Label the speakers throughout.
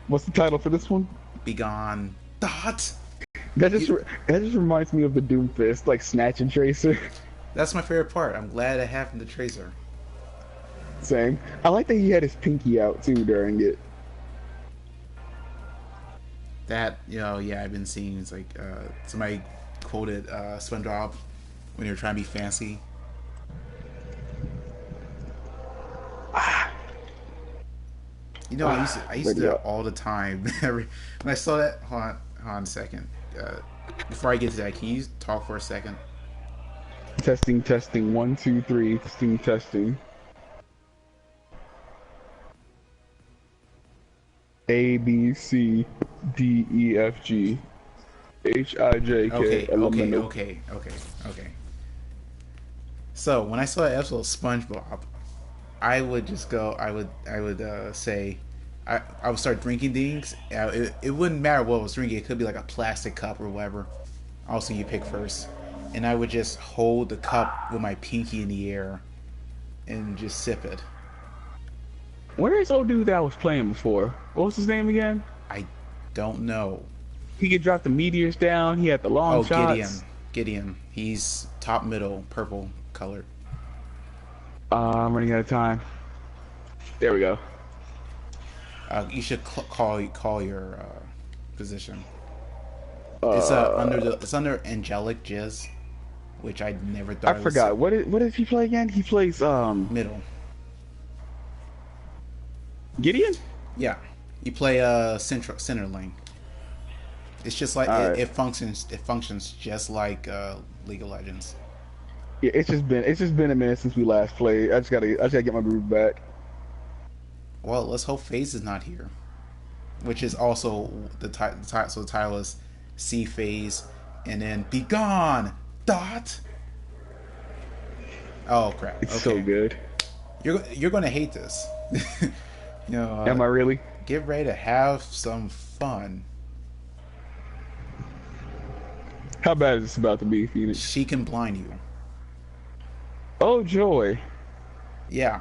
Speaker 1: What's the title for this one?
Speaker 2: Be gone, Thot.
Speaker 1: That just reminds me of the Doomfist, like Snatch and Tracer.
Speaker 2: That's my favorite part. I'm glad it happened to Tracer.
Speaker 1: Same. I like that he had his pinky out too during it.
Speaker 2: That yeah, I've been seeing. It's like somebody quoted SpongeBob when they were trying to be fancy. I used to do
Speaker 1: Ready
Speaker 2: that
Speaker 1: up.
Speaker 2: all the time. When I saw that, hold on a second. Before I get to that, can you talk for a second?
Speaker 1: Testing, testing. One, two, three. Testing, testing. A B C D E F G H I J K
Speaker 2: Okay,
Speaker 1: L M
Speaker 2: okay,
Speaker 1: N O.
Speaker 2: okay, okay, okay. So when I saw that episode of SpongeBob, I would just go. I would say, I would start drinking things. It wouldn't matter what I was drinking. It could be like a plastic cup or whatever. Also, you pick first, and I would just hold the cup with my pinky in the air and just sip it.
Speaker 1: Where is old dude that I was playing before? What was his name again?
Speaker 2: I don't know.
Speaker 1: He could drop the meteors down. He had the long
Speaker 2: Oh,
Speaker 1: shots.
Speaker 2: Gideon. He's top middle, purple colored.
Speaker 1: I'm running out of time. There we go.
Speaker 2: You should call your position.
Speaker 1: Uh,
Speaker 2: It's under angelic jizz, which I never
Speaker 1: I
Speaker 2: thought it was
Speaker 1: forgot. What did he play again? He plays
Speaker 2: middle.
Speaker 1: Gideon.
Speaker 2: Yeah, you play center lane. It's just like
Speaker 1: All right.
Speaker 2: it functions. It functions just like League of Legends.
Speaker 1: Yeah, it's just been a minute since we last played. I just gotta get my groove back.
Speaker 2: Well, let's hope FaZe is not here, which is also so the title is See FaZe, and then Be Gone, Dot. Oh crap.
Speaker 1: It's so
Speaker 2: Okay,
Speaker 1: good.
Speaker 2: you're gonna hate this. you know,
Speaker 1: Am I really?
Speaker 2: get ready to have some fun.
Speaker 1: How bad is this about to be, Phoenix?
Speaker 2: She can blind you.
Speaker 1: Oh joy.
Speaker 2: Yeah.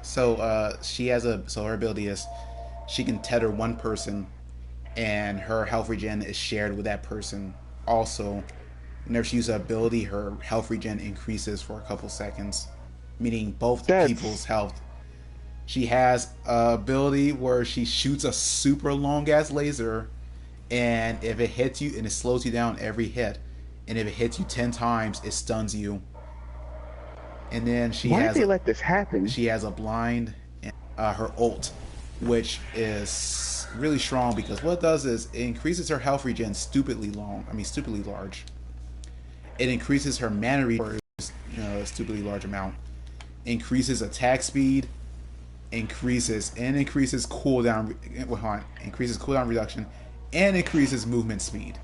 Speaker 2: So she has her ability is she can tether one person, and her health regen is shared with that person. Also, whenever she uses her ability, her health regen increases for a couple seconds, meaning both people's
Speaker 1: That's
Speaker 2: health. She has a ability where she shoots a super long ass laser, and if it hits you, and it slows you down every hit, and if it hits you 10 times, it stuns you. And then
Speaker 1: why did they let this happen?
Speaker 2: she has a blind, and her ult, which is really strong because what it does is it increases her health regen stupidly long. I mean, stupidly large. It increases her mana regen, a stupidly large amount. Increases attack speed, increases cooldown. Hold on, increases cooldown reduction, and increases movement speed.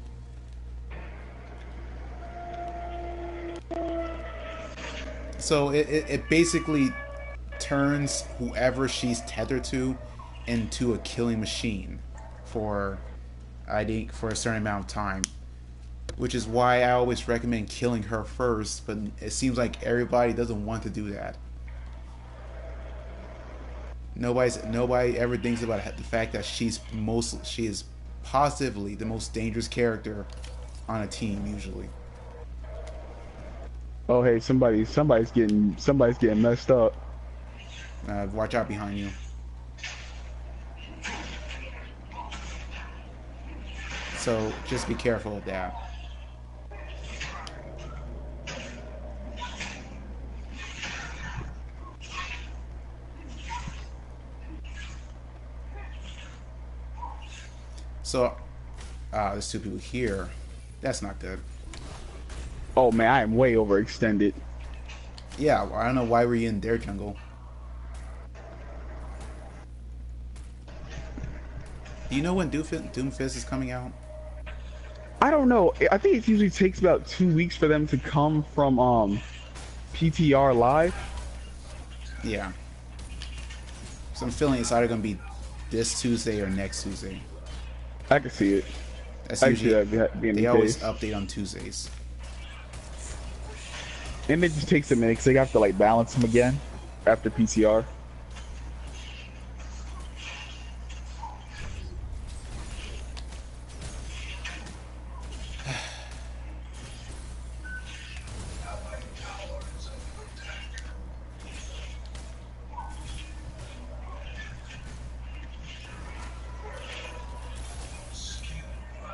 Speaker 2: So it basically turns whoever she's tethered to into a killing machine for I think for a certain amount of time. Which is why I always recommend killing her first, but it seems like everybody doesn't want to do that. Nobody ever thinks about the fact that she is positively the most dangerous character on a team usually.
Speaker 1: Oh hey, somebody's getting messed up.
Speaker 2: Watch out behind you. So just be careful of that. So there's two people here. That's not good.
Speaker 1: Oh man, I am way overextended.
Speaker 2: Yeah, well, I don't know why we're in their jungle. Do you know when Doomfist is coming out?
Speaker 1: I don't know. I think it usually takes about 2 weeks for them to come from PTR live.
Speaker 2: Yeah. So I'm feeling it's either gonna be this Tuesday or next Tuesday.
Speaker 1: I can see it.
Speaker 2: That's
Speaker 1: I can see
Speaker 2: usually
Speaker 1: that being
Speaker 2: they
Speaker 1: the
Speaker 2: always
Speaker 1: case.
Speaker 2: update on Tuesdays.
Speaker 1: And it just takes a minute because they have to like balance them again after PCR.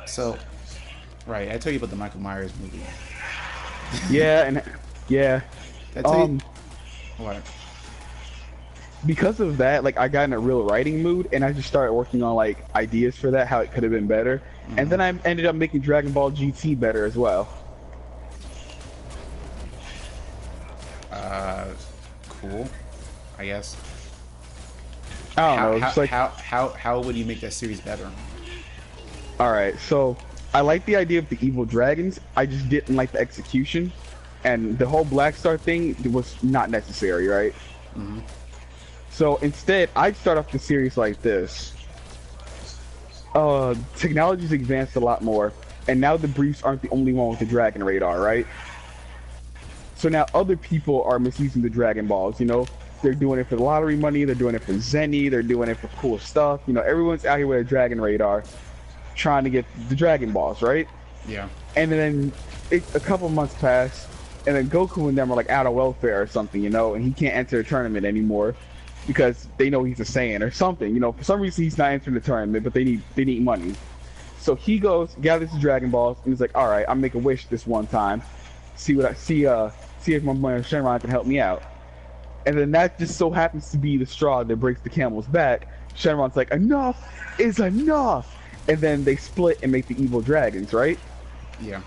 Speaker 2: So, right, I told you about the Michael Myers movie.
Speaker 1: Yeah, and yeah,
Speaker 2: Did I tell you
Speaker 1: um,
Speaker 2: what?
Speaker 1: because of that, like I got in a real writing mood, and I just started working on like ideas for that, how it could have been better, and then I ended up making Dragon Ball GT better as well.
Speaker 2: Uh, cool. I guess.
Speaker 1: I don't
Speaker 2: How
Speaker 1: know,
Speaker 2: how
Speaker 1: just like,
Speaker 2: how how how would you make that series better?
Speaker 1: all right, so I like the idea of the evil dragons. I just didn't like the execution, and the whole Black Star thing was not necessary, right? So instead, I'd start off the series like this. Technology's advanced a lot more, and now the briefs aren't the only one with the dragon radar, right? So now other people are misusing the Dragon Balls, you know? They're doing it for the lottery money, they're doing it for Zenny, they're doing it for cool stuff. You know, everyone's out here with a dragon radar trying to get the Dragon Balls, right?
Speaker 2: Yeah.
Speaker 1: And then a couple months pass, and then Goku and them are like out of welfare or something, you know, and he can't enter a tournament anymore because they know he's a Saiyan or something. You know, for some reason he's not entering the tournament, but they need money. So he goes, gathers the Dragon Balls, and he's like, all right, I'll make a wish this one time. See what I see. See if my boy Shenron can help me out. And then that just so happens to be the straw that breaks the camel's back. Shenron's like, enough is enough. And then they split and make the evil dragons, right?
Speaker 2: Yeah.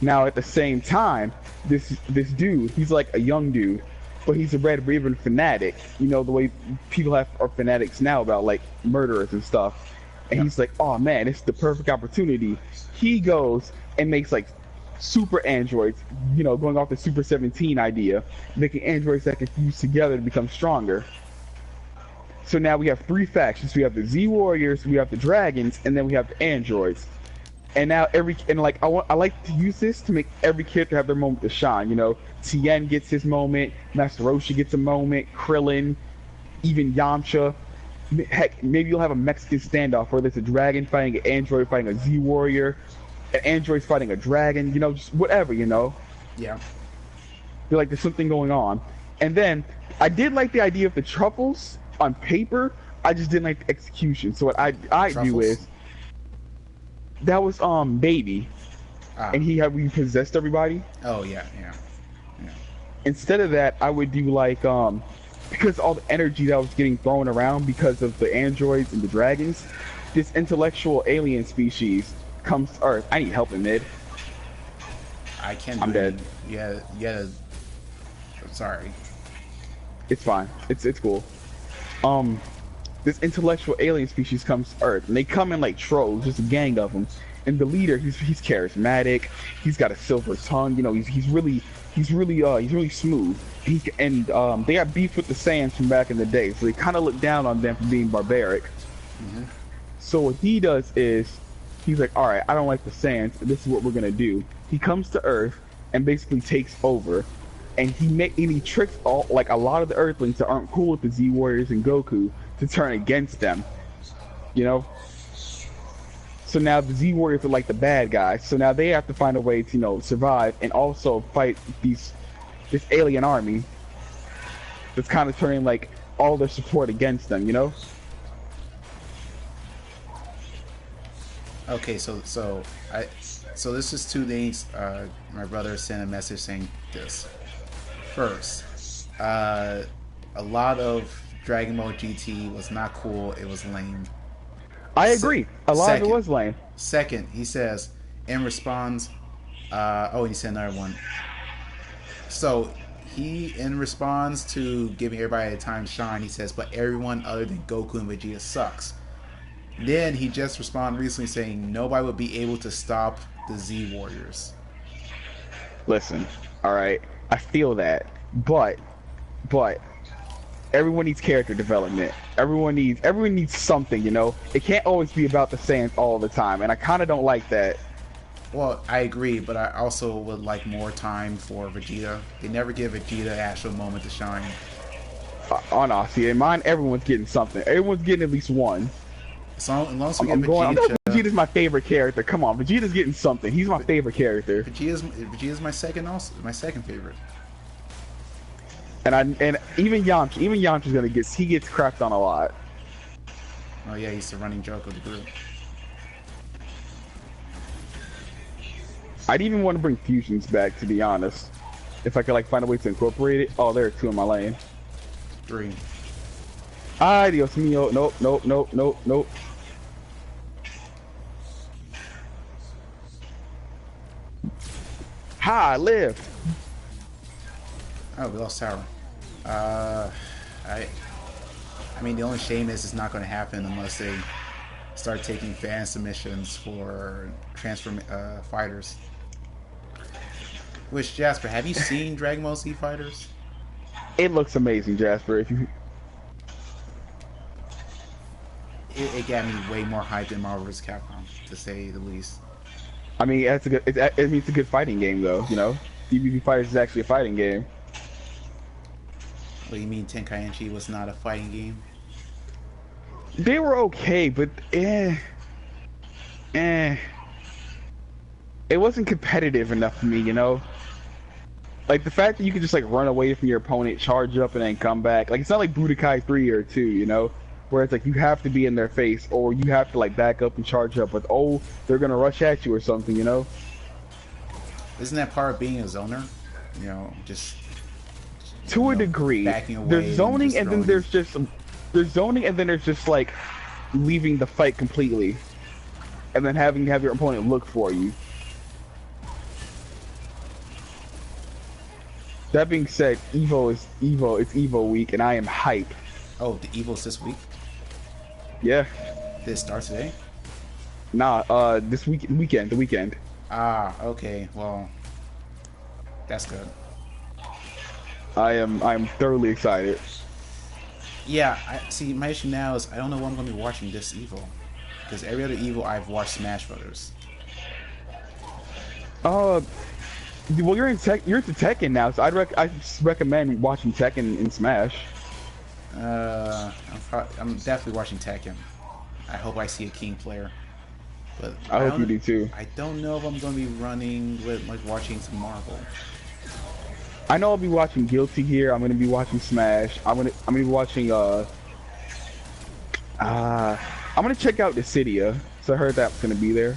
Speaker 1: Now at the same time, this dude, he's like a young dude, but he's a Red Raven fanatic. You know, the way people are fanatics now about like murderers and stuff. And he's like, oh man, it's the perfect opportunity. He goes and makes like super androids, you know, going off the Super 17 idea, making androids that can fuse together to become stronger. So now we have three factions. We have the Z Warriors, we have the Dragons, and then we have the androids. And now I like to use this to make every character have their moment to shine. You know, Tien gets his moment, Master Roshi gets a moment, Krillin, even Yamcha. Heck, maybe you'll have a Mexican standoff where there's a dragon fighting an android fighting a Z Warrior, an android's fighting a dragon. You know, just whatever. You know.
Speaker 2: Yeah.
Speaker 1: Feel like there's something going on. And then I did like the idea of the truffles on paper. I just didn't like the execution. So what I do is that was Baby, and we possessed everybody.
Speaker 2: Oh yeah.
Speaker 1: Instead of that, I would do like because all the energy that was getting thrown around because of the androids and the dragons, this intellectual alien species comes to Earth. I need help in mid.
Speaker 2: I can't.
Speaker 1: I'm dead.
Speaker 2: Yeah. Sorry.
Speaker 1: It's fine. It's cool. This intellectual alien species comes to Earth, and they come in like trolls, just a gang of them. And the leader, he's charismatic. He's got a silver tongue. You know, he's really smooth. They got beef with the Saiyans from back in the day, so they kind of look down on them for being barbaric. So what he does is, he's like, all right, I don't like the Saiyans. This is what we're gonna do. He comes to Earth and basically takes over, and he tricks a lot of the Earthlings that aren't cool with the Z Warriors and Goku to turn against them. You know. So now the Z Warriors are like the bad guys. So now they have to find a way to, you know, survive and also fight this alien army that's kind of turning like all their support against them, you know?
Speaker 2: Okay, so this is two things. My brother sent a message saying this. First, a lot of Dragon Ball GT was not cool. It was lame.
Speaker 1: I agree. A lot of it was lame.
Speaker 2: Second, he says, in response, he said another one. So, in response to giving everybody a time to shine, he says, but everyone other than Goku and Vegeta sucks. Then he just responded recently saying, nobody would be able to stop the Z Warriors.
Speaker 1: Listen, alright, I feel that, but, everyone needs character development. Everyone needs something, you know? It can't always be about the Saiyans all the time, and I kind of don't like that.
Speaker 2: Well, I agree, but I also would like more time for Vegeta. They never give Vegeta an actual moment to shine.
Speaker 1: Honestly, in mine, everyone's getting something. Everyone's getting at least one.
Speaker 2: So, as long as we get
Speaker 1: Vegeta's my favorite character. Come on, Vegeta's getting something. He's my favorite character.
Speaker 2: Vegeta's my second favorite.
Speaker 1: And even Yamcha's he gets crapped on a lot.
Speaker 2: Oh yeah, he's the running joke of the group.
Speaker 1: I'd even want to bring fusions back, to be honest. If I could like find a way to incorporate it. Oh, there are two in my lane.
Speaker 2: 3.
Speaker 1: Ay, Dios mío. Nope, nope, nope, nope, nope. Ha, I lived.
Speaker 2: Oh, we lost tower. Uh, I mean, the only shame is it's not going to happen unless they start taking fan submissions for transform fighters. Which, Jasper, have you seen Dragon Ball Z Fighters?
Speaker 1: It looks amazing, Jasper. If you,
Speaker 2: It got me way more hyped than Marvel vs. Capcom, to say the least.
Speaker 1: I mean, that's a good. It means it's a good fighting game, though. You know, DBZ Fighters is actually a fighting game.
Speaker 2: What do you mean Tenkaichi was not a fighting game?
Speaker 1: They were okay, but it wasn't competitive enough for me, you know? Like, the fact that you could just, like, run away from your opponent, charge up, and then come back. Like, it's not like Budokai 3 or 2, you know? Where it's like, you have to be in their face, or you have to, like, back up and charge up with, oh, they're gonna rush at you or something, you know?
Speaker 2: Isn't that part of being a zoner? You know, just...
Speaker 1: To a degree.
Speaker 2: Backing away
Speaker 1: There's zoning, and then there's just... There's zoning, and then there's just, like, leaving the fight completely. And then having to have your opponent look for you. That being said, Evo is Evo. It's Evo week, and I am hype.
Speaker 2: Oh, the Evo's this week?
Speaker 1: Yeah.
Speaker 2: Did it start today?
Speaker 1: Nah. This weekend. The weekend.
Speaker 2: Ah, okay. Well, that's good.
Speaker 1: I'm thoroughly excited.
Speaker 2: Yeah. I see. My issue now is I don't know what I'm going to be watching this Evo, because every other Evo I've watched Smash Brothers.
Speaker 1: Well, you're into Tekken now, so I recommend watching Tekken in Smash.
Speaker 2: I'm definitely watching Tekken. I hope I see a King player. But
Speaker 1: I hope you do too.
Speaker 2: I don't know if I'm going to be running with like watching some Marvel.
Speaker 1: I know I'll be watching Guilty Gear. I'm gonna be watching Smash. I'm gonna be watching I'm gonna check out Dissidia. So I heard that's gonna be there.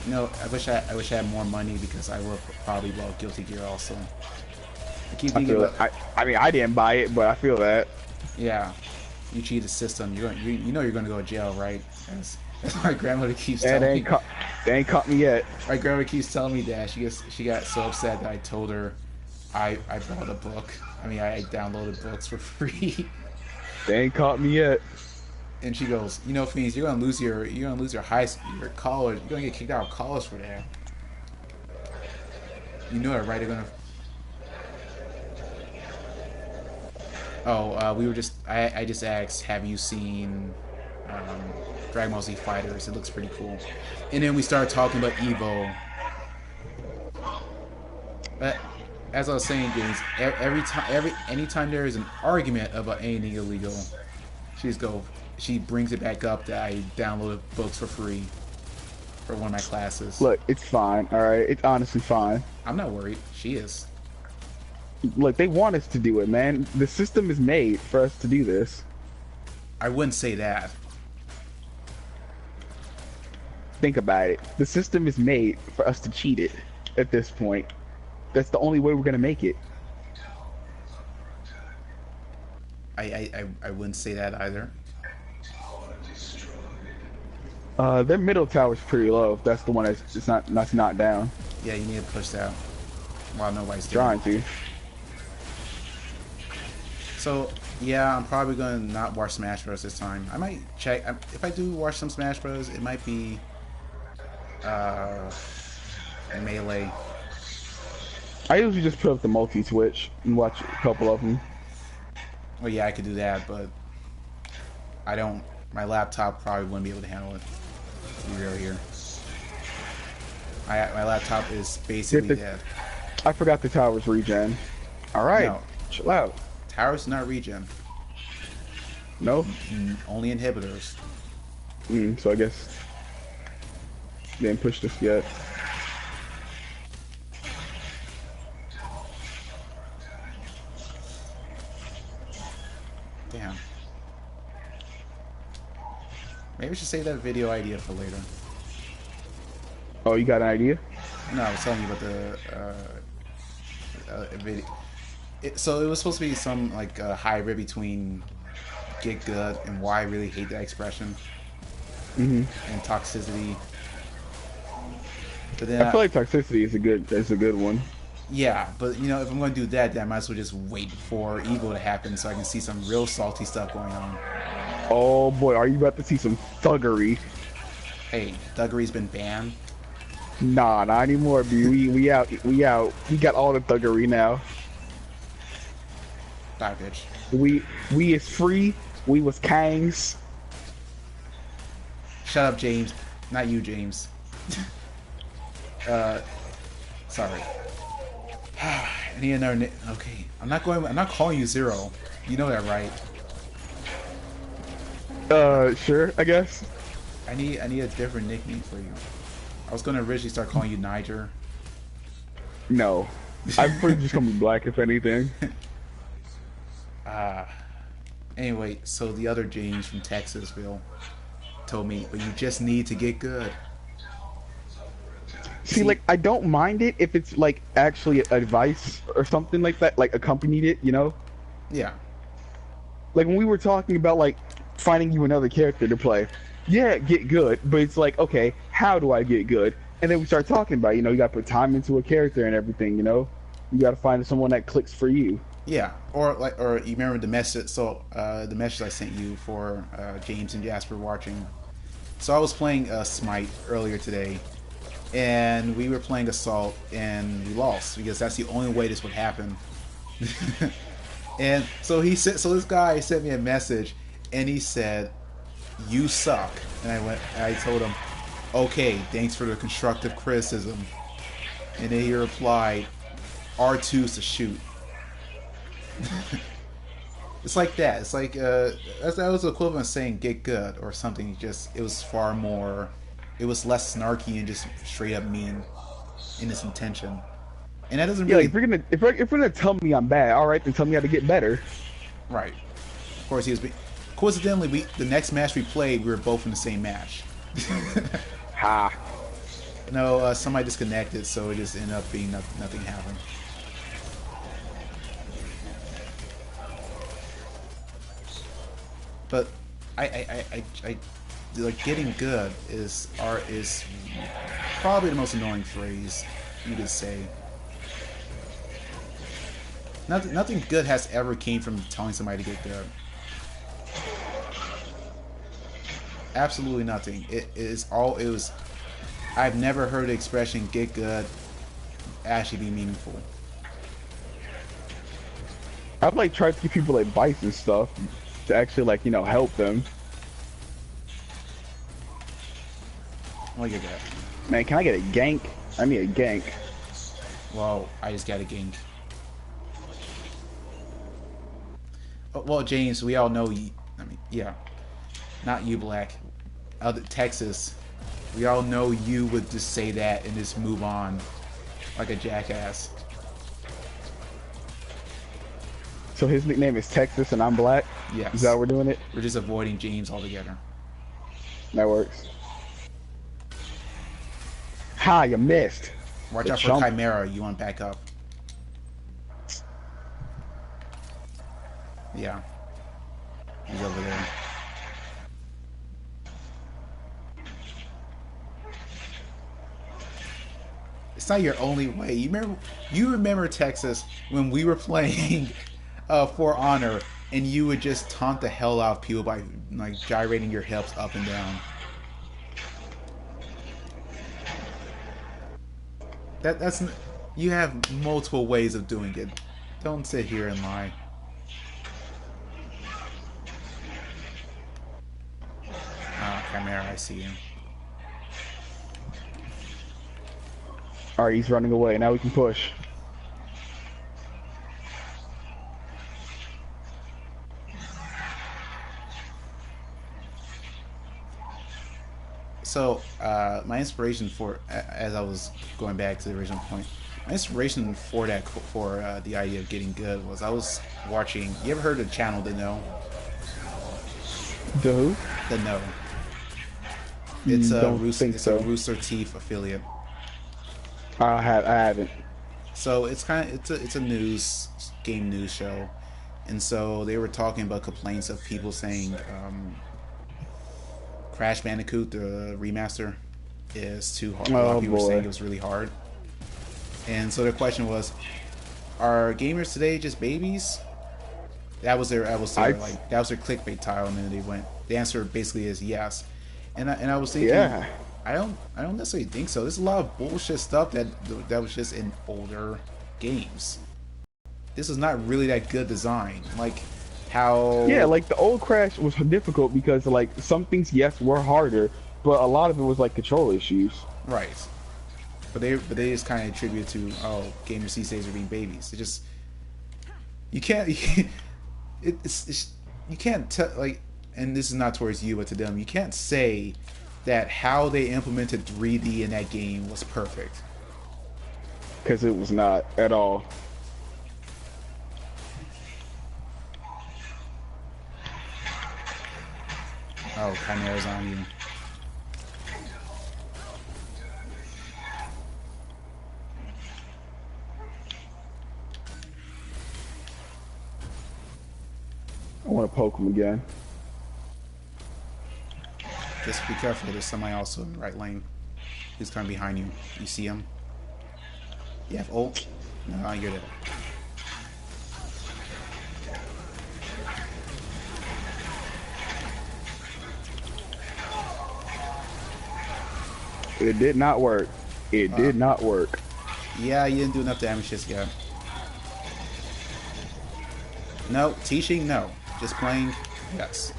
Speaker 2: You know, I wish I had more money because I will probably love Guilty Gear also. I keep thinking about,
Speaker 1: I mean, I didn't buy it, but I feel that.
Speaker 2: Yeah, you cheat the system. You know you're gonna go to jail, right? As my grandmother keeps telling me.
Speaker 1: They ain't caught me yet.
Speaker 2: My grandmother keeps telling me that she got so upset that I told her I bought a book. I mean, I downloaded books for free.
Speaker 1: They ain't caught me yet.
Speaker 2: And she goes, you know, Phoenix, you're gonna lose your your college. You're gonna get kicked out of college for that. You know it, right? They're gonna. Oh, we were just. I just asked, have you seen Dragon Ball Z Fighters? It looks pretty cool. And then we started talking about Evo. But as I was saying, James, anytime there is an argument about anything illegal, she brings it back up that I downloaded books for free for one of my classes.
Speaker 1: Look, it's fine. All right, it's honestly fine.
Speaker 2: I'm not worried. She is.
Speaker 1: Look, they want us to do it, man. The system is made for us to do this.
Speaker 2: I wouldn't say that.
Speaker 1: Think about it. The system is made for us to cheat it at this point. That's the only way we're gonna make it.
Speaker 2: I wouldn't say that either.
Speaker 1: Their middle tower's pretty low. That's the one that's not down.
Speaker 2: Yeah, you need to push that while nobody's
Speaker 1: Trying to.
Speaker 2: So yeah, I'm probably gonna not watch Smash Bros this time. I might check if I do watch some Smash Bros. It might be Melee.
Speaker 1: I usually just put up the multi-switch and watch a couple of them.
Speaker 2: Well, yeah, I could do that, but I don't. My laptop probably wouldn't be able to handle it. To be real here, my laptop is basically dead.
Speaker 1: I forgot the tower's regen. All right,
Speaker 2: no.
Speaker 1: Chill out.
Speaker 2: Towers not regen.
Speaker 1: No.
Speaker 2: Only inhibitors.
Speaker 1: So I guess they didn't push this yet.
Speaker 2: Damn. Maybe we should save that video idea for later.
Speaker 1: Oh, you got an idea?
Speaker 2: No, I was telling you about the video. So it was supposed to be some like hybrid between get good and why I really hate that expression and toxicity. But then,
Speaker 1: I feel like toxicity is a good one.
Speaker 2: yeah, but you know, if I'm going to do that, then I might as well just wait for evil to happen so I can see some real salty stuff going on.
Speaker 1: Oh boy, are you about to see some thuggery?
Speaker 2: Hey, thuggery's been banned.
Speaker 1: Nah, not anymore, B. We out. We out. We got all the thuggery now.
Speaker 2: Die, bitch.
Speaker 1: We is free. We was kangs.
Speaker 2: Shut up, James. Not you, James. Sorry. I need another. Okay, I'm not going. I'm not calling you Zero. You know that, right?
Speaker 1: Sure, I guess.
Speaker 2: I need a different nickname for you. I was gonna originally start calling you Niger.
Speaker 1: No, I'm pretty just gonna be black if anything.
Speaker 2: Anyway, so the other James from Texasville told me, but you just need to get good.
Speaker 1: See, like, I don't mind it if it's like actually advice or something like that, like accompanied it, you know?
Speaker 2: Yeah.
Speaker 1: Like when we were talking about like finding you another character to play. Yeah, get good, but it's like, okay, how do I get good? And then we start talking about, you know, you gotta put time into a character and everything, you know? You gotta find someone that clicks for you.
Speaker 2: Yeah, or you remember the message? So the message I sent you for James and Jasper watching. So I was playing Smite earlier today, and we were playing Assault, and we lost because that's the only way this would happen. And so this guy sent me a message, and he said, "You suck," and I told him, "Okay, thanks for the constructive criticism," and then he replied, "R2's to shoot." It's like that. It's like that was the equivalent of saying "get good" or something. It was far more. It was less snarky and just straight up mean in its intention. And that doesn't really.
Speaker 1: Yeah, if you're gonna tell me I'm bad, all right, then tell me how to get better.
Speaker 2: Right. Of course, he was. Coincidentally, the next match we played, we were both in the same match.
Speaker 1: Ha.
Speaker 2: No, somebody disconnected, so it just ended up being nothing happened. But I like getting good is probably the most annoying phrase you could say. Nothing good has ever came from telling somebody to get good. Absolutely nothing. It was. I've never heard the expression "get good" actually be meaningful.
Speaker 1: I've like tried to give people advice and stuff to actually like, you know, help them.
Speaker 2: Look at that.
Speaker 1: Man, can I get a gank? I need a gank.
Speaker 2: Well, I just got a gank. Well, James, we all know you. I mean, yeah, not you, Black. Texas. We all know you would just say that and just move on like a jackass.
Speaker 1: So his nickname is Texas and I'm black?
Speaker 2: Yes.
Speaker 1: Is that how we're doing it?
Speaker 2: We're just avoiding James altogether.
Speaker 1: That works. Ha, you missed.
Speaker 2: Watch out for Chimera. You want to back up. Yeah. He's over there. It's not your only way. You remember Texas when we were playing For Honor, and you would just taunt the hell out of people by like gyrating your hips up and down. That's you have multiple ways of doing it. Don't sit here and lie. Chimera, I see you.
Speaker 1: Alright, he's running away. Now we can push.
Speaker 2: So, my inspiration for, as I was going back to the original point, my inspiration for the idea of getting good was I was watching. You ever heard of the channel The Know?
Speaker 1: The who?
Speaker 2: The Know. It's a
Speaker 1: Don't think so.
Speaker 2: Rooster Teeth affiliate.
Speaker 1: I haven't.
Speaker 2: So it's kind of it's a game news show, and so they were talking about complaints of people saying Crash Bandicoot the remaster is too hard. A lot of
Speaker 1: Oh
Speaker 2: people were saying
Speaker 1: boy.
Speaker 2: it was really hard, and so their question was, are gamers today just babies?
Speaker 1: I
Speaker 2: That was their clickbait title, and then they went. The answer basically is yes, and I was thinking,
Speaker 1: yeah.
Speaker 2: I don't necessarily think so. There's a lot of bullshit stuff that was just in older games. This is not really that good design. Like
Speaker 1: Yeah,
Speaker 2: how
Speaker 1: like the old Crash was difficult because like some things, yes, were harder, but a lot of it was like control issues.
Speaker 2: right, but they just kind of attribute to gamers these days are being babies. It just you can't it's you can't tell like, and this is not towards you but to them. You can't say that how they implemented 3D in that game was perfect.
Speaker 1: Because it was not at all.
Speaker 2: Oh, Chimera's on you.
Speaker 1: I want to poke him again.
Speaker 2: Just be careful. There's somebody also in the right lane. Who's coming behind you? You see him? You have ult? No, you're dead.
Speaker 1: It did not work. It did not work.
Speaker 2: Yeah, you didn't do enough damage just yet. No, teaching, no. Just playing, yes.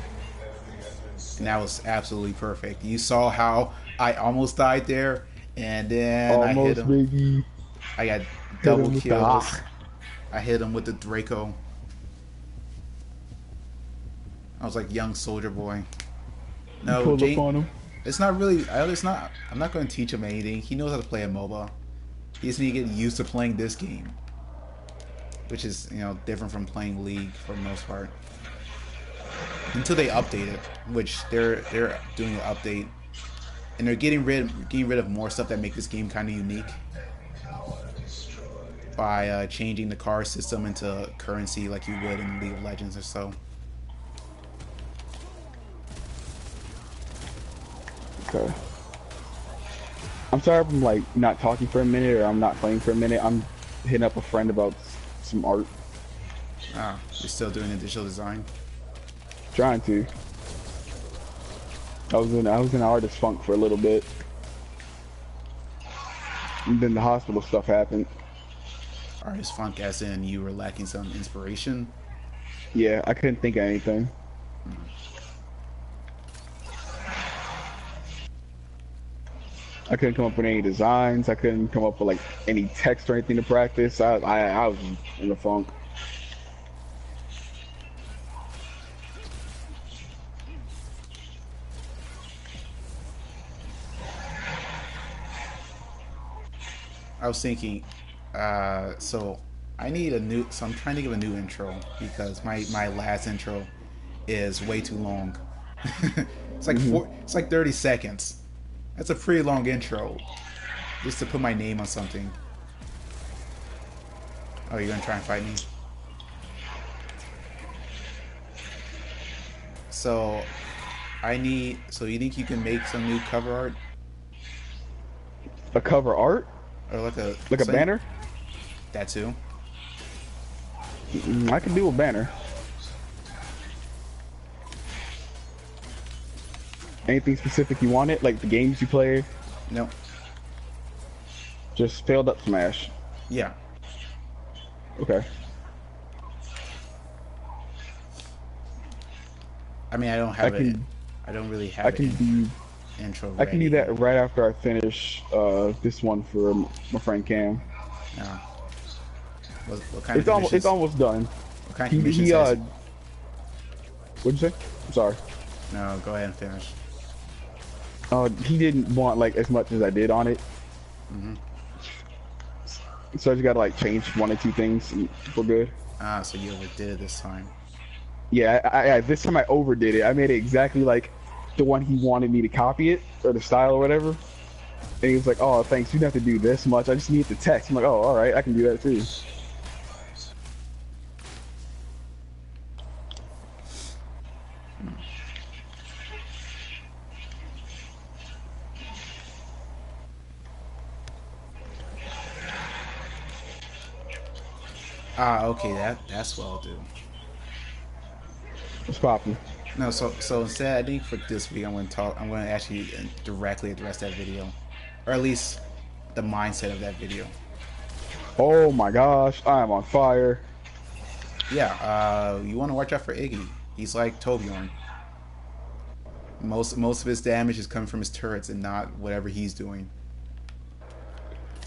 Speaker 2: And that was absolutely perfect. You saw how I almost died there, and then I hit
Speaker 1: Almost,
Speaker 2: him.
Speaker 1: baby.
Speaker 2: I got
Speaker 1: Hit him
Speaker 2: double
Speaker 1: with the
Speaker 2: kills. I hit him with the Draco. I was like young soldier boy. No,
Speaker 1: Pull up
Speaker 2: Jane.
Speaker 1: on him.
Speaker 2: It's not really. It's not. I'm not going to teach him anything. He knows how to play a MOBA. He just need to get used to playing this game, which is different from playing League for the most part. Until they update it, which they're doing an update, and they're getting rid of more stuff that make this game kind of unique by changing the card system into currency like you would in League of Legends or so.
Speaker 1: Okay. I'm sorry if I'm like not talking for a minute or I'm not playing for a minute. I'm hitting up a friend about some art.
Speaker 2: Ah, you're still doing the digital design?
Speaker 1: Trying to. I was in artist funk for a little bit. And then the hospital stuff happened.
Speaker 2: Artist funk, as in you were lacking some inspiration?
Speaker 1: Yeah, I couldn't think of anything. I couldn't come up with any designs. I couldn't come up with like any text or anything to practice. I was in the funk.
Speaker 2: I was thinking, so I need so I'm trying to give a new intro because my last intro is way too long. It's like 30 seconds. That's a pretty long intro just to put my name on something. Oh, you're gonna try and fight me? So so you think you can make some new cover art
Speaker 1: A cover art?
Speaker 2: or like a
Speaker 1: Banner?
Speaker 2: That too.
Speaker 1: I can do a banner. Anything specific you want it? Like the games you play?
Speaker 2: No.
Speaker 1: Just failed up Smash.
Speaker 2: Yeah.
Speaker 1: Okay.
Speaker 2: I mean, I don't have it. I don't really have an intro ready.
Speaker 1: I can do that right after I finish this one for my friend Cam.
Speaker 2: No. What kind of commissions?
Speaker 1: It's almost done.
Speaker 2: What kind of commissions
Speaker 1: What'd you say? I'm sorry.
Speaker 2: No, go ahead and finish.
Speaker 1: He didn't want like as much as I did on it. So I just gotta like change one or two things and we're good.
Speaker 2: Ah, so you overdid it this time.
Speaker 1: Yeah, I this time I overdid it. I made it exactly like the one he wanted me to copy it, or the style or whatever. And he was like, "Oh, thanks. You don't have to do this much. I just need the text." I'm like, "Oh, all right. I can do that too."
Speaker 2: Ah, okay, that's what I'll do.
Speaker 1: What's popping?
Speaker 2: No, so instead, I think for this video, I'm going to actually directly address that video, or at least the mindset of that video.
Speaker 1: Oh my gosh, I am on fire.
Speaker 2: Yeah, you want to watch out for Iggy. He's like Torbjorn. Most of his damage is coming from his turrets and not whatever he's doing.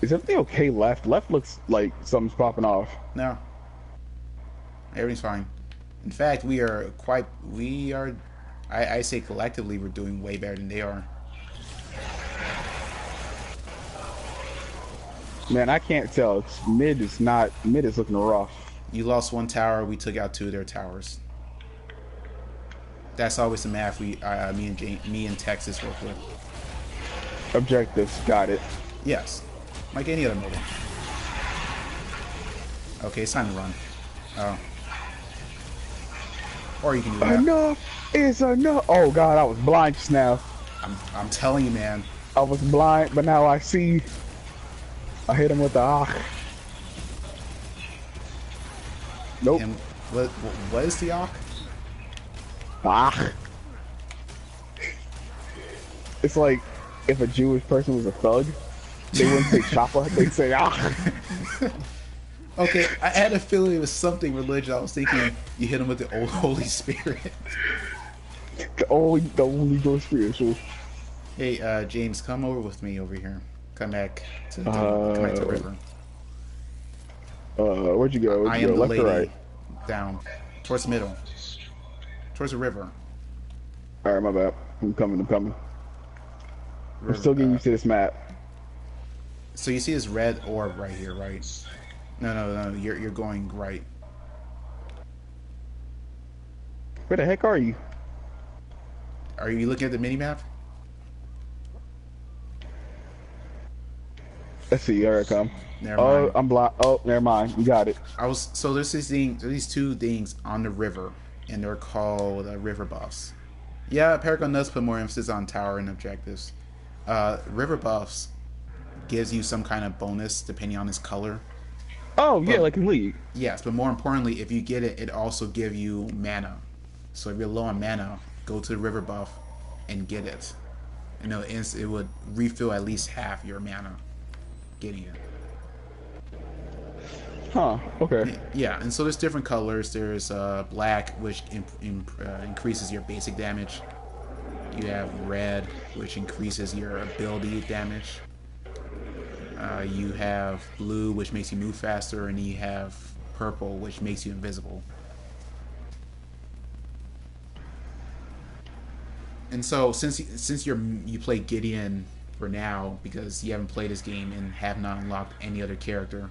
Speaker 1: Is everything okay left? Left looks like something's popping off.
Speaker 2: No, everything's fine. In fact, I say collectively we're doing way better than they are.
Speaker 1: Man, I can't tell. Mid is not. Mid is looking rough.
Speaker 2: You lost one tower, we took out two of their towers. That's always the math me and Texas work with.
Speaker 1: Objectives, got it.
Speaker 2: Yes, like any other mobile. Okay, it's time to run. Oh. Or you can do that.
Speaker 1: Enough is enough. Oh god, I was blind just now.
Speaker 2: I'm telling you, man.
Speaker 1: I was blind, but now I see. I hit him with the ah. Nope.
Speaker 2: And what is the Ark?
Speaker 1: Ah. It's like if a Jewish person was a thug, they wouldn't say chopper, they'd say ah.
Speaker 2: Okay, I had a feeling it was something religious. I was thinking you hit him with the old Holy Spirit.
Speaker 1: the only Ghost spiritual.
Speaker 2: Hey, James, come over with me over here. Come back to the river.
Speaker 1: Where'd you go?
Speaker 2: I am the
Speaker 1: left
Speaker 2: lady.
Speaker 1: or right?
Speaker 2: Down. Towards the middle. Towards the river.
Speaker 1: Alright, my bad. I'm coming. I'm
Speaker 2: River,
Speaker 1: still getting used to this map.
Speaker 2: So you see this red orb right here, right? No. You're going right.
Speaker 1: Where the heck are you?
Speaker 2: Are you looking at the mini map?
Speaker 1: Let's see. Here I come.
Speaker 2: Never mind.
Speaker 1: I'm blind. Oh, never mind. You got it.
Speaker 2: There's these two things on the river, and they're called river buffs. Yeah, Paragon does put more emphasis on tower and objectives. River buffs gives you some kind of bonus depending on its color.
Speaker 1: Oh yeah, like in League.
Speaker 2: Yes, but more importantly, if you get it, it also gives you mana. So if you're low on mana, go to the river buff and get it. You know, it would refill at least half your mana getting it.
Speaker 1: Huh. Okay.
Speaker 2: Yeah, and so there's different colors. There's black, which increases your basic damage. You have red, which increases your ability damage. You have blue, which makes you move faster, and you have purple, which makes you invisible. And so, since you play Gideon for now, because you haven't played this game and have not unlocked any other character,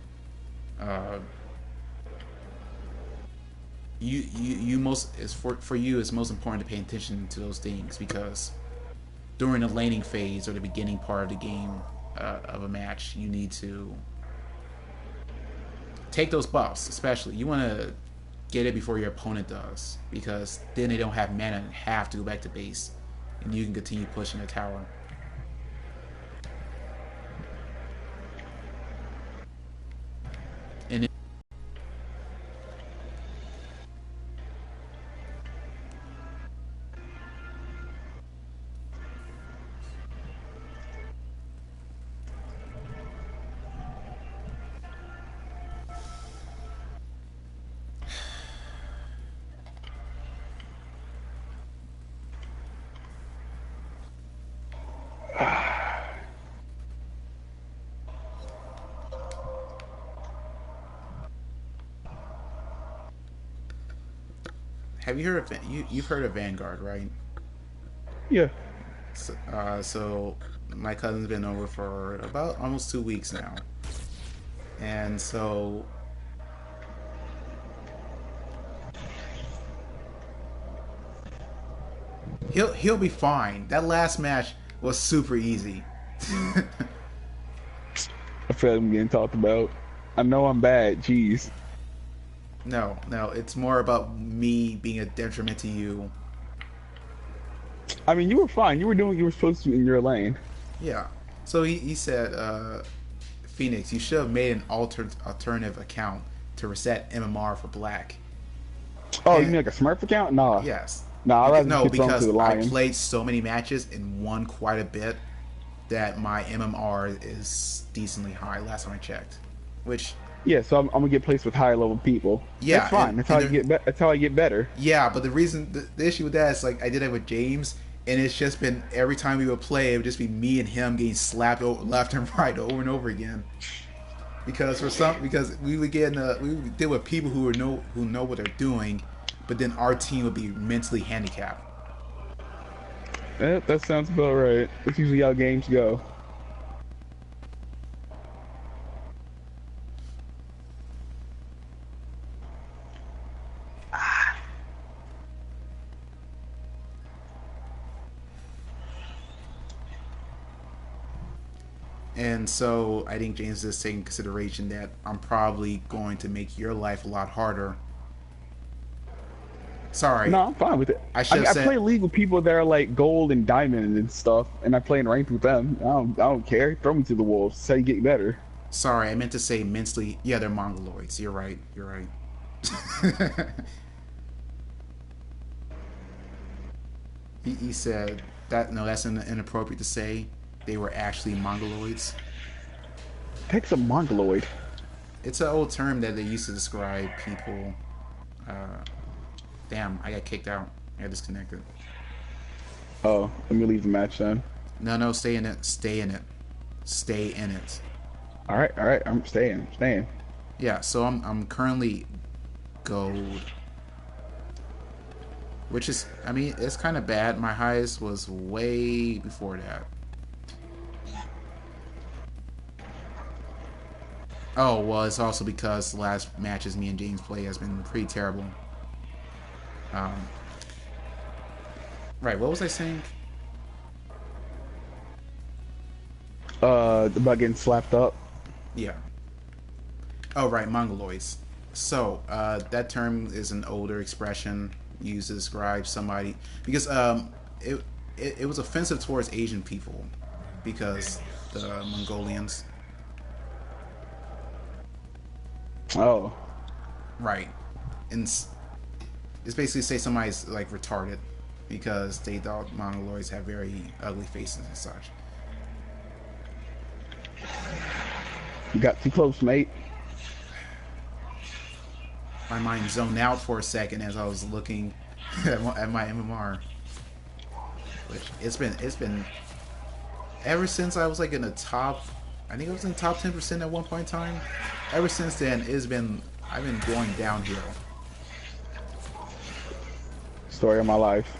Speaker 2: for you it's most important to pay attention to those things, because during the laning phase or the beginning part of the game of a match, you need to take those buffs. Especially, you want to get it before your opponent does, because then they don't have mana and have to go back to base, and you can continue pushing the tower. And it, have you heard of you've heard of Vanguard, right?
Speaker 1: Yeah.
Speaker 2: So my cousin's been over for about almost 2 weeks now, and so he'll be fine. That last match was super easy.
Speaker 1: I feel like I'm getting talked about. I know I'm bad. Jeez.
Speaker 2: No, no, it's more about me being a detriment to you.
Speaker 1: I mean, you were fine. You were doing what you were supposed to in your lane.
Speaker 2: Yeah. So he said, Phoenix, you should have made an alternative account to reset MMR for Black.
Speaker 1: Oh, you
Speaker 2: And
Speaker 1: mean like a Smurf account? Nah.
Speaker 2: yes,
Speaker 1: Nah, I'd rather just
Speaker 2: no,
Speaker 1: get thrown to
Speaker 2: because
Speaker 1: the
Speaker 2: I
Speaker 1: lion.
Speaker 2: played so many matches and won quite a bit that my MMR is decently high. Last time I checked, which
Speaker 1: Yeah, so I'm gonna get placed with higher level people. That's
Speaker 2: yeah,
Speaker 1: fine. That's how I get. That's how I get better.
Speaker 2: yeah, but the reason, the issue with that is like I did it with James, and it's just been every time we would play, it would just be me and him getting slapped over, left and right over and over again. Because we would get we would deal with people who know what they're doing, but then our team would be mentally handicapped.
Speaker 1: That sounds about right. That's usually how games go.
Speaker 2: And so I think James is taking consideration that I'm probably going to make your life a lot harder. Sorry,
Speaker 1: No, I'm fine with it.
Speaker 2: I
Speaker 1: I
Speaker 2: should
Speaker 1: mean,
Speaker 2: have
Speaker 1: I
Speaker 2: said
Speaker 1: play league with people that are like gold and diamond and stuff, and I play in ranked with them. I don't care. Throw me to the wolves. That's how you get better.
Speaker 2: sorry. I meant to say mentally. Yeah, they're mongoloids. You're right. You're right. He said that no, that's inappropriate to say. They were actually mongoloids.
Speaker 1: Heck's a mongoloid.
Speaker 2: It's an old term that they used to describe people. Uh, damn, I got kicked out. I got disconnected.
Speaker 1: Oh, let me leave the match then.
Speaker 2: No, no, stay in it. Stay in it. Stay in it.
Speaker 1: All right. I'm staying. Staying.
Speaker 2: Yeah, so I'm currently gold, which is, I mean, it's kind of bad. My highest was way before that. Oh, well, it's also because the last matches me and James play has been pretty terrible. Um, right, what was I saying?
Speaker 1: About getting slapped up.
Speaker 2: Yeah. Oh, right, mongoloids. So, that term is an older expression used to describe somebody because it was offensive towards Asian people because the Mongolians.
Speaker 1: Oh.
Speaker 2: Right. And it's basically say somebody's like retarded because they thought mongoloids have very ugly faces and such.
Speaker 1: You got too close, mate.
Speaker 2: My mind zoned out for a second as I was looking at my MMR. Which it's been ever since I was like in the top. I think I was in the top 10% at one point in time. Ever since then, I've been going downhill.
Speaker 1: Story of my life.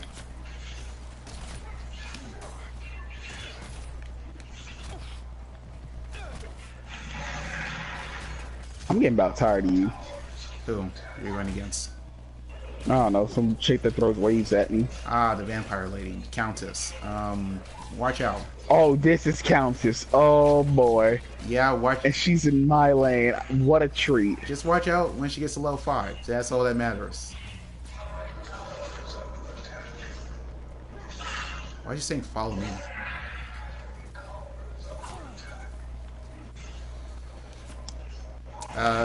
Speaker 1: I'm getting about tired of you.
Speaker 2: Who we run against?
Speaker 1: I don't know, some chick that throws waves at me.
Speaker 2: Ah, the vampire lady, Countess. Watch out.
Speaker 1: Oh, this is Countess. Oh boy.
Speaker 2: Yeah, watch.
Speaker 1: And she's in my lane. What a treat.
Speaker 2: Just watch out when she gets to level 5. That's all that matters. Why are you saying follow me?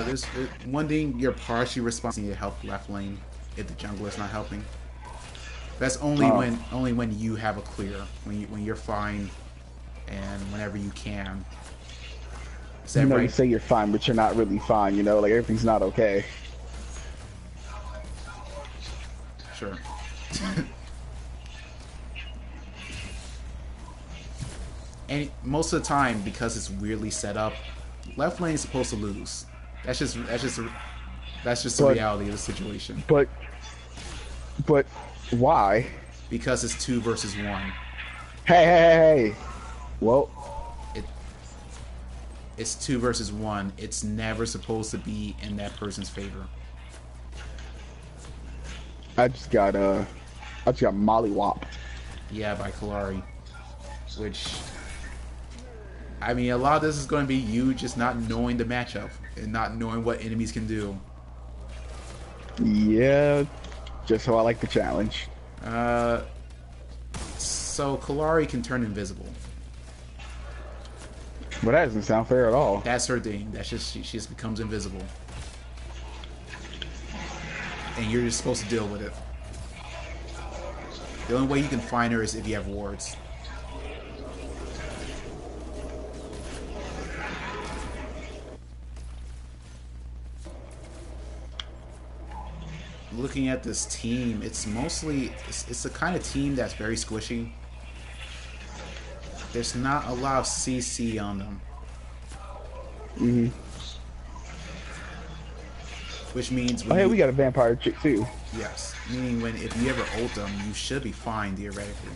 Speaker 2: There's one thing you're partially responsible to help left lane if the jungler is not helping. That's only when you have a clear, when you're fine, and whenever you can.
Speaker 1: You know, you say you're fine, but you're not really fine. You know, like everything's not okay.
Speaker 2: Sure. And most of the time, because it's weirdly set up, left lane is supposed to lose. That's just the reality of the situation.
Speaker 1: But why?
Speaker 2: Because it's 2 versus 1.
Speaker 1: Hey. Well,
Speaker 2: it's 2 versus 1. It's never supposed to be in that person's favor.
Speaker 1: I just got mollywhopped.
Speaker 2: Yeah, by Kalari, which I mean, a lot of this is going to be you just not knowing the matchup and not knowing what enemies can do.
Speaker 1: Yeah, just how I like the challenge.
Speaker 2: Uh, so Kalari can turn invisible.
Speaker 1: But that doesn't sound fair at all.
Speaker 2: That's her thing. That's just she just becomes invisible, and you're just supposed to deal with it. The only way you can find her is if you have wards. Looking at this team, it's mostly it's the kind of team that's very squishy. There's not a lot of CC on them. Which means when
Speaker 1: Oh, hey, we got a vampire chick too.
Speaker 2: yes, meaning when if you ever ult them, you should be fine theoretically.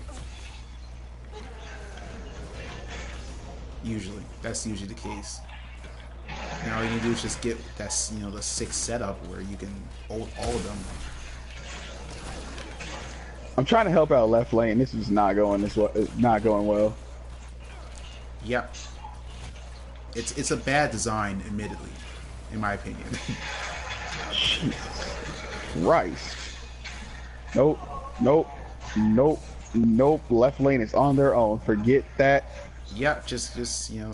Speaker 2: Usually, that's usually the case. Now all you need to do is just get that the 6 setup where you can ult all of them.
Speaker 1: I'm trying to help out left lane. This is not going not going well.
Speaker 2: Yep. It's a bad design, admittedly, in my opinion.
Speaker 1: Jesus Christ. Nope. Nope. Nope. Nope. Left lane is on their own. Forget that.
Speaker 2: Yep, just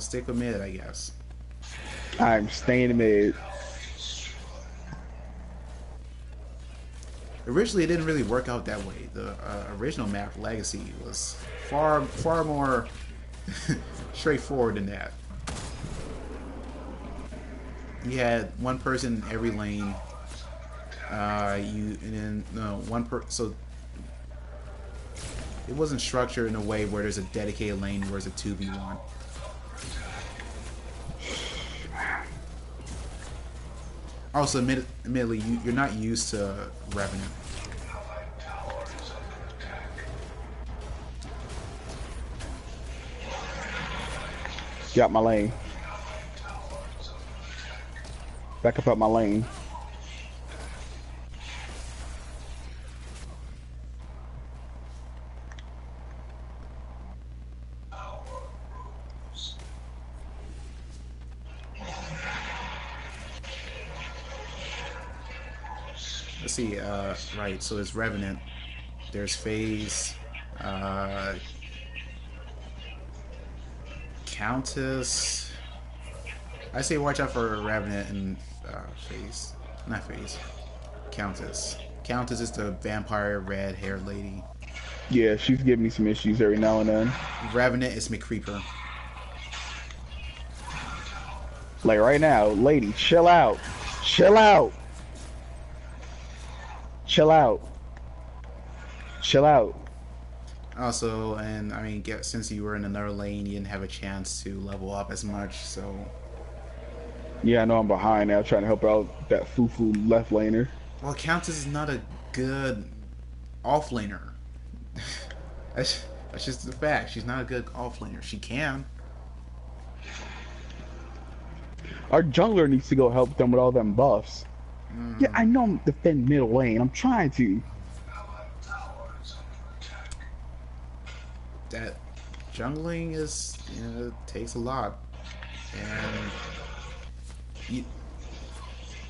Speaker 2: stick with mid, I guess.
Speaker 1: I'm staying in mid.
Speaker 2: Originally, it didn't really work out that way. The original map, Legacy, was far more straightforward than that. You had one person in every lane. So it wasn't structured in a way where there's a dedicated lane where it's a 2v1. Also, admittedly, you're not used to Revenant.
Speaker 1: Got my lane. Back up my lane.
Speaker 2: Let's see, right, so there's Revenant, there's FaZe, Countess. I say watch out for Revenant and FaZe. Not FaZe. Countess. Countess is the vampire red haired lady.
Speaker 1: Yeah, she's giving me some issues every now and then.
Speaker 2: Revenant is McCreeper.
Speaker 1: Like right now, lady, chill out. Chill out. Chill out. Chill out.
Speaker 2: Also, and I mean, since you were in another lane, you didn't have a chance to level up as much, so.
Speaker 1: Yeah, I know I'm behind now, trying to help out that foo-foo left laner.
Speaker 2: Well, Countess is not a good off-laner. that's just the fact. She's not a good off-laner. She can.
Speaker 1: Our jungler needs to go help them with all them buffs. Yeah, I know I'm defending middle lane. I'm trying to.
Speaker 2: That jungling is, takes a lot, and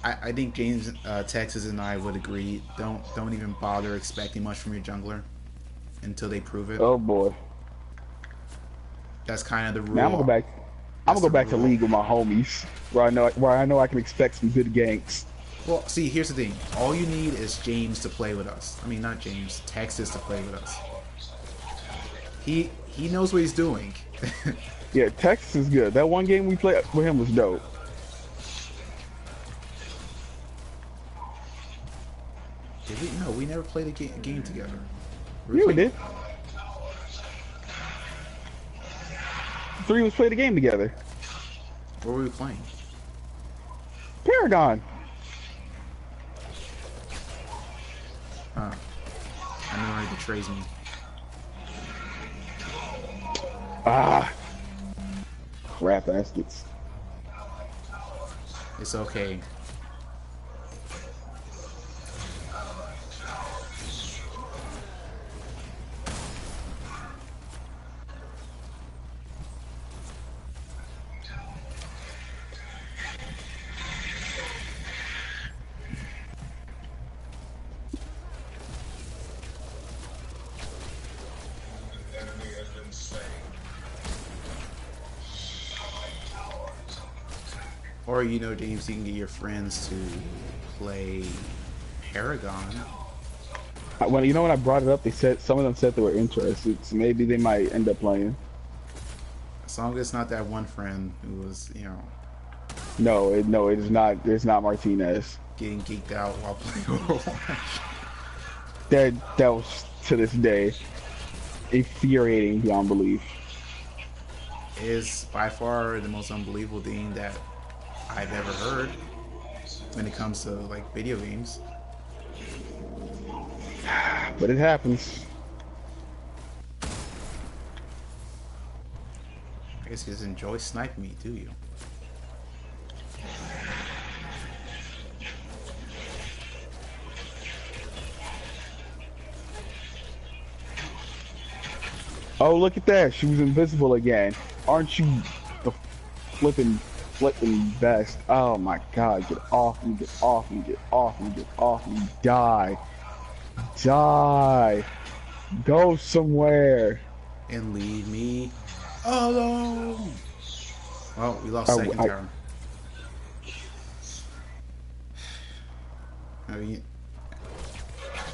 Speaker 2: I think James, Texas, and I would agree. Don't even bother expecting much from your jungler until they prove it.
Speaker 1: Oh boy.
Speaker 2: That's kind of the rule.
Speaker 1: Now I'm gonna go back. I'm gonna go back to league with my homies, where I know I can expect some good ganks.
Speaker 2: Well, see, here's the thing. All you need is James to play with us. I mean, not James, Texas to play with us. He knows what he's doing.
Speaker 1: Yeah, Texas is good. That one game we played with him was dope.
Speaker 2: Did we? No, we never played a game together.
Speaker 1: Yeah, we did. The three of us played a game together.
Speaker 2: What were we playing?
Speaker 1: Paragon.
Speaker 2: Huh. My memory betrays me.
Speaker 1: Ah. Crap baskets.
Speaker 2: It's okay. Or you know, James, you can get your friends to play Paragon.
Speaker 1: When you know when I brought it up, they said some of them said they were interested, so maybe they might end up playing.
Speaker 2: As long as it's not that one friend who was, you know,
Speaker 1: No, it is not. It's not Martinez.
Speaker 2: getting geeked out while playing Overwatch.
Speaker 1: That was to this day infuriating beyond belief.
Speaker 2: It is by far the most unbelievable thing that I've ever heard when it comes to like video games.
Speaker 1: But it happens.
Speaker 2: I guess you just enjoy sniping me, do you?
Speaker 1: Oh, look at that. She was invisible again. Aren't you the flipping best? Oh my god, get off me, get off me, get off me, get off me. Die. Die. Go somewhere.
Speaker 2: And leave me alone. Well, we lost second tower. I mean,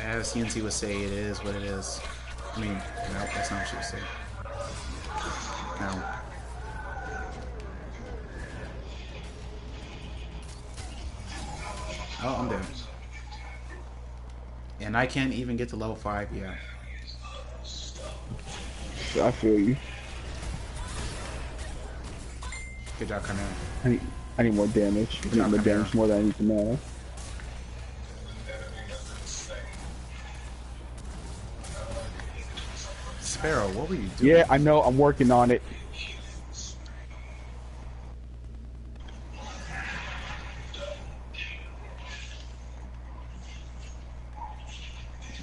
Speaker 2: as CNC would say, it is what it is. I mean, no, that's not what she would say. No. Oh, I'm dead. And I can't even get to level 5 yet.
Speaker 1: I feel you.
Speaker 2: Good job, Carmel.
Speaker 1: I need more damage. I need more damage more than I need to know.
Speaker 2: Sparrow, what were you doing?
Speaker 1: Yeah, I know. I'm working on it.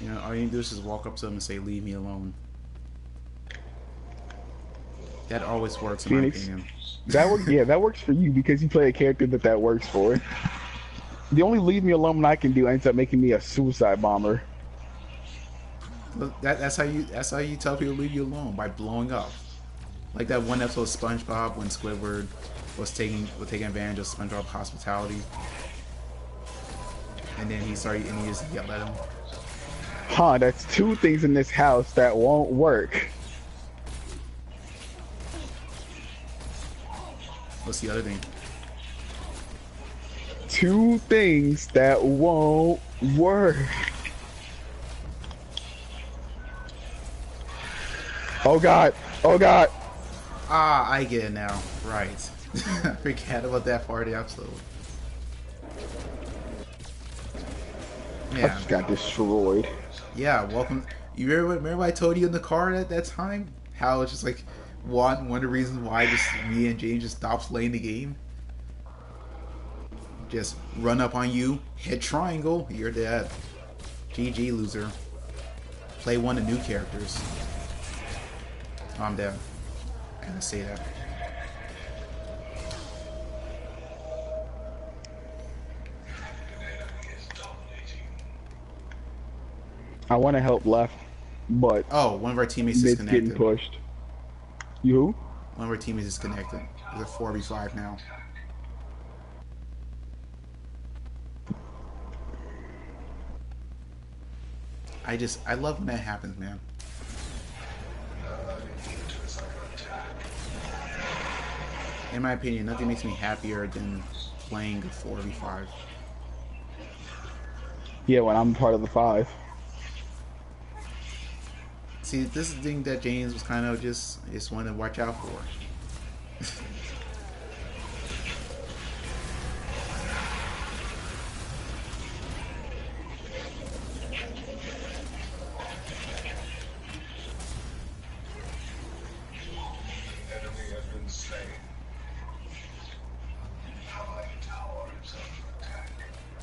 Speaker 2: You know, all you need to do is just walk up to him and say, "Leave me alone." That always works, in my opinion.
Speaker 1: That works. Yeah, that works for you because you play a character that works for. The only "leave me alone" I can do ends up making me a suicide bomber.
Speaker 2: That's how you tell people to leave you alone, by blowing up. Like that one episode of SpongeBob when Squidward was taking advantage of SpongeBob's hospitality, and then he just yelled at him.
Speaker 1: Huh? That's two things in this house that won't work.
Speaker 2: What's the other thing?
Speaker 1: Two things that won't work. Oh god! Oh god!
Speaker 2: Ah, I get it now. Right. I forgot about that part of the episode.
Speaker 1: I
Speaker 2: Yeah.
Speaker 1: just got destroyed.
Speaker 2: Yeah, welcome. You remember what I told you in the car at that time? How it's just like one of the reasons why just me and James just stopped playing the game. Just run up on you, hit triangle, you're dead. GG, loser. Play one of the new characters. Oh, I'm dead. I gotta say that.
Speaker 1: I want to help left, but
Speaker 2: Oh, one of our teammates is
Speaker 1: mid's
Speaker 2: disconnected.
Speaker 1: getting pushed. You who?
Speaker 2: One of our teammates is disconnected. It's a 4v5 now. I love when that happens, man. In my opinion, nothing makes me happier than playing a 4v5.
Speaker 1: Yeah, when I'm part of the 5.
Speaker 2: See, this is the thing that James was kind of just wanted to watch out for.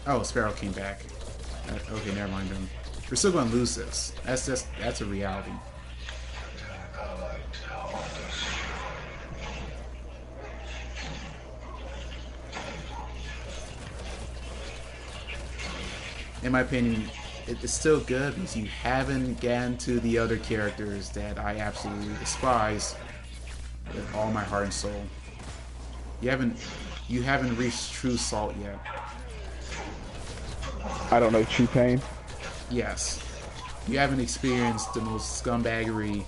Speaker 2: Oh, Sparrow came back. Okay, never mind then. We're still going to lose this. That's a reality. In my opinion, it's still good because you haven't gotten to the other characters that I absolutely despise with all my heart and soul. You haven't reached true salt yet.
Speaker 1: I don't know true pain.
Speaker 2: Yes, you haven't experienced the most scumbaggery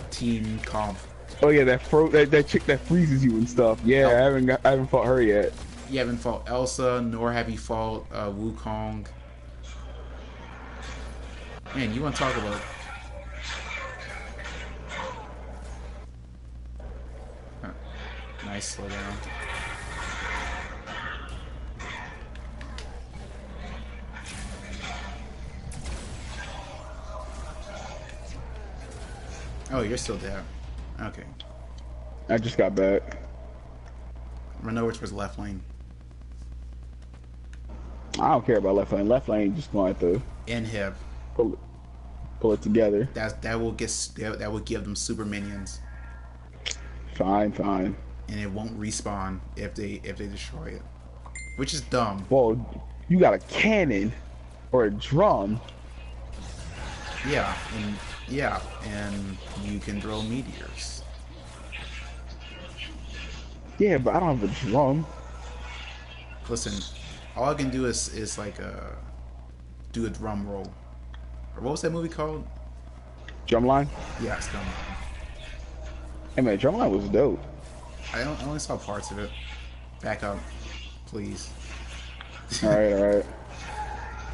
Speaker 2: team comp.
Speaker 1: Oh yeah, that chick that freezes you and stuff. Yeah,
Speaker 2: El-
Speaker 1: I haven't fought her yet.
Speaker 2: you haven't fought Elsa, nor have you fought Wukong. Man, you want to talk about? Huh. Nice, slow down. Oh, you're still there. Okay.
Speaker 1: I just got back.
Speaker 2: Run over towards the left lane.
Speaker 1: I don't care about left lane. Left lane just going to
Speaker 2: Inhib.
Speaker 1: pull it together.
Speaker 2: That will give them super minions,
Speaker 1: Fine, fine.
Speaker 2: and it won't respawn if they destroy it, which is dumb.
Speaker 1: Well, you got a cannon or a drum.
Speaker 2: Yeah, and you can throw meteors.
Speaker 1: Yeah, but I don't have a drum.
Speaker 2: Listen, all I can do is like do a drum roll. Or what was that movie called?
Speaker 1: Drumline?
Speaker 2: Yes, drum roll.
Speaker 1: Hey man, drumline was dope.
Speaker 2: I only saw parts of it. Back up, please.
Speaker 1: All right, all right.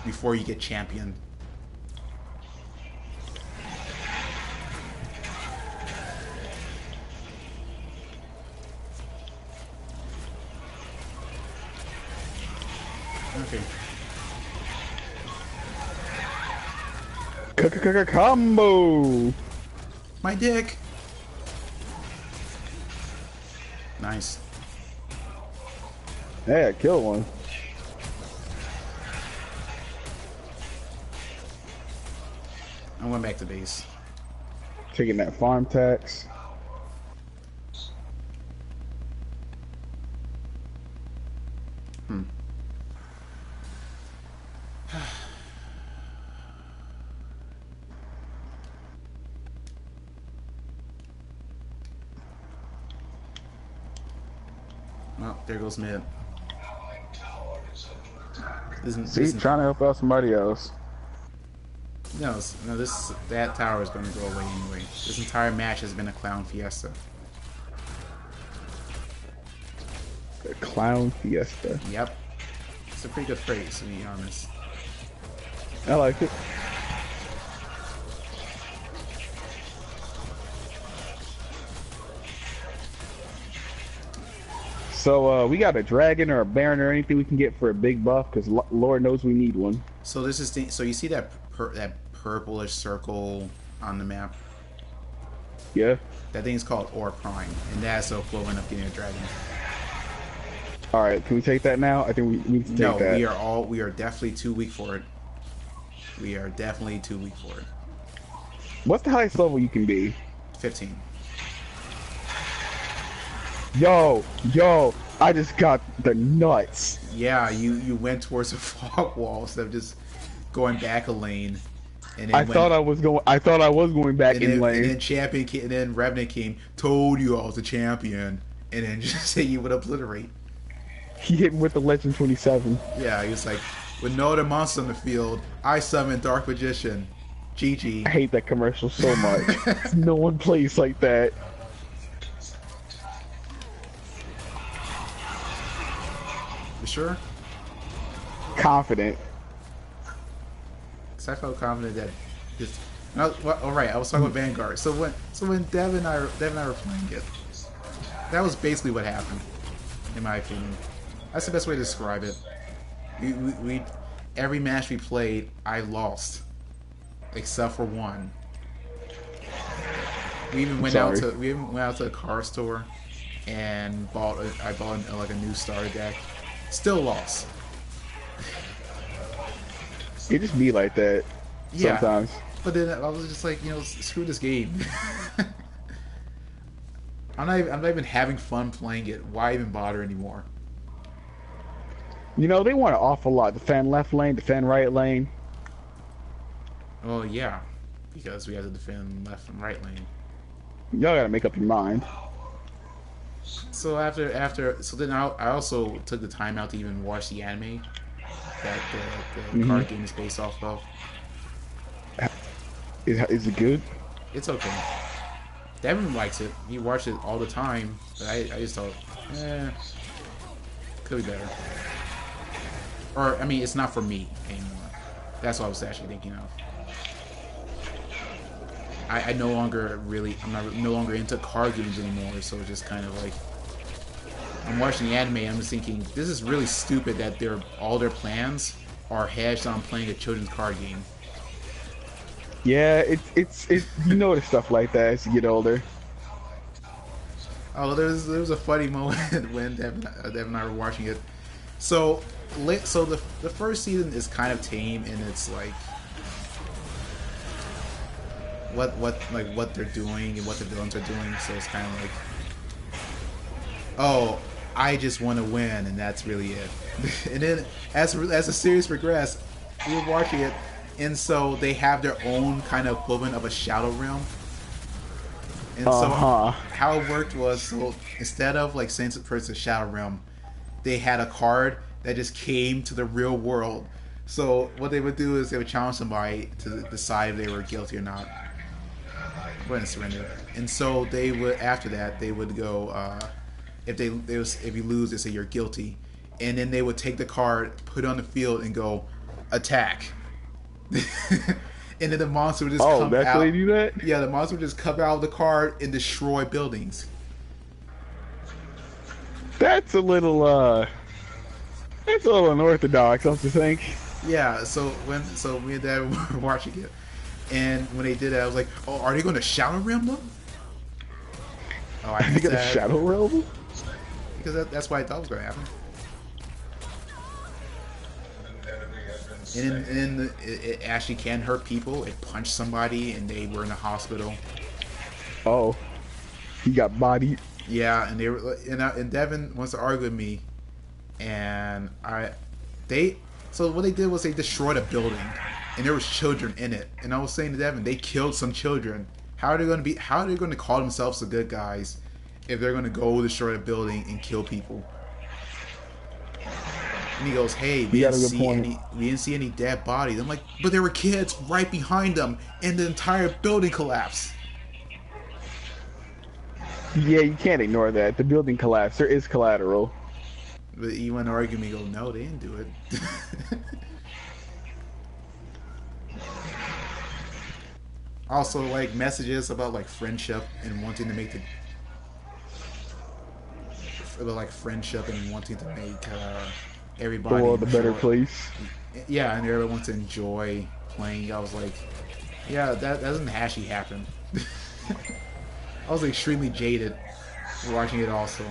Speaker 2: Before you get championed. Okay.
Speaker 1: Combo.
Speaker 2: My dick. Nice.
Speaker 1: Yeah, kill one.
Speaker 2: I went back to base.
Speaker 1: Taking that farm tax.
Speaker 2: Well, there goes mid.
Speaker 1: See, trying to help out somebody else.
Speaker 2: No, that tower is going to go away anyway. This entire match has been a clown fiesta.
Speaker 1: A clown fiesta.
Speaker 2: Yep. It's a pretty good phrase, to be honest.
Speaker 1: I like it. So we got a dragon or a baron or anything we can get for a big buff, because Lord knows we need one.
Speaker 2: So this is so you see that that purplish circle on the map?
Speaker 1: Yeah.
Speaker 2: That thing is called Ore Prime, and that's the equivalent of getting a dragon.
Speaker 1: All right, can we take that now? I think we need to take that.
Speaker 2: No, we are definitely too weak for it. We are definitely too weak for it.
Speaker 1: What's the highest level you can be?
Speaker 2: 15.
Speaker 1: Yo, I just got the nuts.
Speaker 2: Yeah, you went towards the fog wall instead of just going back a lane. And then
Speaker 1: I thought I was going back in lane.
Speaker 2: And then champion came, and then Revenant came, told you I was the champion, and then just say you would obliterate.
Speaker 1: He hit me with the Legend 27.
Speaker 2: Yeah, he was like, with no other monster on the field, I summon Dark Magician. GG.
Speaker 1: I hate that commercial so much. No one plays like that.
Speaker 2: You sure?
Speaker 1: Confident.
Speaker 2: Because I felt confident that this. No, well, all right, I was talking about Vanguard. So when Dev and I were playing it, that was basically what happened, in my opinion. That's the best way to describe it. We every match we played, I lost, except for one. We even went out to a car store and I bought like a new starter deck. Still lost.
Speaker 1: It just be like that sometimes.
Speaker 2: But then I was just like, screw this game. I'm not even having fun playing it. Why even bother anymore?
Speaker 1: You know, they want an awful lot. Defend left lane, defend right lane.
Speaker 2: Oh yeah, because we have to defend left and right lane.
Speaker 1: Y'all gotta make up your mind.
Speaker 2: So so then I also took the time out to even watch the anime that the
Speaker 1: Hmm.
Speaker 2: card game is based off of.
Speaker 1: Is it good?
Speaker 2: It's okay. Devin likes it. He watched it all the time, but I just thought, could be better. Or I mean, it's not for me anymore. That's what I was actually thinking of. I no longer really I'm not no longer into card games anymore. So it's just kind of like I'm watching the anime. And I'm just thinking this is really stupid that all their plans are hedged on playing a children's card game.
Speaker 1: Yeah, it's you notice stuff like that as you get older.
Speaker 2: Oh, there was a funny moment when Devin and I were watching it. So the first season is kind of tame, and it's like what they're doing and what the villains are doing. So it's kind of like, oh, I just want to win, and that's really it. And then as the series progressed, we were watching it, and so they have their own kind of equivalent of a shadow realm. And so how it worked was, so instead of like saying to the person Shadow Realm, they had a card that just came to the real world. So what they would do is they would challenge somebody to decide if they were guilty or not. Go ahead and surrender. And so they would, after that, they would go, if you lose, they say you're guilty. And then they would take the card, put it on the field, and go, attack. And then the monster would just come out.
Speaker 1: Oh, that's how they do that?
Speaker 2: Yeah, the monster would just come out of the card and destroy buildings.
Speaker 1: That's a little unorthodox, don't you think?
Speaker 2: Yeah, so me and Dad were watching it, and when they did that, I was like, "Oh, are they going to Shadow Realm them?" Oh, I
Speaker 1: You got a Shadow Realm?
Speaker 2: because that's what I thought was going to happen. And then it actually can hurt people. It punched somebody, and they were in the hospital.
Speaker 1: Oh, he got bodied.
Speaker 2: Yeah, and they were, and Devin wants to argue with me, and so what they did was they destroyed a building, and there was children in it. And I was saying to Devin, they killed some children. How are they going to call themselves the good guys if they're going to go destroy a building and kill people? And he goes, "Hey, we didn't see any dead bodies." I'm like, "But there were kids right behind them, and the entire building collapsed."
Speaker 1: Yeah, you can't ignore that. The building collapsed. There is collateral.
Speaker 2: But you want to argue me? Go, no, they didn't do it. Also, like messages about like friendship and wanting to make everybody
Speaker 1: The world a better
Speaker 2: enjoy.
Speaker 1: place.
Speaker 2: Yeah, and everyone wants to enjoy playing. I was like, yeah, that doesn't actually happen. I was extremely jaded watching it also.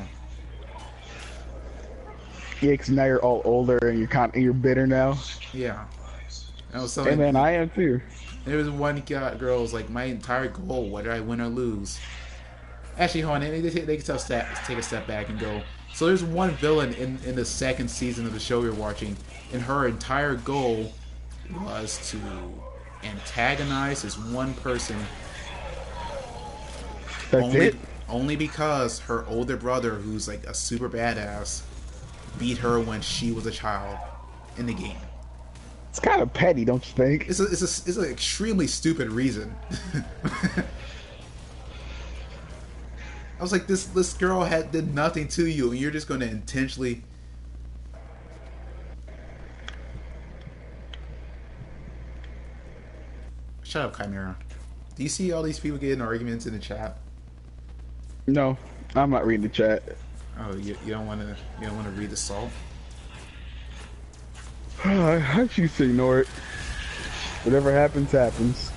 Speaker 1: Yeah, because now you're all older and you're bitter now.
Speaker 2: Yeah. And I was
Speaker 1: Hey man, I am too.
Speaker 2: there was one girl was like, my entire goal, whether I win or lose. Actually, hold on, they can take a step back and go. So there's one villain in the second season of the show you're watching, and her entire goal was to antagonize this one person.
Speaker 1: That's it?
Speaker 2: Only because her older brother, who's like a super badass, beat her when she was a child in the game.
Speaker 1: It's kind of petty, don't you think?
Speaker 2: It's an extremely stupid reason. I was like, this girl did nothing to you, and you're just going to intentionally. Shut up, Chimera. Do you see all these people getting arguments in the chat?
Speaker 1: No, I'm not reading the chat.
Speaker 2: Oh, you don't want to read the salt?
Speaker 1: I choose to ignore it. Whatever happens, happens.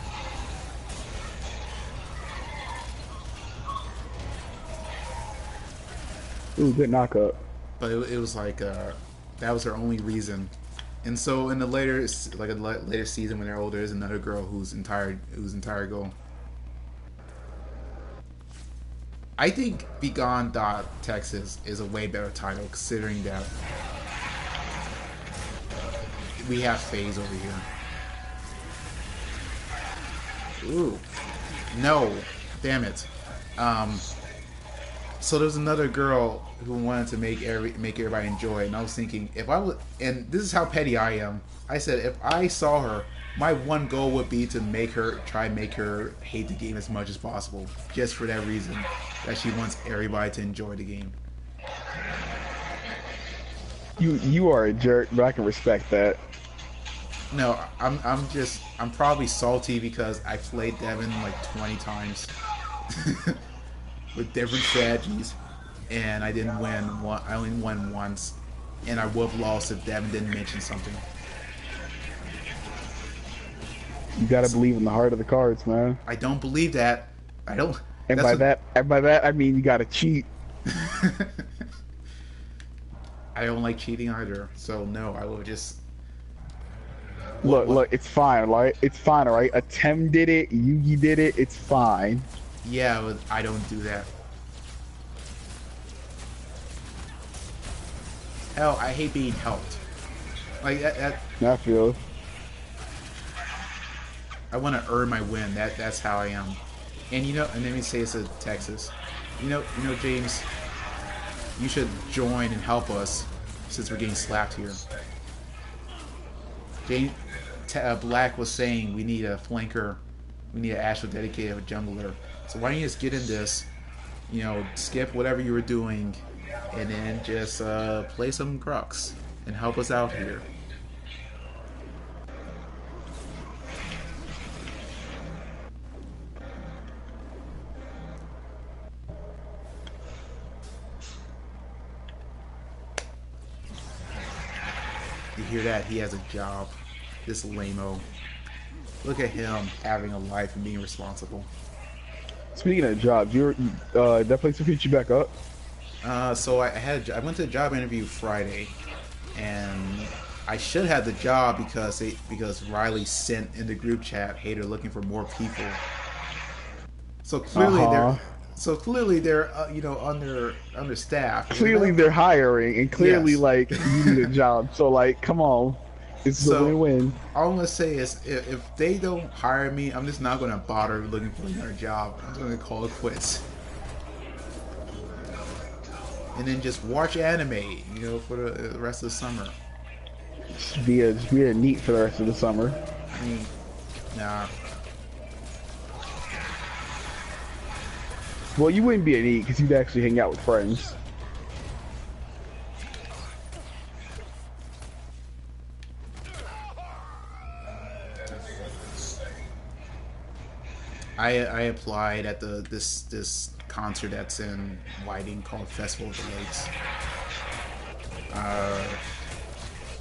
Speaker 1: Ooh, good knockup.
Speaker 2: But it was like that was her only reason. And so in the later season when they're older, there's another girl whose entire goal. I think Begone Texas is a way better title, considering that we have phase over here. Ooh. No. Damn it. So there's another girl who wanted to make everybody enjoy it, and I was thinking if I would, and this is how petty I am. I said if I saw her, my one goal would be to make her hate the game as much as possible, just for that reason that she wants everybody to enjoy the game.
Speaker 1: You are a jerk, but I can respect that.
Speaker 2: No, I'm probably salty because I played Devin like 20 times with different strategies, and I didn't win one. I only won once, and I would have lost if Devin didn't mention something.
Speaker 1: You gotta believe in the heart of the cards, man.
Speaker 2: I don't believe that. I don't.
Speaker 1: And by that, I mean you gotta cheat.
Speaker 2: I don't like cheating either. So no, I will just.
Speaker 1: Look, it's fine, right? It's fine, alright? Atem did it, Yugi did it, it's fine.
Speaker 2: Yeah, but I don't do that. Hell, I hate being helped. Like that
Speaker 1: I feel.
Speaker 2: I want to earn my win. That's how I am. And you know, and let me say it's a Texas. You know, James, you should join and help us since we're getting slapped here. James, Black was saying we need a flanker, we need an actual dedicated jungler. So why don't you just get in this, you know, skip whatever you were doing, and then just play some Crux and help us out here. You hear that? He has a job. This lame-o. Look at him having a life and being responsible.
Speaker 1: Speaking of jobs, that place will fit you back up.
Speaker 2: So I went to a job interview Friday, and I should have the job because Riley sent in the group chat, "Hey, they're looking for more people." So clearly they're you know, understaffed.
Speaker 1: Clearly they're hiring, and clearly
Speaker 2: Yes.
Speaker 1: like you need a job. So like, come on, it's a win-win.
Speaker 2: All I'm gonna say is, if they don't hire me, I'm just not gonna bother looking for another job. I'm just gonna call it quits, and then just watch anime, you know, for the rest of the summer.
Speaker 1: Just be a neat for the rest of the summer.
Speaker 2: I mean, nah.
Speaker 1: Well, you wouldn't be a neat because you'd actually hang out with friends.
Speaker 2: I applied at this concert that's in Whiting called Festival of the Lakes.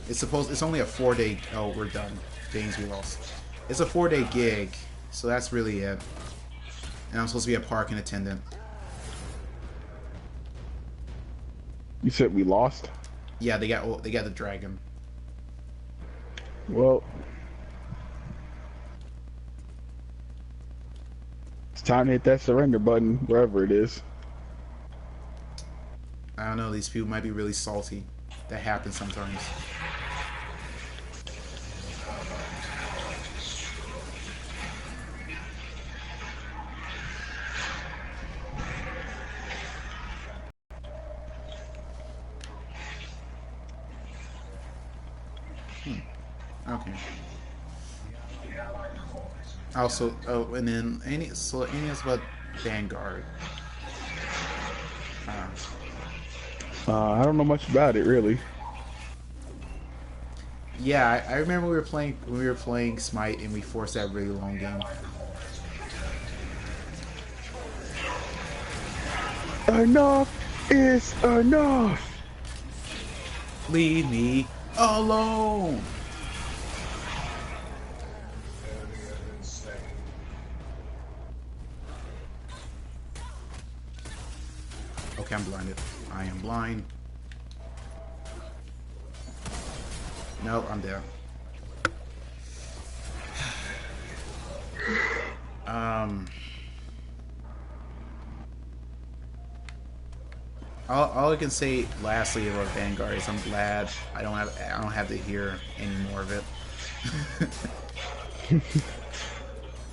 Speaker 2: It's only a 4-day. Oh, we're done. James, we lost. It's a 4-day gig, so that's really it. And I'm supposed to be a parking attendant.
Speaker 1: You said we lost?
Speaker 2: Yeah, they got the dragon.
Speaker 1: Well, it's time to hit that surrender button, wherever it is.
Speaker 2: I don't know, these people might be really salty. That happens sometimes. Okay. Also, oh, and then any else about Vanguard?
Speaker 1: I don't know much about it really.
Speaker 2: Yeah, I remember when we were playing Smite and we forced that really long game.
Speaker 1: Enough is enough.
Speaker 2: Leave me alone. Okay, I'm blinded. I am blind. Nope, I'm down. all I can say lastly about Vanguard is I'm glad I don't have to hear any more of it.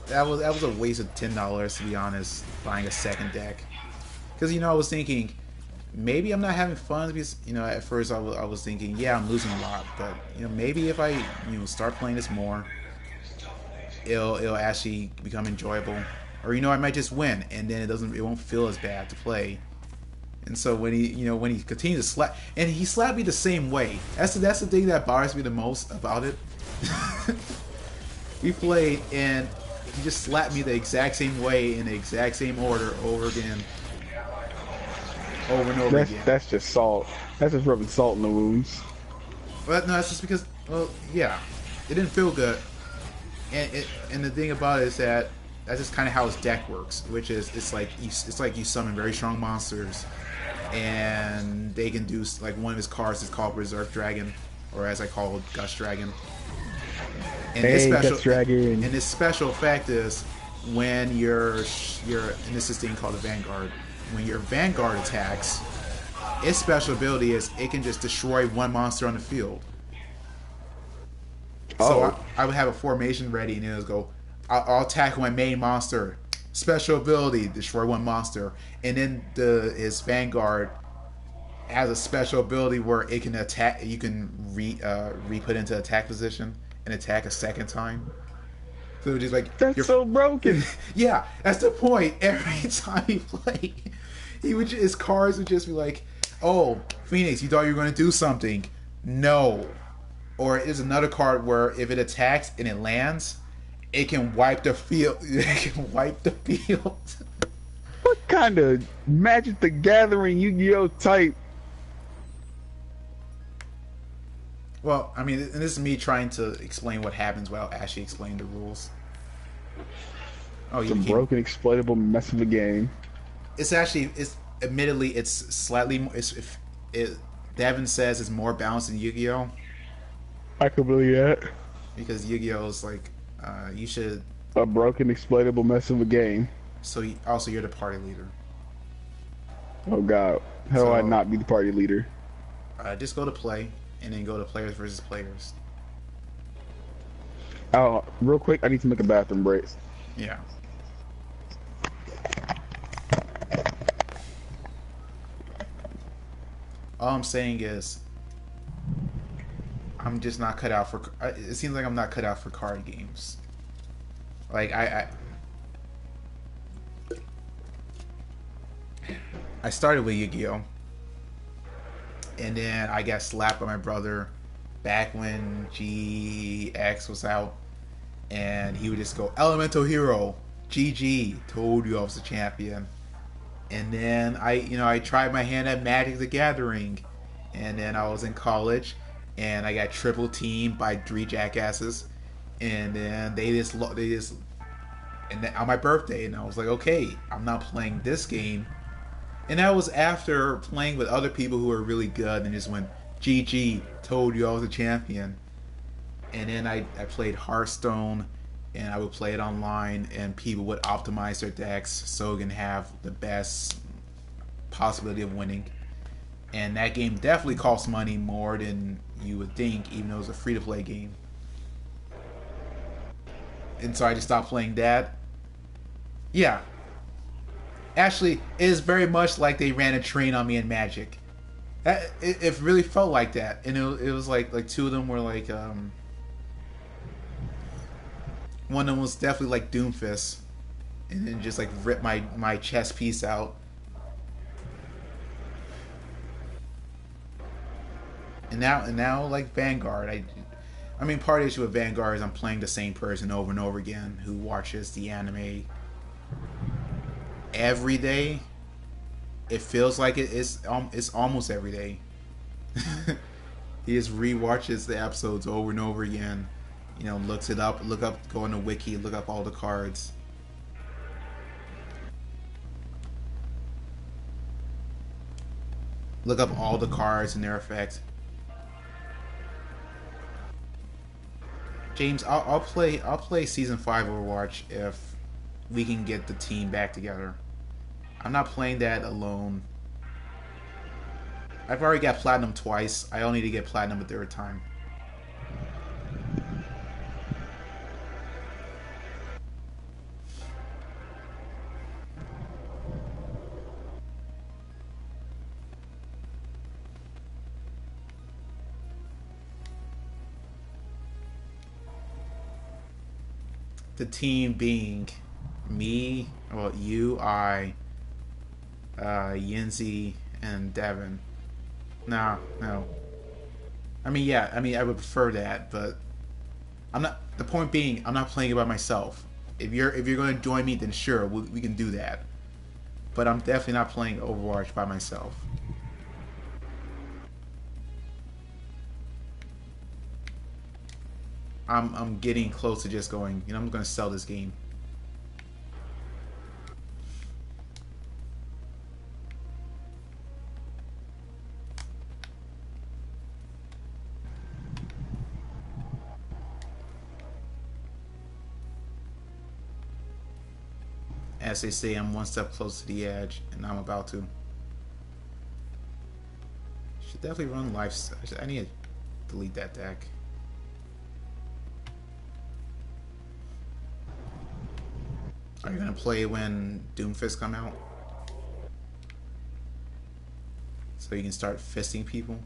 Speaker 2: That was a waste of $10 to be honest, buying a second deck. Because I was thinking maybe I'm not having fun because at first I was thinking yeah I'm losing a lot, but maybe if I start playing this more, it'll actually become enjoyable, or I might just win and then it won't feel as bad to play. And so when he continues to slap, and he slapped me the same way. That's the thing that bothers me the most about it. We played and he just slapped me the exact same way in the exact same order over again, over and over again.
Speaker 1: That's just salt. That's just rubbing salt in the wounds.
Speaker 2: But no, that's just because yeah, it didn't feel good. And the thing about it is that that's just kind of how his deck works, which is it's like you summon very strong monsters, and they can do like one of his cards is called Berserk Dragon, or as I call it, Gust Dragon. And
Speaker 1: Gust Dragon.
Speaker 2: And this special effect is when you're and this is thing called a Vanguard. When your Vanguard attacks, its special ability is it can just destroy one monster on the field. So I would have a formation ready, and it would go, I'll attack my main monster. Special ability, destroy one monster. And then his Vanguard has a special ability where it can attack. You can re-put into attack position and attack a second time. So just like
Speaker 1: that's so broken.
Speaker 2: Yeah, that's the point. Every time he played, his cards would just be like, "Oh, Phoenix, you thought you were going to do something? No." Or there's another card where if it attacks and it lands, it can wipe the field. It can wipe the field.
Speaker 1: What kind of Magic the Gathering Yu-Gi-Oh type?
Speaker 2: Well, I mean, and this is me trying to explain what happens without actually explaining the rules. Oh,
Speaker 1: it's a broken, exploitable mess of a game.
Speaker 2: It's admittedly, it's slightly. Devin says it's more balanced than Yu-Gi-Oh.
Speaker 1: I could believe that.
Speaker 2: Because Yu-Gi-Oh is like, you should...
Speaker 1: A broken, exploitable mess of a game.
Speaker 2: So, also you're the party leader.
Speaker 1: Oh god. How do I not be the party leader?
Speaker 2: Just go to play, and then go to players versus players.
Speaker 1: Oh, real quick, I need to make a bathroom break.
Speaker 2: Yeah. All I'm saying is, I'm just not cut out for. It seems like I'm not cut out for card games. Like I started with Yu-Gi-Oh, and then I got slapped by my brother back when GX was out, and he would just go Elemental Hero, GG, told you I was a champion. And then I tried my hand at Magic the Gathering, and then I was in college. And I got triple teamed by 3 jackasses, and then they just and then on my birthday, and I was like, okay, I'm not playing this game. And that was after playing with other people who were really good, and just went GG, told you I was a champion. And then I played Hearthstone, and I would play it online, and people would optimize their decks so it can have the best possibility of winning. And that game definitely costs money more than you would think, even though it was a free-to-play game. And so I just stopped playing that. Yeah. Actually, it is very much like they ran a train on me in Magic. It really felt like that. And it was like two of them were like... one of them was definitely like Doomfist. And then just like ripped my chess piece out. And now, like Vanguard, I mean, part of the issue with Vanguard is I'm playing the same person over and over again who watches the anime every day. It feels like it's almost every day. He just rewatches the episodes over and over again. Looks it up, go on the wiki, look up all the cards. Look up all the cards and their effect. James, I'll play season 5 Overwatch if we can get the team back together. I'm not playing that alone. I've already got platinum twice. I only need to get platinum a third time. The team being me, well, you, Yinzi, and Devin. No, no. I mean, yeah, I mean, I would prefer that, but I'm not. The point being, I'm not playing it by myself. If you're going to join me, then sure, we can do that. But I'm definitely not playing Overwatch by myself. I'm getting close to just going. You know, I'm going to sell this game. As they say, I'm one step closer to the edge, and I'm about to. Should definitely run life. I need to delete that deck. Are you gonna play when Doomfist come out? So you can start fisting people?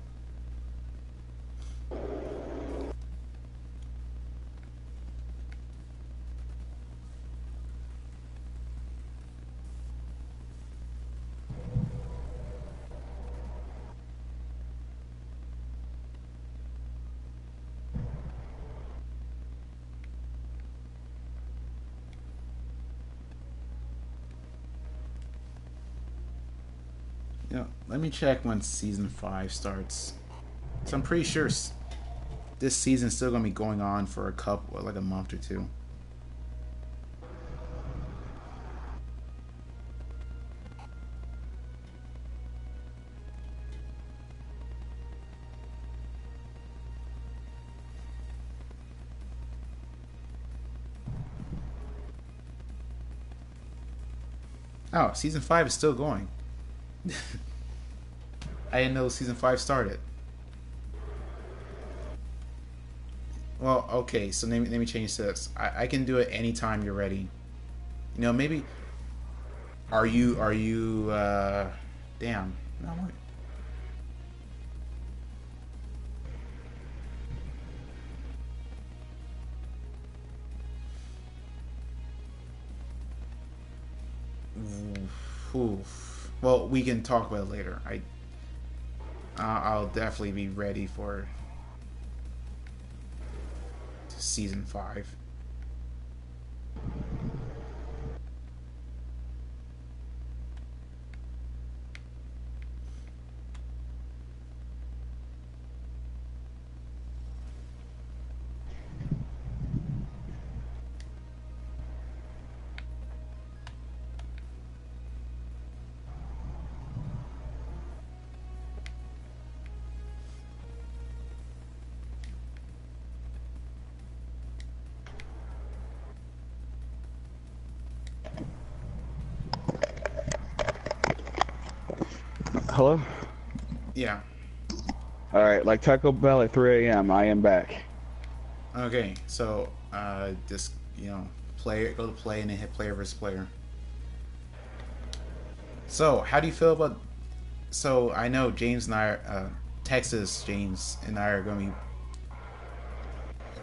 Speaker 2: Yeah, let me check when season 5 starts. So I'm pretty sure this season's still gonna be going on for a couple, like a month or two. Oh, season 5 is still going. I didn't know season 5 started. Well, okay, so let me change this. I can do it anytime you're ready. You know, maybe. Damn. No, what? Oof. Well, we can talk about it later. I'll definitely be ready for season 5.
Speaker 1: Hello?
Speaker 2: Yeah.
Speaker 1: Alright, like Taco Bell at 3 a.m. I am back.
Speaker 2: Okay, so just go to play and then hit player versus player. So, how do you feel about? So I know James and I, Texas James and I are going to be.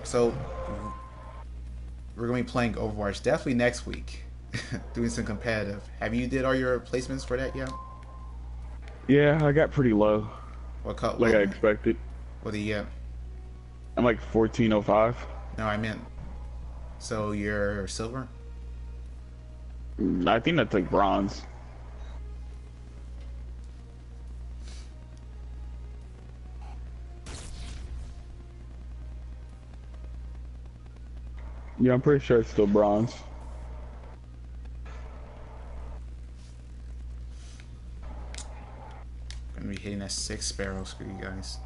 Speaker 2: So we're going to be playing Overwatch definitely next week, doing some competitive. Have you did all your placements for that yet?
Speaker 1: Yeah, I got pretty low,
Speaker 2: What cut?
Speaker 1: like I expected.
Speaker 2: What do you get?
Speaker 1: I'm like 1405.
Speaker 2: No, I meant. So you're silver.
Speaker 1: I think that's like bronze. Yeah, I'm pretty sure it's still bronze.
Speaker 2: Gonna be hitting that 6 sparrows for you guys.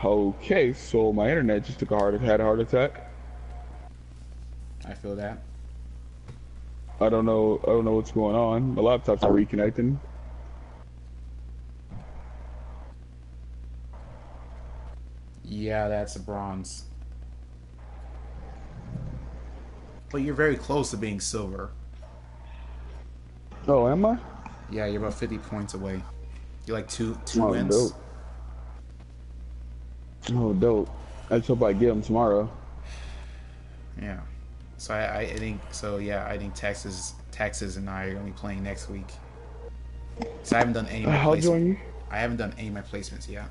Speaker 1: Okay, so my internet just had a heart attack.
Speaker 2: I feel that.
Speaker 1: I don't know what's going on. My laptop's not reconnecting.
Speaker 2: Yeah, that's a bronze. But you're very close to being silver.
Speaker 1: Oh, am I?
Speaker 2: Yeah, you're about 50 points away. You're like two
Speaker 1: Oh,
Speaker 2: wins.
Speaker 1: dope. Oh, dope. I just hope I get them tomorrow.
Speaker 2: Yeah. So I think so. Yeah, I think Texas and I are gonna be playing next week. So I haven't done any of my
Speaker 1: I'll
Speaker 2: placements.
Speaker 1: join you.
Speaker 2: I haven't done any of my placements yet.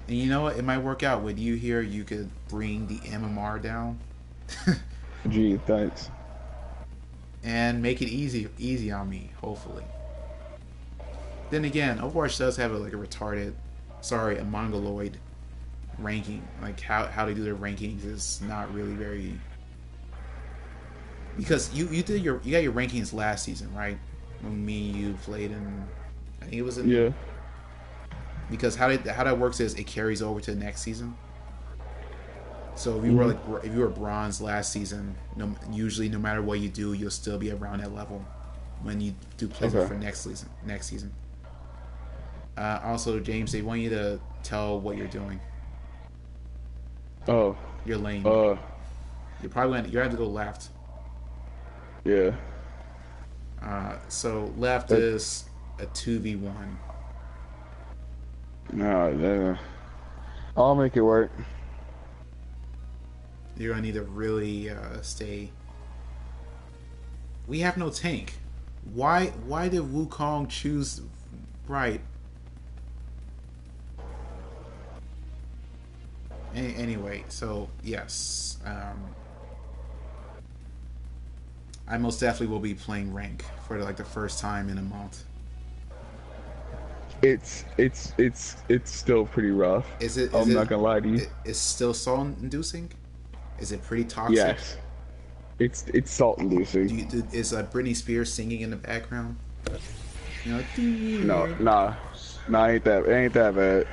Speaker 2: And you know what? It might work out with you here. You could bring the MMR down
Speaker 1: Gee, thanks.
Speaker 2: and make it easy on me. Hopefully. Then again, Overwatch does have a mongoloid ranking. Like how they do their rankings is not really very, because you got your rankings last season, right? When you played in, I think it was in.
Speaker 1: Yeah.
Speaker 2: Because how that works is it carries over to the next season. So if you were bronze last season, usually no matter what you do, you'll still be around that level when you do placement for next season. Also, James, they want you to tell what you're doing.
Speaker 1: Oh.
Speaker 2: Your lane. You're gonna have to go left.
Speaker 1: Yeah.
Speaker 2: So left is a 2v1.
Speaker 1: No, I'll make it work.
Speaker 2: You're gonna need to really stay. We have no tank. Why did Wukong choose right? Anyway, so yes, I most definitely will be playing rank for the first time in a month.
Speaker 1: It's still pretty rough. I'm not gonna lie to you.
Speaker 2: It's still soul inducing? Is it pretty toxic?
Speaker 1: Yes. It's salt inducing.
Speaker 2: Is Britney Spears singing in the background? You know,
Speaker 1: No, ain't that bad.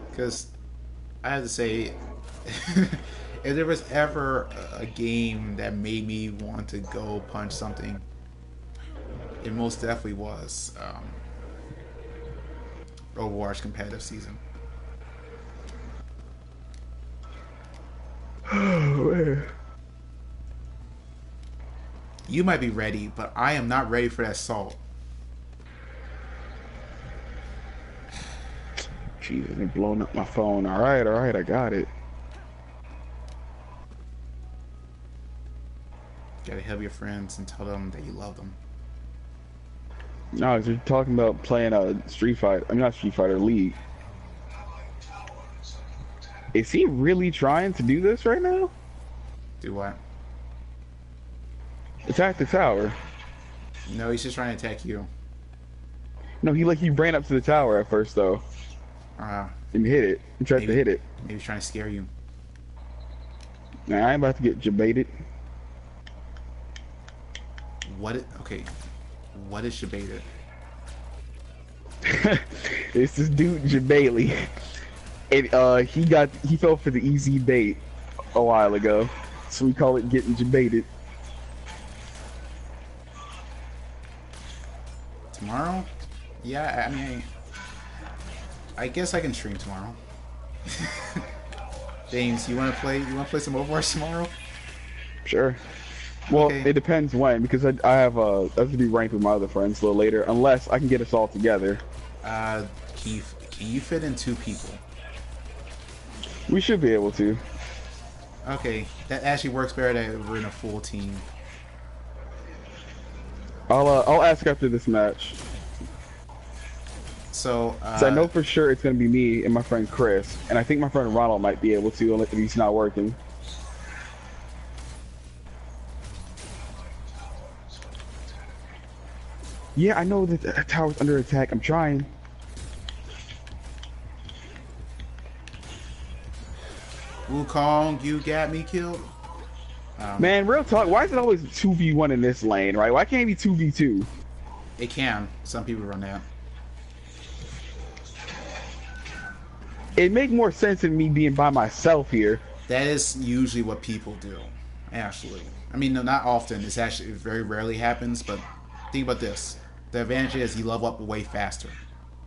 Speaker 2: Because I have to say, if there was ever a game that made me want to go punch something, it most definitely was Overwatch competitive season.
Speaker 1: Oh man.
Speaker 2: You might be ready, but I am not ready for that salt.
Speaker 1: Jesus, they blowing up my phone. All right, I got it.
Speaker 2: Gotta help your friends and tell them that you love them.
Speaker 1: No, you're talking about playing a Street Fighter. I'm not Street Fighter League. Is he really trying to do this right now?
Speaker 2: Do what?
Speaker 1: Attack the tower.
Speaker 2: No, he's just trying to attack you.
Speaker 1: No, he ran up to the tower at first though. And hit it. He tried to hit it.
Speaker 2: Maybe he's trying to scare you.
Speaker 1: Now I'm about to get jebaited.
Speaker 2: Okay. What is jebaited?
Speaker 1: It's this dude Jabali. And he fell for the easy bait a while ago. So we call it getting jebaited.
Speaker 2: Tomorrow? Yeah, I mean, I guess I can stream tomorrow. James, you wanna play some Overwatch tomorrow?
Speaker 1: Sure. Well,
Speaker 2: Okay.
Speaker 1: it depends when, because I have to be ranked with my other friends a little later, unless I can get us all together.
Speaker 2: Can you fit in 2 people?
Speaker 1: We should be able to.
Speaker 2: Okay, that actually works better that we're in a full team.
Speaker 1: I'll ask after this match.
Speaker 2: So,
Speaker 1: I know for sure it's gonna be me and my friend Chris, and I think my friend Ronald might be able to, if he's not working. Yeah, I know that the tower's under attack. I'm trying.
Speaker 2: Wukong, you got me killed.
Speaker 1: Man, real talk, why is it always 2v1 in this lane, right? Why can't it be 2v2?
Speaker 2: It can. Some people run that.
Speaker 1: It'd make more sense than me being by myself here.
Speaker 2: That is usually what people do. Absolutely. I mean, no, not often. It very rarely happens. But think about this: the advantage is you level up way faster.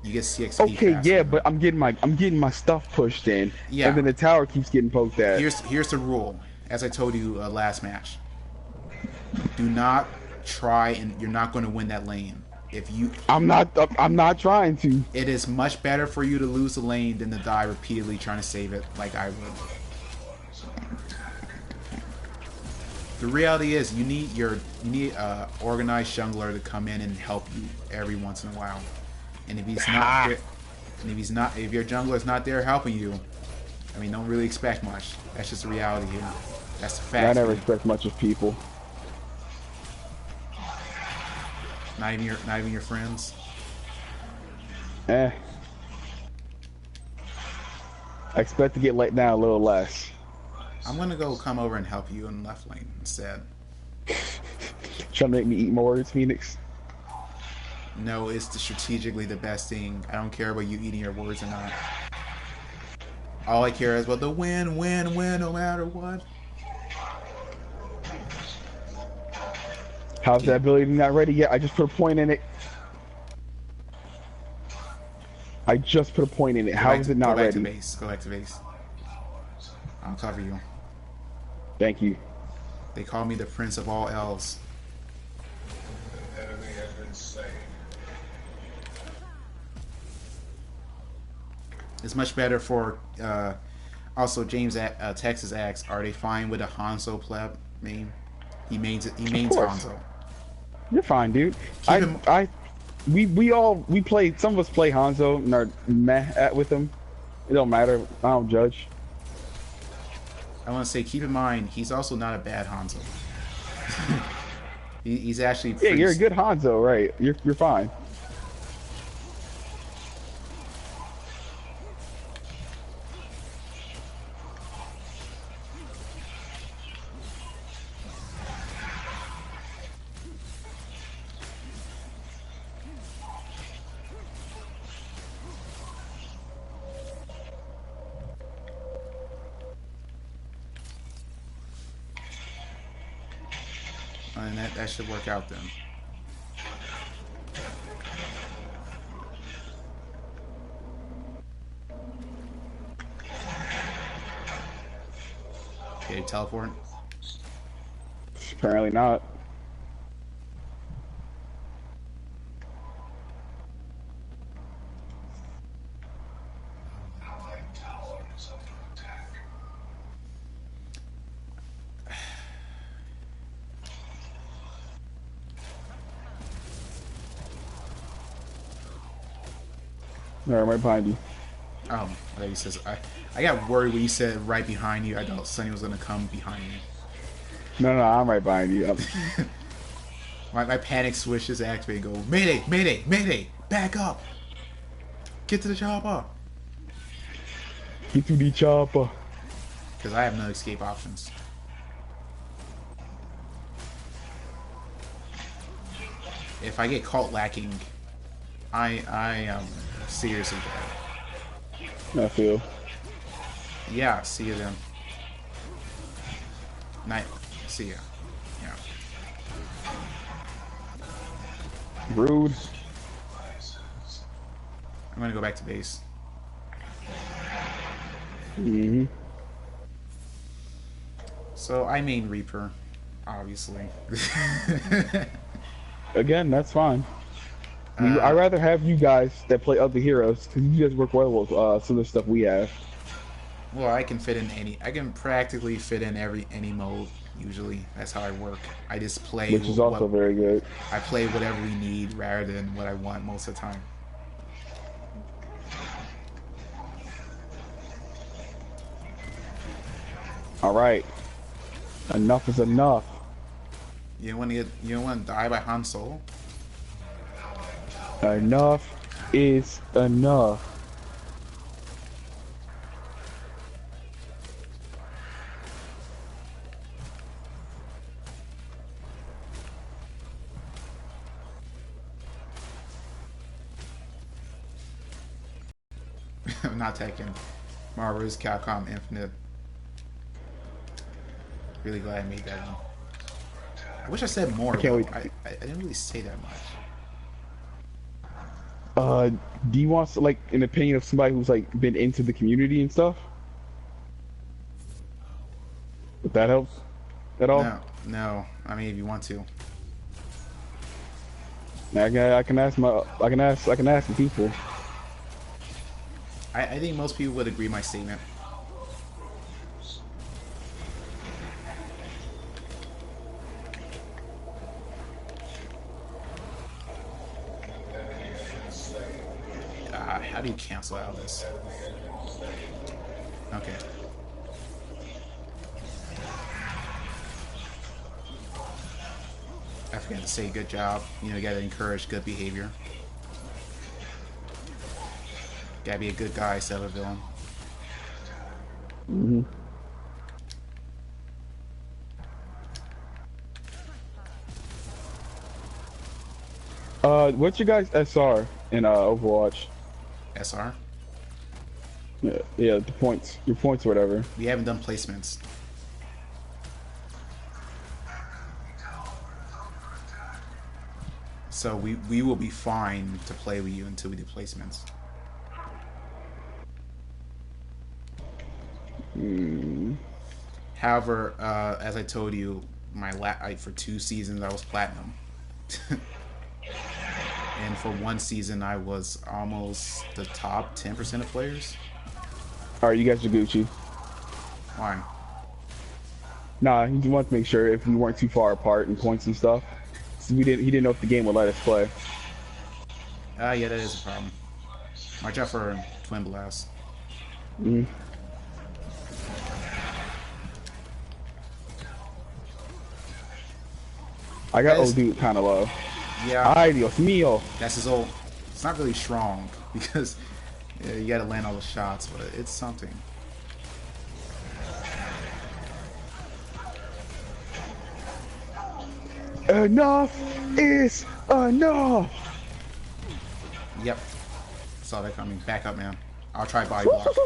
Speaker 2: You get CXP
Speaker 1: Okay,
Speaker 2: faster.
Speaker 1: yeah, but I'm getting my stuff pushed in, and
Speaker 2: Yeah.
Speaker 1: then the tower keeps getting poked at.
Speaker 2: Here's the rule. As I told you last match, do not try, and you're not going to win that lane. If you,
Speaker 1: I'm not trying to.
Speaker 2: it is much better for you to lose the lane than to die repeatedly trying to save it, like I would. The reality is, you need organized jungler to come in and help you every once in a while. And if he's not there, and if your jungler is not there helping you, I mean, don't really expect much. That's just the reality here. That's the
Speaker 1: I
Speaker 2: fact.
Speaker 1: never expect much of people.
Speaker 2: Not even your friends.
Speaker 1: Eh. I expect to get let down a little less.
Speaker 2: I'm gonna go come over and help you in left lane instead.
Speaker 1: Trying to make me eat more words, Phoenix.
Speaker 2: No, it's strategically the best thing. I don't care about you eating your words or not. All I care is about the win, no matter what.
Speaker 1: How's that ability not ready yet? I just put a point in it. I just put a point in it. How is it not ready?
Speaker 2: Go back to base. Go back to base. I'll cover you.
Speaker 1: Thank you.
Speaker 2: They call me the Prince of all elves. It's much better for. Also, James Texas asks, "Are they fine with a Hanzo pleb main?" He mains Hanzo.
Speaker 1: You're fine, dude. We play. Some of us play Hanzo and are meh at with him. It don't matter. I don't judge.
Speaker 2: I want to say, keep in mind, he's also not a bad Hanzo. He's actually
Speaker 1: Yeah, you're a good Hanzo, right? You're fine.
Speaker 2: and that should work out then. Okay, teleport.
Speaker 1: Apparently not. No, I'm right behind you.
Speaker 2: Oh, I thought you said I got worried when you said right behind you. I thought Sunny was gonna come behind me.
Speaker 1: No, I'm right behind you.
Speaker 2: My panic switch is activated. Go Mayday, Mayday, Mayday! Back up! Get to the chopper!
Speaker 1: Get to the chopper.
Speaker 2: Because I have no escape options. If I get caught lacking, I am seriously bad.
Speaker 1: I feel.
Speaker 2: Yeah, see you then. Night. See ya. Yeah.
Speaker 1: Rude.
Speaker 2: I'm gonna go back to base.
Speaker 1: Mm-hmm.
Speaker 2: So I main Reaper, obviously.
Speaker 1: Again, that's fine. I'd rather have you guys that play other heroes because you guys work well with some of the stuff we have.
Speaker 2: Well, I can fit in any. I can practically fit in any mode. Usually, that's how I work. I just play.
Speaker 1: Which is also very good.
Speaker 2: I play whatever we need rather than what I want most of the time.
Speaker 1: All right. Enough is enough.
Speaker 2: You don't want to die by Han Solo?
Speaker 1: Enough is enough.
Speaker 2: I'm not taking Marvel's Capcom Infinite. really glad I made that one. I wish I said more,
Speaker 1: I can't
Speaker 2: though.
Speaker 1: wait.
Speaker 2: I didn't really say that much.
Speaker 1: Do you want like an opinion of somebody who's like been into the community and stuff? If that helps at all?
Speaker 2: No, no. I mean, if you want to.
Speaker 1: I can ask the people.
Speaker 2: I think most people would agree with my statement. How do you cancel out of this? Okay. I forgot to say good job. You know, you gotta encourage good behavior. Gotta be a good guy instead of a villain.
Speaker 1: Mm-hmm. What's your guys' SR in Overwatch?
Speaker 2: SR?
Speaker 1: Yeah, the points, your points or whatever.
Speaker 2: We haven't done placements. So we will be fine to play with you until we do placements. However, as I told you, for 2 seasons I was platinum, and for 1 season I was almost the top 10% of players.
Speaker 1: All right, you guys are Gucci.
Speaker 2: Why?
Speaker 1: Nah, he wanted to make sure if we weren't too far apart in points and stuff. So he didn't know if the game would let us play.
Speaker 2: Yeah, that is a problem. Watch out for Twin Blast.
Speaker 1: Mm-hmm. I got old dude kind of low.
Speaker 2: Yeah.
Speaker 1: Ay, Dios mío.
Speaker 2: That's his ult. It's not really strong because you gotta land all the shots, but it's something.
Speaker 1: Enough is enough.
Speaker 2: Yep. Saw that coming. Back up, man. I'll try body block.
Speaker 1: That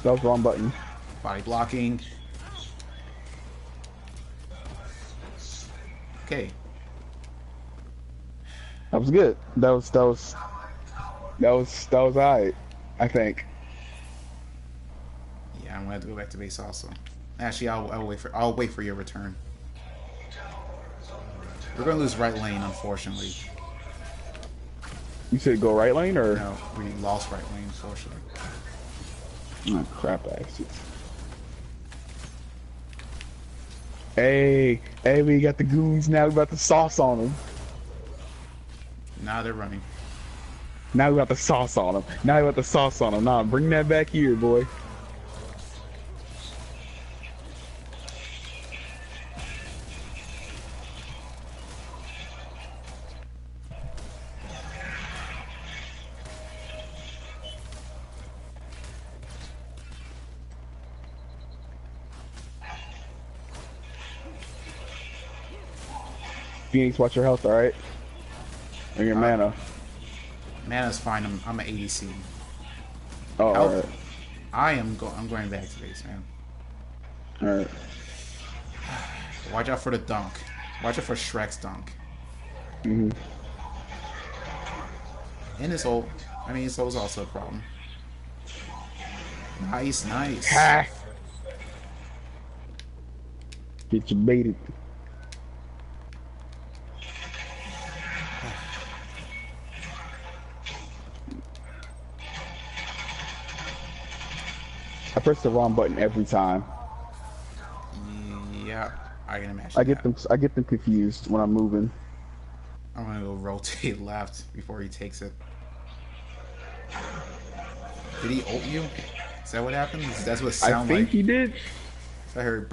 Speaker 1: was the wrong button.
Speaker 2: Body blocking. Okay.
Speaker 1: That was good. That was alright, I think.
Speaker 2: Yeah, I'm gonna have to go back to base also. Actually, I'll wait for your return. We're gonna lose right lane, unfortunately.
Speaker 1: You said go right lane or?
Speaker 2: No, we lost right lane, unfortunately.
Speaker 1: Oh, crap, actually. Hey, we got the goons now. We got the sauce on them.
Speaker 2: Now they're running.
Speaker 1: Now we got the sauce on them. Now we got the sauce on them. Nah, bring that back here, boy. Phoenix, watch your health, alright? Or your mana.
Speaker 2: Mana's fine. I'm an ADC.
Speaker 1: Oh, alright.
Speaker 2: I'm going back to base, man.
Speaker 1: Alright.
Speaker 2: Watch out for the dunk. Watch out for Shrek's dunk.
Speaker 1: Mm-hmm.
Speaker 2: And his ult. I mean, his ult's also a problem. Nice.
Speaker 1: Ha! Get you baited. I press the wrong button every time.
Speaker 2: Yeah, I can imagine.
Speaker 1: I get them confused when I'm moving.
Speaker 2: I'm gonna go rotate left before he takes it. Did he ult you? Is that what happened? That's what it sounded like.
Speaker 1: I think he did.
Speaker 2: I heard.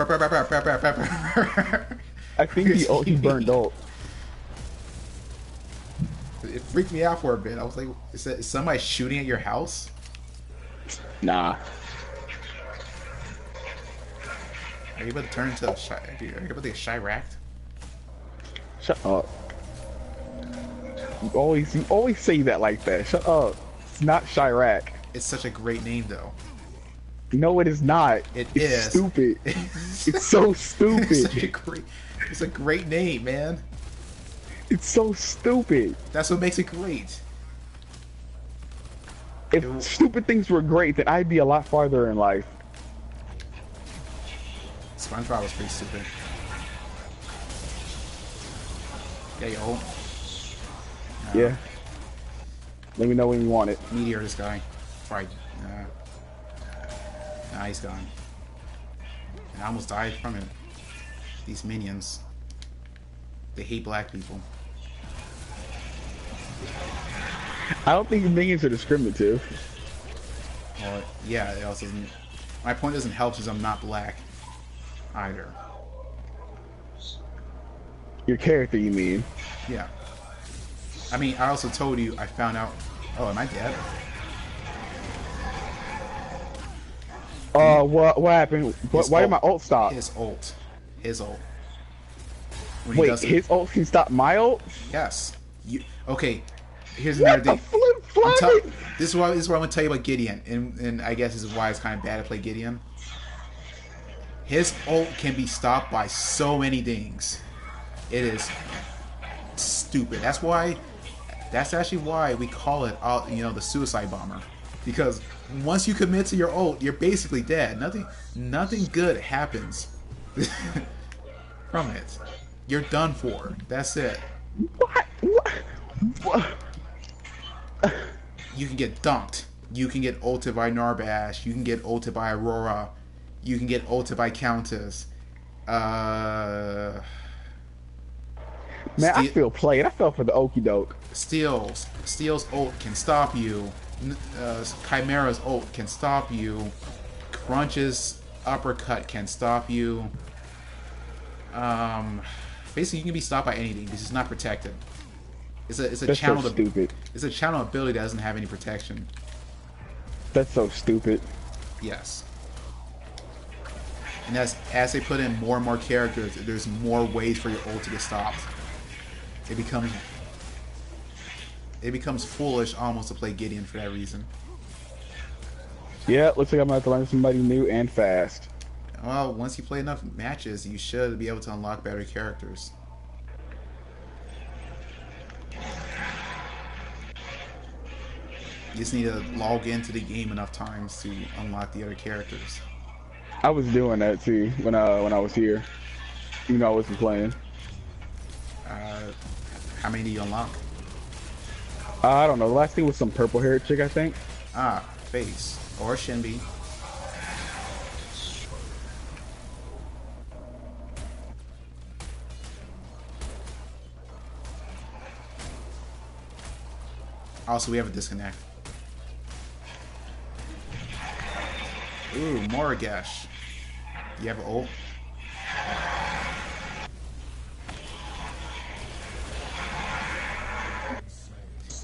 Speaker 1: I think he burned ult.
Speaker 2: It freaked me out for a bit. I was like, is somebody shooting at your house?
Speaker 1: Nah.
Speaker 2: Are you about to turn into a shy? Are you about to get shy-racked?
Speaker 1: Shut up. You always say that like that. Shut up. It's not Chirac.
Speaker 2: It's such a great name, though.
Speaker 1: No, it is not.
Speaker 2: It
Speaker 1: It's
Speaker 2: is.
Speaker 1: stupid. It's so
Speaker 2: It's
Speaker 1: stupid.
Speaker 2: such a great. It's a great name, man.
Speaker 1: It's so stupid.
Speaker 2: That's what makes it great.
Speaker 1: If stupid things were great, then I'd be a lot farther in life.
Speaker 2: SpongeBob was pretty stupid. Yeah, yo.
Speaker 1: Yeah. Let me know when you want it.
Speaker 2: Meteor this guy. Right. Nah, he's gone. And I almost died from it. These minions. They hate black people.
Speaker 1: I don't think minions are discriminative.
Speaker 2: Well, yeah, it also doesn't... My point doesn't help since I'm not black. Either.
Speaker 1: Your character, you mean?
Speaker 2: Yeah. I mean, I also told you I found out... Oh, am I dead?
Speaker 1: What happened? Why did my ult stop?
Speaker 2: His ult. His ult. When
Speaker 1: Wait, his ult can stop my ult?
Speaker 2: Yes. You... Okay. Here's another thing. This is what I'm gonna tell you about Gideon, and I guess this is why it's kind of bad to play Gideon. His ult can be stopped by so many things. It is stupid. That's actually why we call it, the suicide bomber, because once you commit to your ult, you're basically dead. Nothing good happens from it. You're done for. That's it.
Speaker 1: What?
Speaker 2: You can get dunked. You can get ulted by Narbash. You can get ulted by Aurora. You can get ulted by Countess.
Speaker 1: Man, I feel played. I fell for the okie doke.
Speaker 2: Steel's ult can stop you. Chimera's ult can stop you. Crunch's uppercut can stop you. Basically, you can be stopped by anything because it's not protected. It's a channel.
Speaker 1: So stupid.
Speaker 2: It's a channel ability that doesn't have any protection.
Speaker 1: That's so stupid.
Speaker 2: Yes. And as they put in more and more characters, there's more ways for your ult to get stopped. It becomes foolish almost to play Gideon for that reason.
Speaker 1: Yeah, looks like I'm gonna have to learn somebody new and fast.
Speaker 2: Well, once you play enough matches, you should be able to unlock better characters. You just need to log into the game enough times to unlock the other characters.
Speaker 1: I was doing that too when I was here, even though I wasn't playing.
Speaker 2: How many do you unlock?
Speaker 1: I don't know. The last thing was some purple-haired chick, I think.
Speaker 2: Face or Shinbi. Also, we have a disconnect. Ooh, Moragash. You have an ult?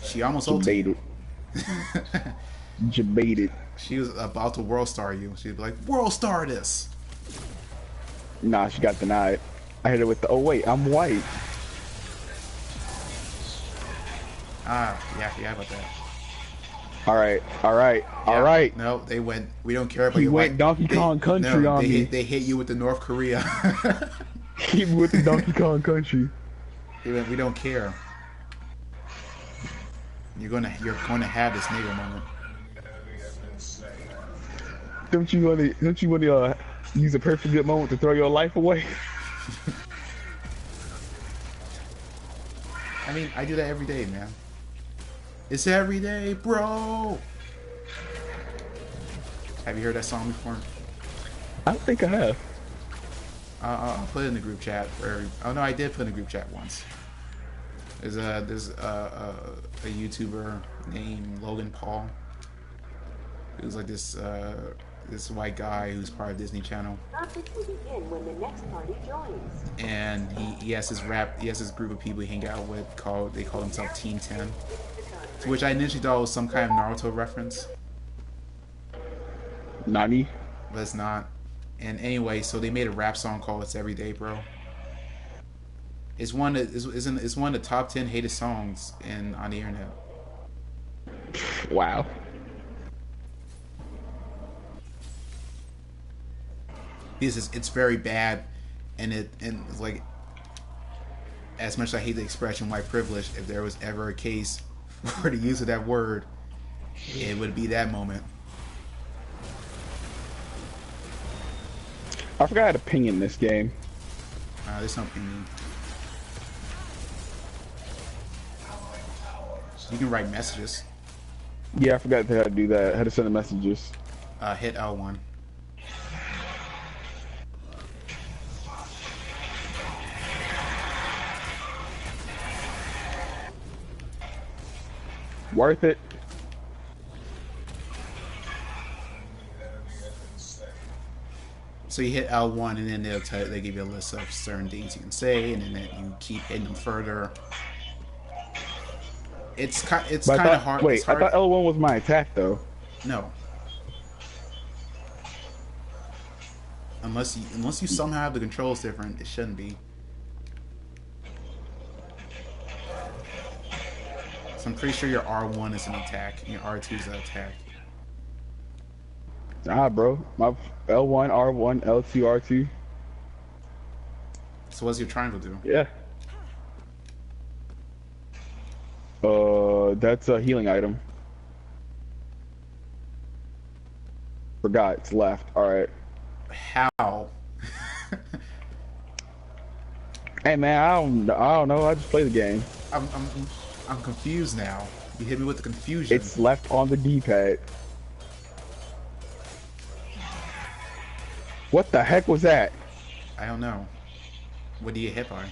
Speaker 2: She almost ulted.
Speaker 1: Jebaited.
Speaker 2: She was about to world star you. She'd be like, world star this.
Speaker 1: Nah, she got denied. I hit her with the, oh wait, I'm white.
Speaker 2: Yeah, I forgot about that.
Speaker 1: Alright.
Speaker 2: No, they went, we don't care about
Speaker 1: He
Speaker 2: your
Speaker 1: went
Speaker 2: white.
Speaker 1: Donkey Kong Country on me.
Speaker 2: They hit you with the North Korea.
Speaker 1: He with the Donkey Kong Country.
Speaker 2: They went, we don't care. You're gonna have this nigga moment.
Speaker 1: Don't you want to use a perfect good moment to throw your life away?
Speaker 2: I mean, I do that every day, man. It's every day, bro. Have you heard that song before?
Speaker 1: I don't think I have.
Speaker 2: I'll put it in the group chat. Oh no, I did put it in the group chat once. There's a YouTuber named Logan Paul. He was like this white guy who's part of Disney Channel. And he has his group of people he hang out with they call themselves Team 10. To which I initially thought was some kind of Naruto reference.
Speaker 1: Nani?
Speaker 2: But it's not. And anyway, so they made a rap song called "It's Everyday, Bro." It's one of the top 10 hated songs on the internet.
Speaker 1: Wow.
Speaker 2: Because it's very bad, and it's like, as much as I hate the expression white privilege, if there was ever a case for the use of that word, it would be that moment.
Speaker 1: I forgot I had a ping in this game.
Speaker 2: There's no pinging. You can write messages.
Speaker 1: Yeah, I forgot how to do that. How to send the messages.
Speaker 2: Hit L1.
Speaker 1: Worth it.
Speaker 2: So you hit L1, and then they give you a list of certain things you can say, and then you keep hitting them further. It's kind of hard.
Speaker 1: Wait, I thought L1 was my attack though.
Speaker 2: No. Unless you somehow have the controls different, it shouldn't be. So I'm pretty sure your R1 is an attack, and your R2 is an attack.
Speaker 1: Nah, bro. My L1, R1, L2, R2.
Speaker 2: So what's your triangle do?
Speaker 1: Yeah. That's a healing item. Forgot, it's left. Alright.
Speaker 2: How?
Speaker 1: Hey man, I don't know. I just play the game.
Speaker 2: I'm confused now. You hit me with the confusion.
Speaker 1: It's left on the D-pad. What the heck was that?
Speaker 2: I don't know. What do you hit by?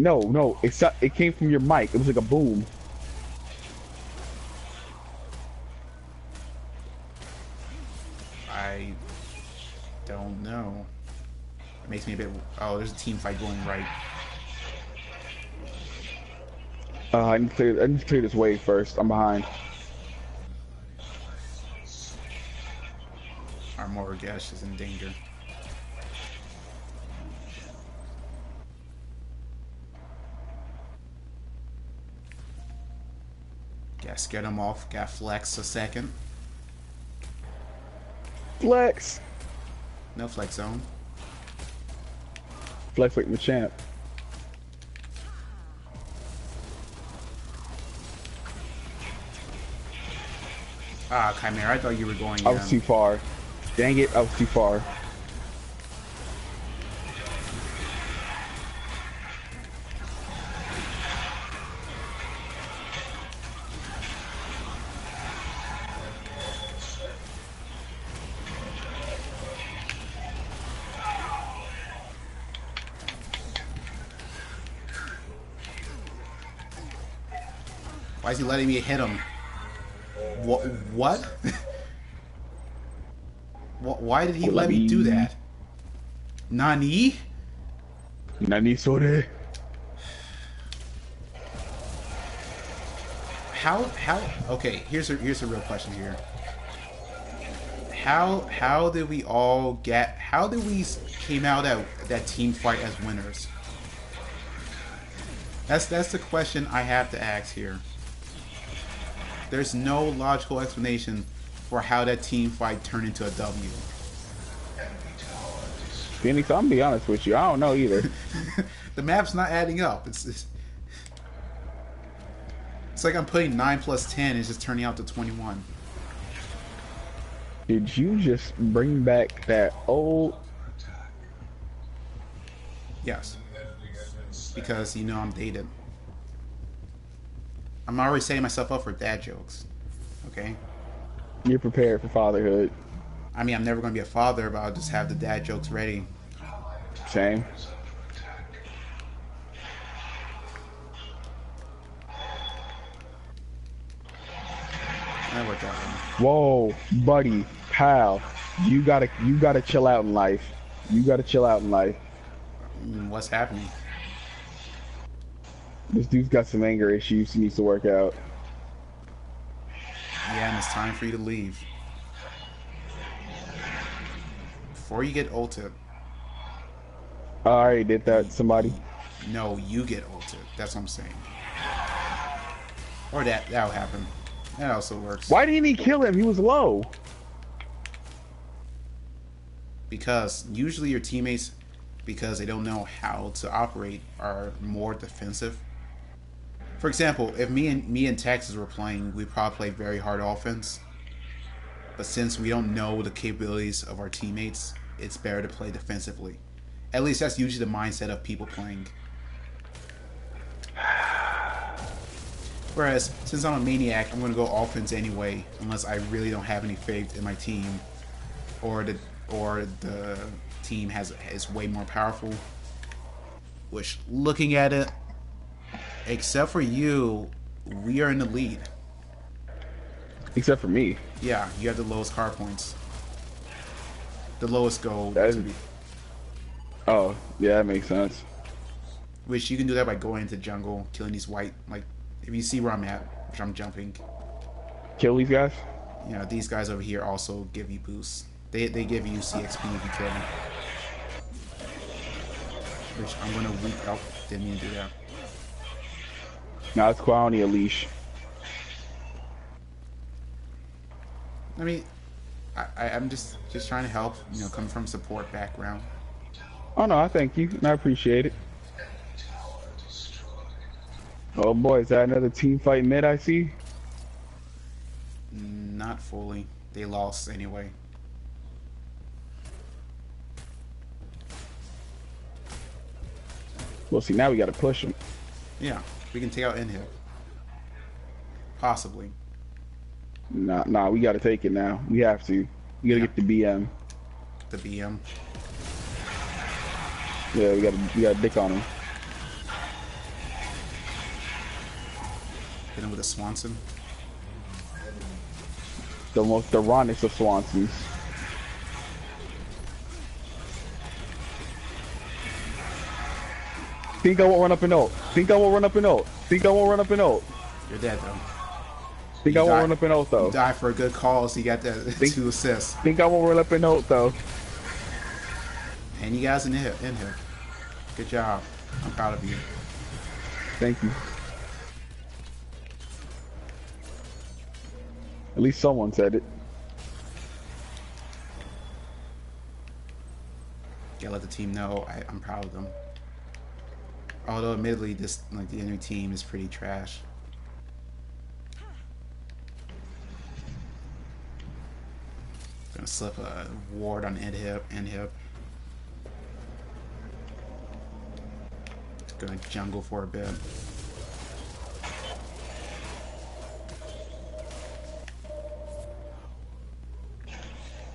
Speaker 1: No, it came from your mic. It was like a boom.
Speaker 2: I don't know. It makes me a bit. Oh, there's a team fight going right.
Speaker 1: I need to clear this wave first. I'm behind.
Speaker 2: Our Morgash is in danger. Gotta scare them off. Gotta flex a second.
Speaker 1: Flex.
Speaker 2: No flex zone.
Speaker 1: Flex like the champ.
Speaker 2: Ah, Chimera, I thought you were going.
Speaker 1: I was too far. Dang it, I was too far.
Speaker 2: Why is he letting me hit him? What? Why did he let me do that? Nani?
Speaker 1: Nani sore?
Speaker 2: How? Okay, here's a real question here. How did we all get? How did we came out at that team fight as winners? That's the question I have to ask here. There's no logical explanation for how that team fight turned into a W.
Speaker 1: Phoenix, I'm gonna be honest with you. I don't know either.
Speaker 2: The map's not adding up. It's like I'm putting 9 plus 10 and it's just turning out to 21.
Speaker 1: Did you just bring back that old...
Speaker 2: Yes. Because, you know, I'm dated. I'm already setting myself up for dad jokes. Okay?
Speaker 1: You're prepared for fatherhood.
Speaker 2: I mean, I'm never going to be a father, but I'll just have the dad jokes ready.
Speaker 1: Same.
Speaker 2: That worked out well.
Speaker 1: Whoa, buddy, pal. You gotta chill out in life. You gotta chill out in life.
Speaker 2: What's happening?
Speaker 1: This dude's got some anger issues he needs to work out.
Speaker 2: Yeah, and it's time for you to leave. Before you get ulted.
Speaker 1: I already did that, somebody.
Speaker 2: No, you get ulted. That's what I'm saying. Or that'll happen. That also works.
Speaker 1: Why didn't he kill him? He was low.
Speaker 2: because usually your teammates, because they don't know how to operate, are more defensive. For example, if me and Texas were playing, we'd probably play very hard offense. But since we don't know the capabilities of our teammates, it's better to play defensively. At least that's usually the mindset of people playing. Whereas, since I'm a maniac, I'm going to go offense anyway, unless I really don't have any faith in my team, or the team is way more powerful. Which, looking at it, except for you, we are in the lead.
Speaker 1: Except for me.
Speaker 2: Yeah, you have the lowest car points, the lowest gold.
Speaker 1: That is. Oh, yeah, that makes sense.
Speaker 2: Which you can do that by going into jungle, killing these white, like, if you see where I'm at, which I'm jumping.
Speaker 1: Kill these guys?
Speaker 2: You know, these guys over here also give you boosts. They give you CXP if you kill them. Which I'm going to weak out. Didn't mean to do that.
Speaker 1: No, it's cool. I don't need a leash.
Speaker 2: I mean, I'm just trying to help, you know, coming from support background.
Speaker 1: Oh, no, I thank you. And I appreciate it. Oh, boy, is that another team fight mid I see?
Speaker 2: Not fully. They lost anyway.
Speaker 1: Well, see, now we got to push them.
Speaker 2: Yeah, we can take out Inhib. Possibly.
Speaker 1: Nah, we got to take it now. We have to. We got to get the BM.
Speaker 2: The BM.
Speaker 1: Yeah, we got to dick on him.
Speaker 2: Hit him with a Swanson.
Speaker 1: The most ironic of Swansons. Think I won't run up and ult. Think I won't run up and ult. Think I won't run up and ult.
Speaker 2: You're dead, though.
Speaker 1: Think I won't run up and ult, though.
Speaker 2: You died for a good call, so you got that 2 assists.
Speaker 1: Think I won't run up and ult, though.
Speaker 2: And you guys in here. Good job. I'm proud of you.
Speaker 1: Thank you. At least someone said it.
Speaker 2: Gotta let the team know I'm proud of them. Although, admittedly, the enemy team is pretty trash. Gonna slip a ward on Inhib. Gonna jungle for a bit.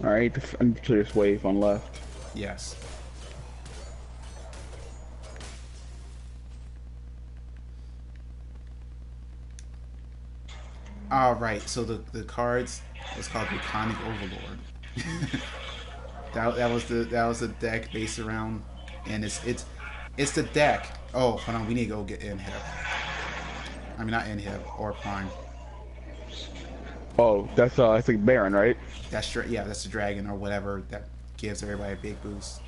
Speaker 1: Alright, clear this wave on left.
Speaker 2: Yes. Alright, so the cards is called Draconic Overlord. that was the deck based around, and it's the deck. Oh, hold on, we need to go get Inhib. I mean, not Inhib, or Prime.
Speaker 1: Oh, that's like Baron, right?
Speaker 2: That's the dragon or whatever that gives everybody a big boost.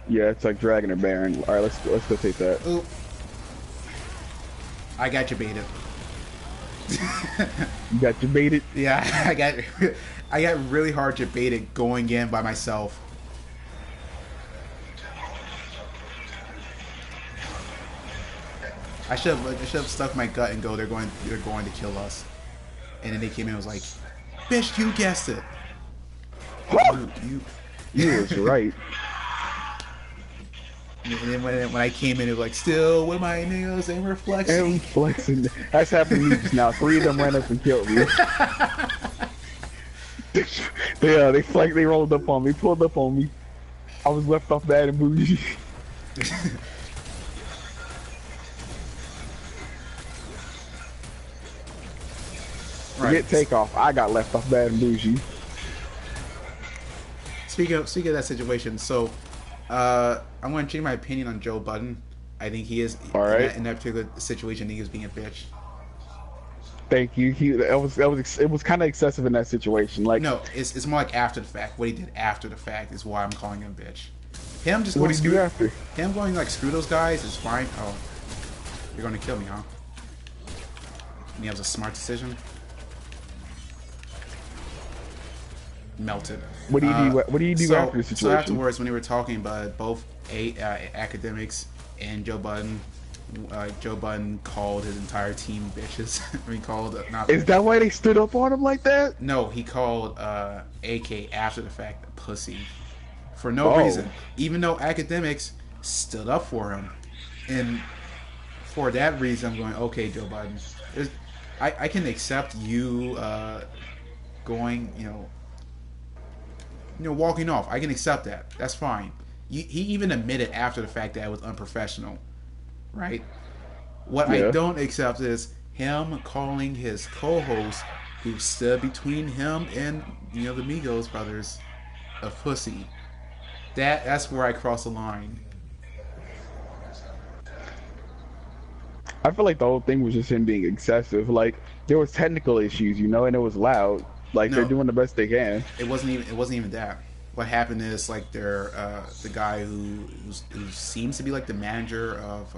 Speaker 1: Yeah, it's like Dragon or Baron. All right, let's go take that.
Speaker 2: Oop. I got you baited.
Speaker 1: You got you baited?
Speaker 2: Yeah, I got really hard to bait it going in by myself. I should have stuck my gut and go. They're going to kill us. And then they came in and was like, "Bitch, you guessed it."
Speaker 1: You was right.
Speaker 2: And then when I came in, it was like, "Still with my niggas and we're flexing."
Speaker 1: And flexing. That's happened to me just now. 3 of them ran up and killed me. They flexed. They rolled up on me, pulled up on me. I was left off bad and bougie. Forget takeoff. I got left off bad and bougie.
Speaker 2: Speaking of that situation, so I'm going to change my opinion on Joe Budden. I think he is in that particular situation. I think he was being a bitch.
Speaker 1: Thank you. It was kind of excessive in that situation. Like,
Speaker 2: no, it's more like after the fact. What he did after the fact is why I'm calling him a bitch. Him just
Speaker 1: what did he do after?
Speaker 2: Him going like screw those guys is fine. Oh, you're going to kill me, huh? And he has a smart decision. melted.
Speaker 1: What do you do? What do you do after the
Speaker 2: So
Speaker 1: situation?
Speaker 2: afterwards, when they were talking about both academics and Joe Budden called his entire team bitches. I mean, called not.
Speaker 1: Is that why they stood up on him like that?
Speaker 2: No, he called AK after the fact a pussy for no
Speaker 1: Oh,
Speaker 2: reason, even though academics stood up for him, and for that reason, I'm going, okay, Joe Biden, I can accept you going, walking off. I can accept that. That's fine. He even admitted after the fact that it was unprofessional, right? What I
Speaker 1: yeah.
Speaker 2: don't accept is him calling his co-host, who stood between him and the Migos brothers, a pussy. That's where I cross the line.
Speaker 1: I feel like the whole thing was just him being excessive. Like there was technical issues, and it was loud. Like they're
Speaker 2: No,
Speaker 1: doing the best they can.
Speaker 2: it wasn't even that. What happened is like the guy who seems to be like the manager of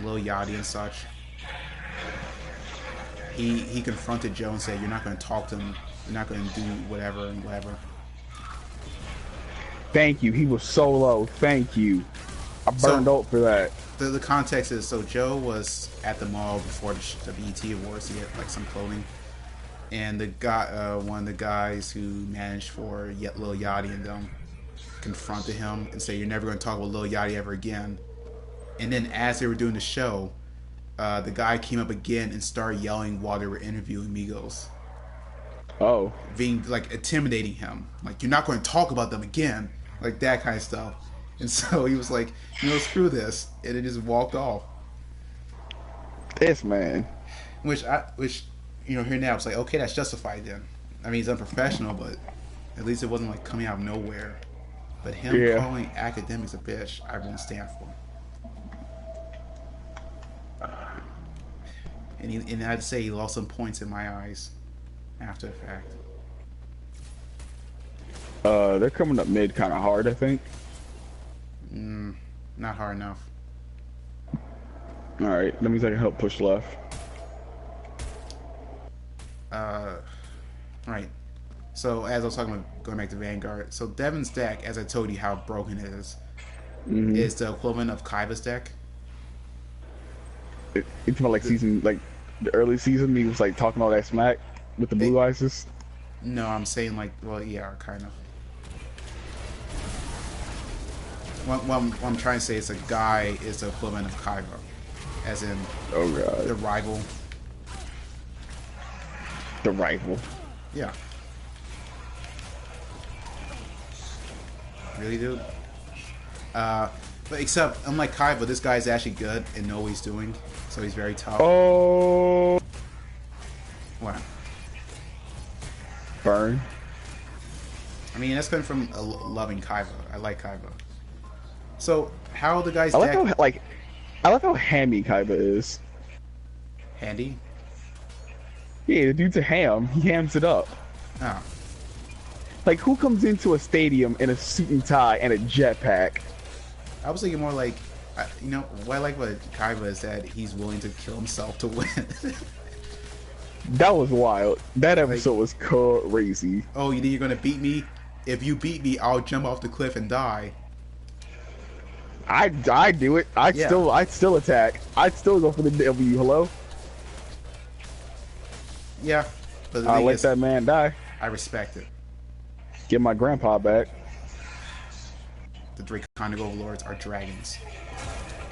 Speaker 2: Lil Yachty and such. He confronted Joe and said, "You're not going to talk to him. You're not going to do whatever and whatever."
Speaker 1: Thank you. He was so low. Thank you. I burned
Speaker 2: So
Speaker 1: out for that.
Speaker 2: the context is, so Joe was at the mall before the BET Awards to get like some clothing, and the guy, one of the guys who managed for Lil Yachty and them, confronted him and said, "You're never going to talk about Lil Yachty ever again." And then as they were doing the show, the guy came up again and started yelling while they were interviewing Migos,
Speaker 1: Oh,
Speaker 2: being like intimidating him, like, "You're not going to talk about them again," like that kind of stuff. And so he was like, "Screw this," and it just walked off.
Speaker 1: this man.
Speaker 2: Which here now it's like, okay, that's justified then. I mean, it's unprofessional, but at least it wasn't like coming out of nowhere. But him
Speaker 1: Yeah.
Speaker 2: calling academics a bitch, I won't stand for. And I'd say he lost some points in my eyes after the fact.
Speaker 1: They're coming up mid kind of hard, I think.
Speaker 2: Not hard enough.
Speaker 1: All right, that means I can help push left.
Speaker 2: Right. So as I was talking about going back to Vanguard, so Devin's deck, as I told you how broken it is the equivalent of Kaiba's deck.
Speaker 1: It's about like the early season. He was like talking all that smack with the blue ISIS.
Speaker 2: No, I'm saying like, well, yeah, kind of. What I'm trying to say is a guy is the equivalent of Kaiba, as in
Speaker 1: Oh god,
Speaker 2: the rival.
Speaker 1: the rifle.
Speaker 2: Yeah. Really, dude? But except, unlike Kaiba, this guy's actually good and know what he's doing, so he's very tough.
Speaker 1: Oh,
Speaker 2: What?
Speaker 1: burn.
Speaker 2: I mean, that's coming from loving Kaiba. I like Kaiba. So, how the guy's
Speaker 1: I like
Speaker 2: deck...
Speaker 1: how I like how hammy Kaiba is.
Speaker 2: Handy?
Speaker 1: Yeah, the dude's a ham. He hams it up.
Speaker 2: Oh.
Speaker 1: Like who comes into a stadium in a suit and tie and a jetpack?
Speaker 2: I was thinking more like, what I like about Kaiba is that he's willing to kill himself to win.
Speaker 1: That was wild. That episode was crazy.
Speaker 2: Oh, you think you're gonna beat me? If you beat me, I'll jump off the cliff and die.
Speaker 1: I do it. I'd still attack. I'd still go for the W. Hello?
Speaker 2: Yeah, but the
Speaker 1: I
Speaker 2: thing
Speaker 1: let
Speaker 2: is,
Speaker 1: that man die.
Speaker 2: I respect it.
Speaker 1: Get my grandpa back.
Speaker 2: The Draconic Overlords are dragons,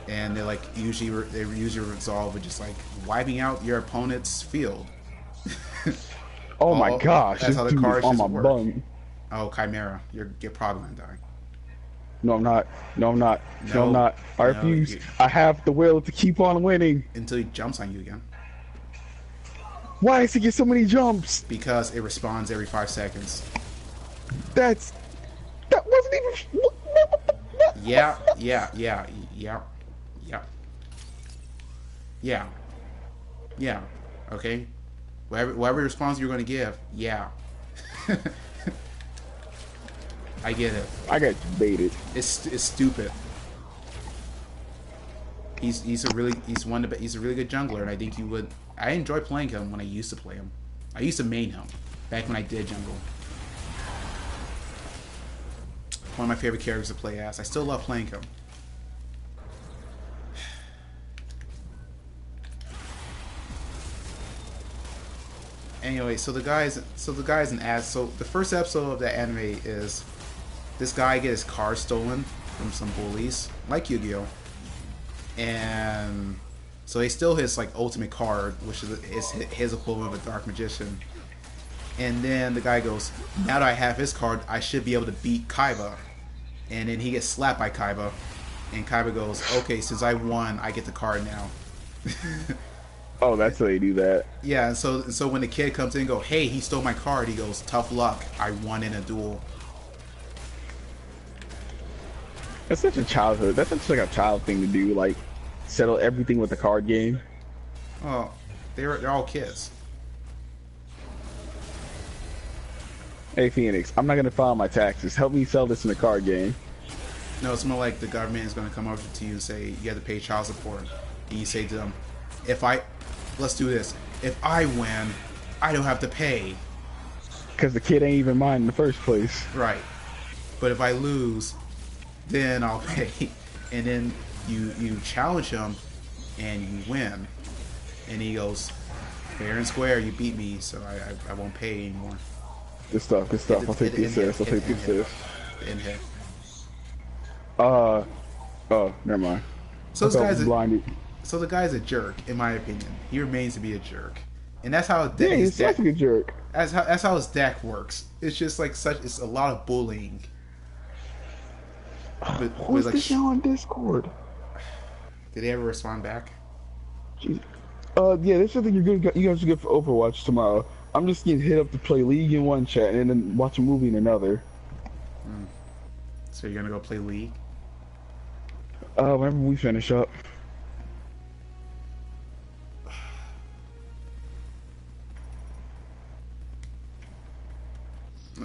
Speaker 2: and they usually resolve with just like wiping out your opponent's field.
Speaker 1: Oh my gosh,
Speaker 2: that's
Speaker 1: this
Speaker 2: how the
Speaker 1: dude is
Speaker 2: cards
Speaker 1: on
Speaker 2: just
Speaker 1: my
Speaker 2: work.
Speaker 1: bum.
Speaker 2: Oh, Chimera, you're probably gonna die.
Speaker 1: No, I'm not. No, I'm not. No, I'm not. I
Speaker 2: No,
Speaker 1: refuse. I have the will to keep on winning.
Speaker 2: Until he jumps on you again,
Speaker 1: Why does he get so many jumps?
Speaker 2: because it respawns every 5 seconds.
Speaker 1: That wasn't even.
Speaker 2: Yeah. Okay. Whatever response you're going to give, yeah. I get it.
Speaker 1: I got baited.
Speaker 2: It's stupid. He's a really good jungler, and I think you would. I enjoy playing him when I used to play him. I used to main him back when I did jungle. One of my favorite characters to play as. I still love playing him. Anyway, so the guy's an ass. So the first episode of that anime is this guy get his car stolen from some bullies, like Yu-Gi-Oh, and so they steal his like ultimate card, which is his equivalent of a dark magician. And then the guy goes, "Now that I have his card, I should be able to beat Kaiba." And then he gets slapped by Kaiba, and Kaiba goes, "Okay, since I won, I get the card now."
Speaker 1: Oh, that's how they do that.
Speaker 2: Yeah, and so when the kid comes in and go, "Hey, he stole my card," he goes, "Tough luck, I won in a duel."
Speaker 1: That's such a childhood. That's such like a child thing to do. Like settle everything with a card game.
Speaker 2: Well, they're all kids.
Speaker 1: Hey Phoenix, I'm not gonna file my taxes. Help me sell this in a card game.
Speaker 2: No, it's more like the government is going to come over to you and say you have to pay child support, and you say to them, let's do this. If I win, I don't have to pay.
Speaker 1: Because the kid ain't even mine in the first place.
Speaker 2: Right. But if I lose, then I'll pay. And then you challenge him, and you win. And he goes, "Fair and square, you beat me, so I won't pay anymore."
Speaker 1: Good stuff, good stuff. I'll take these serious. I'll take these serious.
Speaker 2: Inhib.
Speaker 1: Oh, never mind.
Speaker 2: So the guy's a jerk, in my opinion. He remains to be a jerk, and that's how
Speaker 1: he's such a good jerk.
Speaker 2: That's how his deck works. It's just like it's a lot of bullying.
Speaker 1: Who's this now on Discord?
Speaker 2: Did they ever respond back?
Speaker 1: Jeez. Yeah, there's something you guys are good for Overwatch tomorrow. I'm just getting hit up to play League in one chat and then watch a movie in another.
Speaker 2: So you're gonna go play League?
Speaker 1: Whenever we finish up.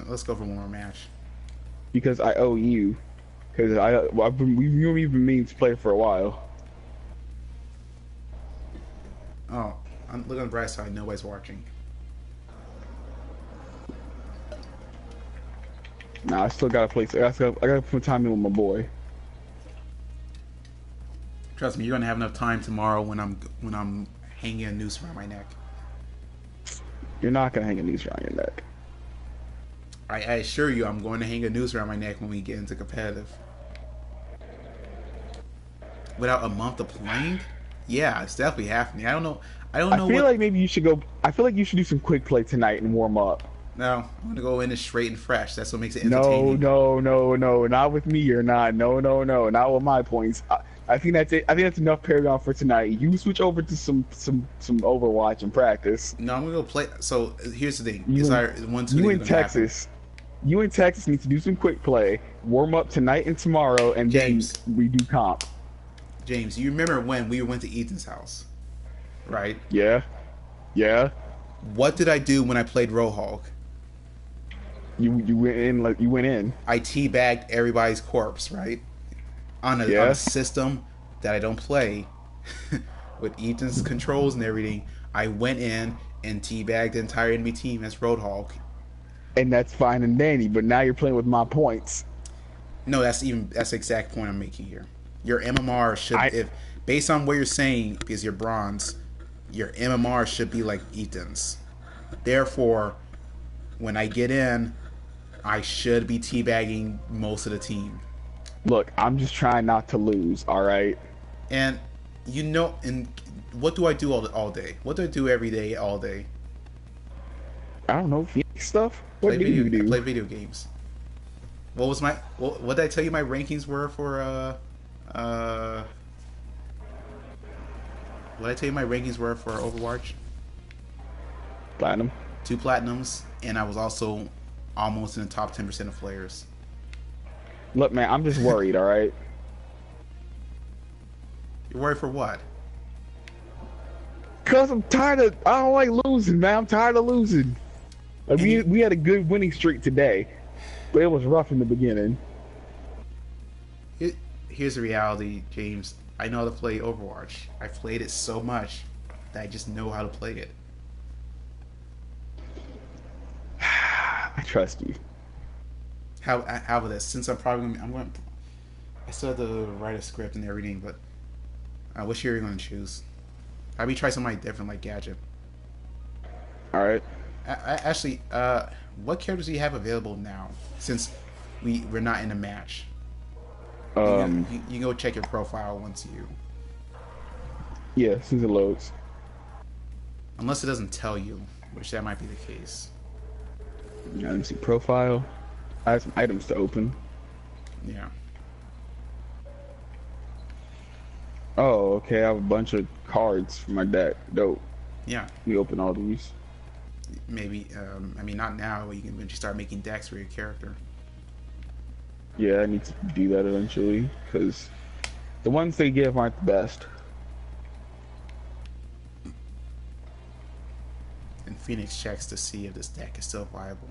Speaker 2: Let's go for one more match.
Speaker 1: Because I owe you. Because we've been meaning to play for a while.
Speaker 2: Oh, look on the bright side. Nobody's watching.
Speaker 1: Nah, I still gotta play. I gotta put time in with my boy.
Speaker 2: Trust me, you're gonna have enough time tomorrow when I'm hanging a noose around my neck.
Speaker 1: You're not gonna hang a noose around your neck.
Speaker 2: I assure you, I'm going to hang a noose around my neck when we get into competitive. Without a month of playing? Yeah, it's definitely happening. I don't know.
Speaker 1: I feel like maybe you should go. I feel like you should do some quick play tonight and warm up.
Speaker 2: No, I'm gonna go in as straight and fresh. That's what makes it entertaining.
Speaker 1: No, not with me. You're not. No, not with my points. I think that's it. I think that's enough Paragon for tonight. You switch over to some Overwatch and practice.
Speaker 2: No, I'm gonna go play. So here's the thing.
Speaker 1: You in Texas. You in Texas need to do some quick play, warm up tonight and tomorrow, and
Speaker 2: James,
Speaker 1: then we do comp.
Speaker 2: James, you remember when we went to Ethan's house, right?
Speaker 1: Yeah.
Speaker 2: What did I do when I played Roadhog?
Speaker 1: You went in you went in.
Speaker 2: I teabagged everybody's corpse, right? On a system that I don't play, with Ethan's controls and everything. I went in and teabagged the entire enemy team as Roadhog.
Speaker 1: And that's fine and dandy, but now you're playing with my points.
Speaker 2: No, that's the exact point I'm making here. Your MMR should, if based on what you're saying, because you're bronze, your MMR should be like Ethan's. Therefore, when I get in, I should be teabagging most of the team.
Speaker 1: Look, I'm just trying not to lose, all right?
Speaker 2: And and what do I do all day? What do I do every day, all day?
Speaker 1: I don't know, Phoenix stuff. What do you do?
Speaker 2: Play video games. What did I tell you my rankings were for what did I tell you my rankings were for Overwatch?
Speaker 1: Platinum.
Speaker 2: 2 platinums, and I was also almost in the top 10% of players.
Speaker 1: Look, man, I'm just worried, all right?
Speaker 2: You're worried for what?
Speaker 1: Cause I don't like losing, man. I'm tired of losing. Like we had a good winning streak today, but it was rough in the beginning.
Speaker 2: Here's the reality, James. I know how to play Overwatch. I've played it so much that I just know how to play it.
Speaker 1: I trust you.
Speaker 2: How about this? Since I'm probably gonna, I'm going. I still have to write a script and everything, but which year are you gonna choose? How about you try somebody different like Gadget?
Speaker 1: All right.
Speaker 2: Actually, what characters do you have available now? Since we're not in a match,
Speaker 1: Um.
Speaker 2: you can go check your profile once you,
Speaker 1: Yeah. Since it loads.
Speaker 2: unless it doesn't tell you, which that might be the case.
Speaker 1: Let me see profile. I have some items to open.
Speaker 2: Yeah.
Speaker 1: Oh, okay. I have a bunch of cards for my deck. Dope.
Speaker 2: Yeah.
Speaker 1: We open all these.
Speaker 2: Maybe. I mean, not now. But you can eventually start making decks for your character.
Speaker 1: Yeah, I need to do that eventually because the ones they give aren't the best.
Speaker 2: And Phoenix checks to see if this deck is still viable.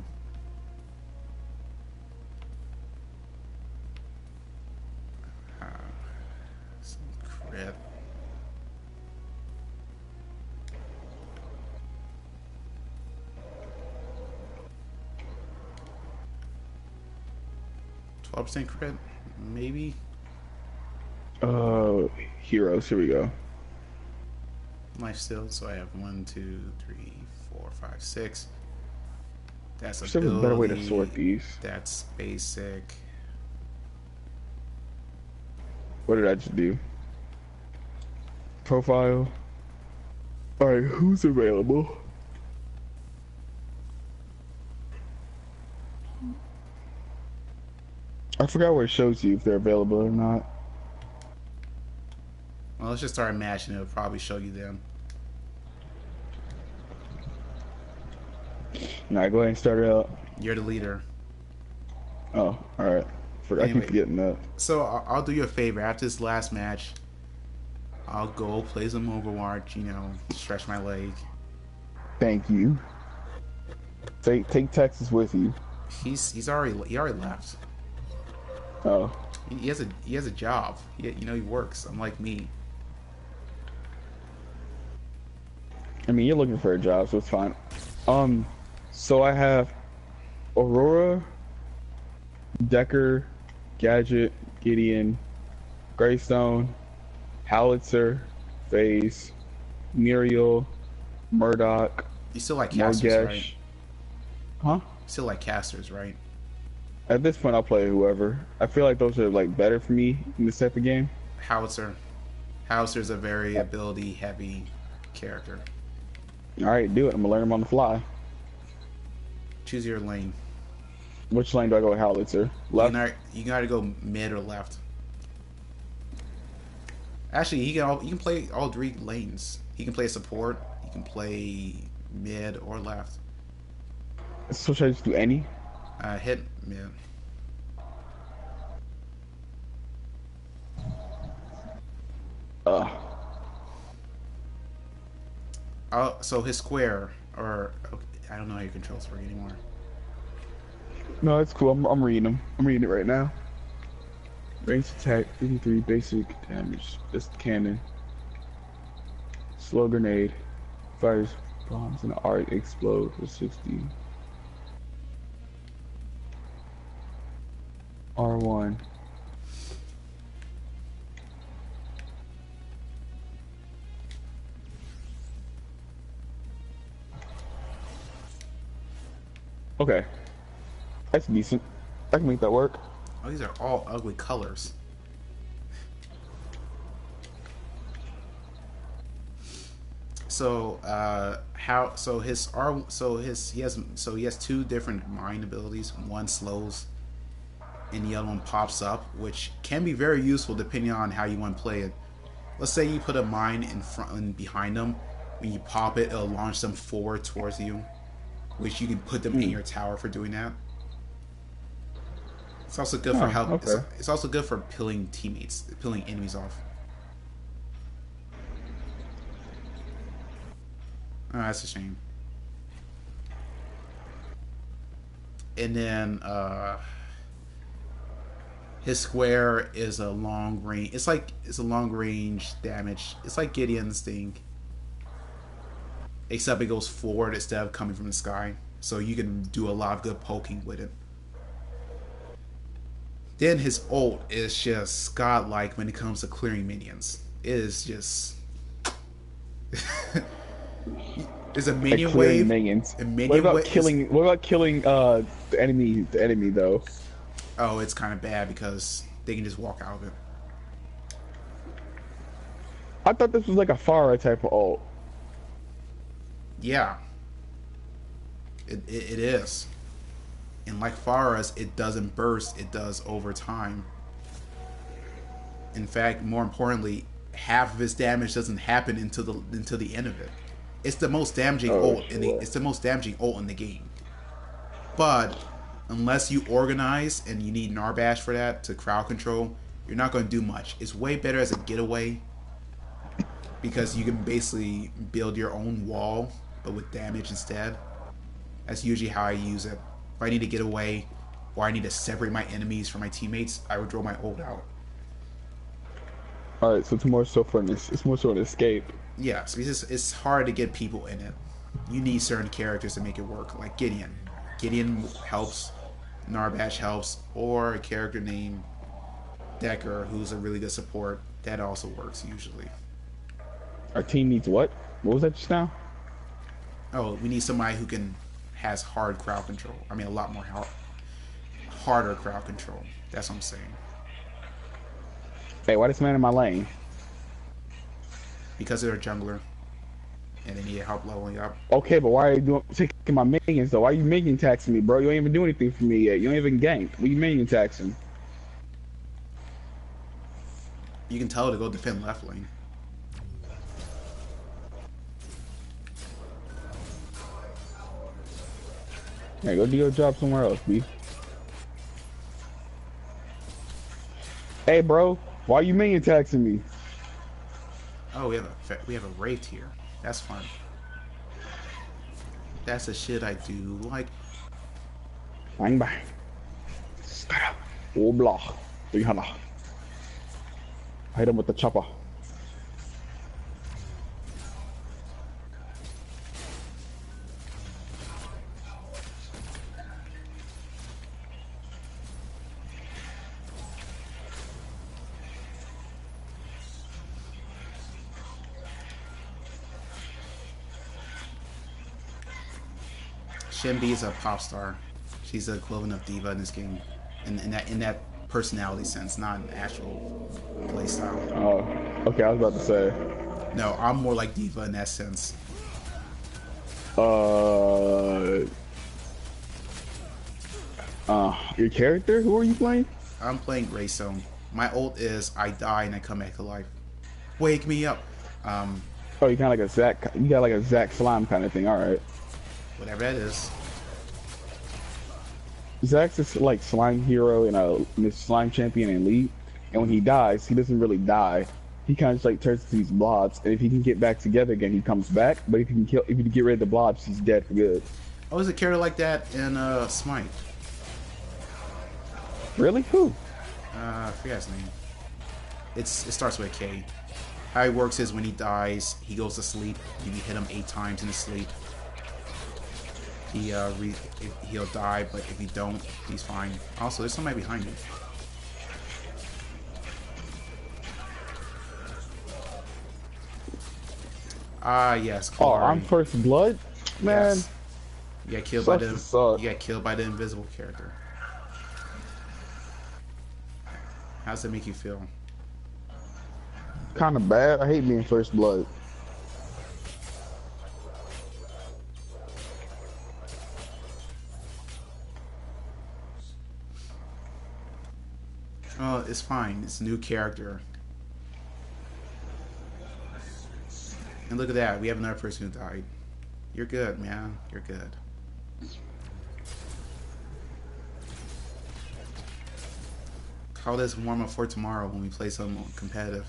Speaker 2: Uh, some crit. %12 crit, maybe.
Speaker 1: Heroes. Here we go.
Speaker 2: Life steal. So I have 1, 2, 3, 4, 5, 6. That's
Speaker 1: There's a better way to
Speaker 2: ability.
Speaker 1: sort these.
Speaker 2: That's basic.
Speaker 1: What did I just do? Profile. All right, who's available? I forgot where it shows you if they're available or not.
Speaker 2: Well, let's just start matching. It'll probably show you them.
Speaker 1: Nah, go ahead and start it out.
Speaker 2: You're the leader.
Speaker 1: Oh, all right. I keep
Speaker 2: Anyway,
Speaker 1: forgetting that.
Speaker 2: so I'll do you a favor. After this last match, I'll go play some Overwatch. You know, stretch my leg.
Speaker 1: Thank you. Take Texas with you.
Speaker 2: He already left.
Speaker 1: Oh,
Speaker 2: He has a job. He works. Unlike me.
Speaker 1: I mean you're looking for a job, so it's fine. So I have Aurora, Decker, Gadget, Gideon, Greystone, Howitzer, FaZe, Muriel, Murdoch,
Speaker 2: You still like casters, right?
Speaker 1: Morgesh. Huh?
Speaker 2: Still like casters, right?
Speaker 1: At this point, I'll play whoever. I feel like those are like better for me in this type of game.
Speaker 2: Howitzer. Howitzer is a very ability heavy character.
Speaker 1: All right, do it. I'm gonna learn them on the fly.
Speaker 2: Choose your lane.
Speaker 1: Which lane do I go with Howitzer? Left.
Speaker 2: You can either go mid or left. Actually, you can play all 3 lanes. He can play support. He can play mid or left.
Speaker 1: So should I just do any?
Speaker 2: Hit mid.
Speaker 1: Uh.
Speaker 2: So his square, or okay, I don't know how your controls work anymore.
Speaker 1: No, it's cool. I'm reading them. I'm reading it right now. Range attack, 53 basic damage. Just cannon. Slow grenade. Fires bombs and art explode for 60. R1. Okay. That's decent. I can make that work.
Speaker 2: Oh, these are all ugly colors. So he has 2 different mind abilities. One slows, and the other one pops up, which can be very useful depending on how you want to play it. Let's say you put a mine in front and behind them. When you pop it, it'll launch them forward towards you, which you can put them in your tower for doing that. It's also good for help.
Speaker 1: Okay.
Speaker 2: It's also good for peeling enemies off. Oh, that's a shame. And then His square is a long range. It's a long range damage. It's like Gideon's thing, except it goes forward instead of coming from the sky. So you can do a lot of good poking with it. Then his ult is just godlike when it comes to clearing minions. It is just there's a
Speaker 1: Like
Speaker 2: minion
Speaker 1: clearing
Speaker 2: wave.
Speaker 1: minions.
Speaker 2: A
Speaker 1: What
Speaker 2: minion
Speaker 1: about
Speaker 2: wave is
Speaker 1: killing? What about killing the enemy? The enemy though.
Speaker 2: oh, it's kind of bad because they can just walk out of it.
Speaker 1: I thought this was like a Pharah type of ult.
Speaker 2: Yeah, it is. And like Farah's, it doesn't burst; it does over time. In fact, more importantly, half of its damage doesn't happen until the end of it. It's the most damaging
Speaker 1: Oh,
Speaker 2: ult
Speaker 1: sure.
Speaker 2: it's the most damaging ult in the game. But unless you organize and you need Narbash for that to crowd control, you're not going to do much. It's way better as a getaway because you can basically build your own wall, but with damage instead. That's usually how I use it. If I need to get away or I need to separate my enemies from my teammates, I would draw my ult out.
Speaker 1: All right, so it's more so for it's more so an escape.
Speaker 2: Yes, because it's hard to get people in it. You need certain characters to make it work, like Gideon. Gideon helps, Narbash helps, or a character named Decker, who's a really good support. That also works usually.
Speaker 1: Our team needs what? What was that just now?
Speaker 2: Oh, we need somebody who has hard crowd control. I mean, a lot more harder crowd control. That's what I'm saying.
Speaker 1: Hey, why this man in my lane?
Speaker 2: Because they're a jungler and they need help leveling up.
Speaker 1: Okay, but why are you taking my minions though? Why are you minion taxing me, bro? You ain't even do anything for me yet. You ain't even ganked. What you minion taxing?
Speaker 2: You can tell to go defend left lane.
Speaker 1: Hey, go do your job somewhere else, B. Hey, bro, why you minion taxing me?
Speaker 2: Oh, we have a wraith here. That's fun. That's the shit I do. Like,
Speaker 1: Bang bang. Oh blah. 300. Hit him with the chopper.
Speaker 2: Shinbi is a pop star. She's the equivalent of diva in this game, in that personality sense, not an actual play style.
Speaker 1: Oh, okay. I was about to say.
Speaker 2: No, I'm more like diva in that sense.
Speaker 1: Uh, your character? Who are you playing?
Speaker 2: I'm playing Greystone. My ult is I die and I come back to life. Wake me up.
Speaker 1: Oh, you kind of like a Zac. You got like a Zac Slime kind of thing. All right.
Speaker 2: Whatever that is.
Speaker 1: Zac's this like slime hero and this slime champion in Elite, and when he dies, he doesn't really die. He kind of just like turns into these blobs, and if he can get back together again, he comes back. But if you can get rid of the blobs, he's dead for good.
Speaker 2: Oh, is a character like that in Smite?
Speaker 1: Really? Who?
Speaker 2: I forgot his name. It starts with a K. How he works is when he dies, he goes to sleep. You can hit him 8 times in his sleep. He'll die, but if you don't, he's fine. Also, there's somebody behind you. Ah, yes.
Speaker 1: Oh,
Speaker 2: Kalari.
Speaker 1: I'm first blood, man.
Speaker 2: Yes. You got killed by the invisible character. How does that make you feel?
Speaker 1: Kind of bad. I hate being first blood.
Speaker 2: Oh, it's fine. It's a new character. And look at that. We have another person who died. You're good, man. You're good. Call this warm up for tomorrow when we play some competitive.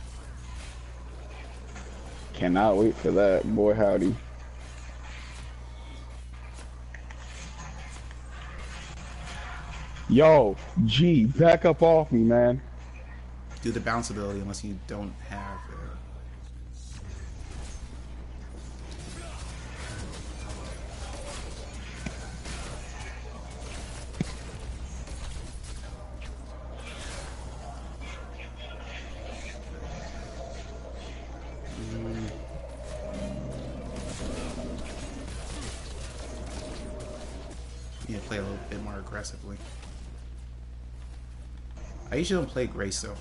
Speaker 1: Cannot wait for that. Boy, howdy. Yo, G, back up off me, man.
Speaker 2: Do the bounce ability unless you don't have you need to play a little bit more aggressively. I usually don't play Greystone.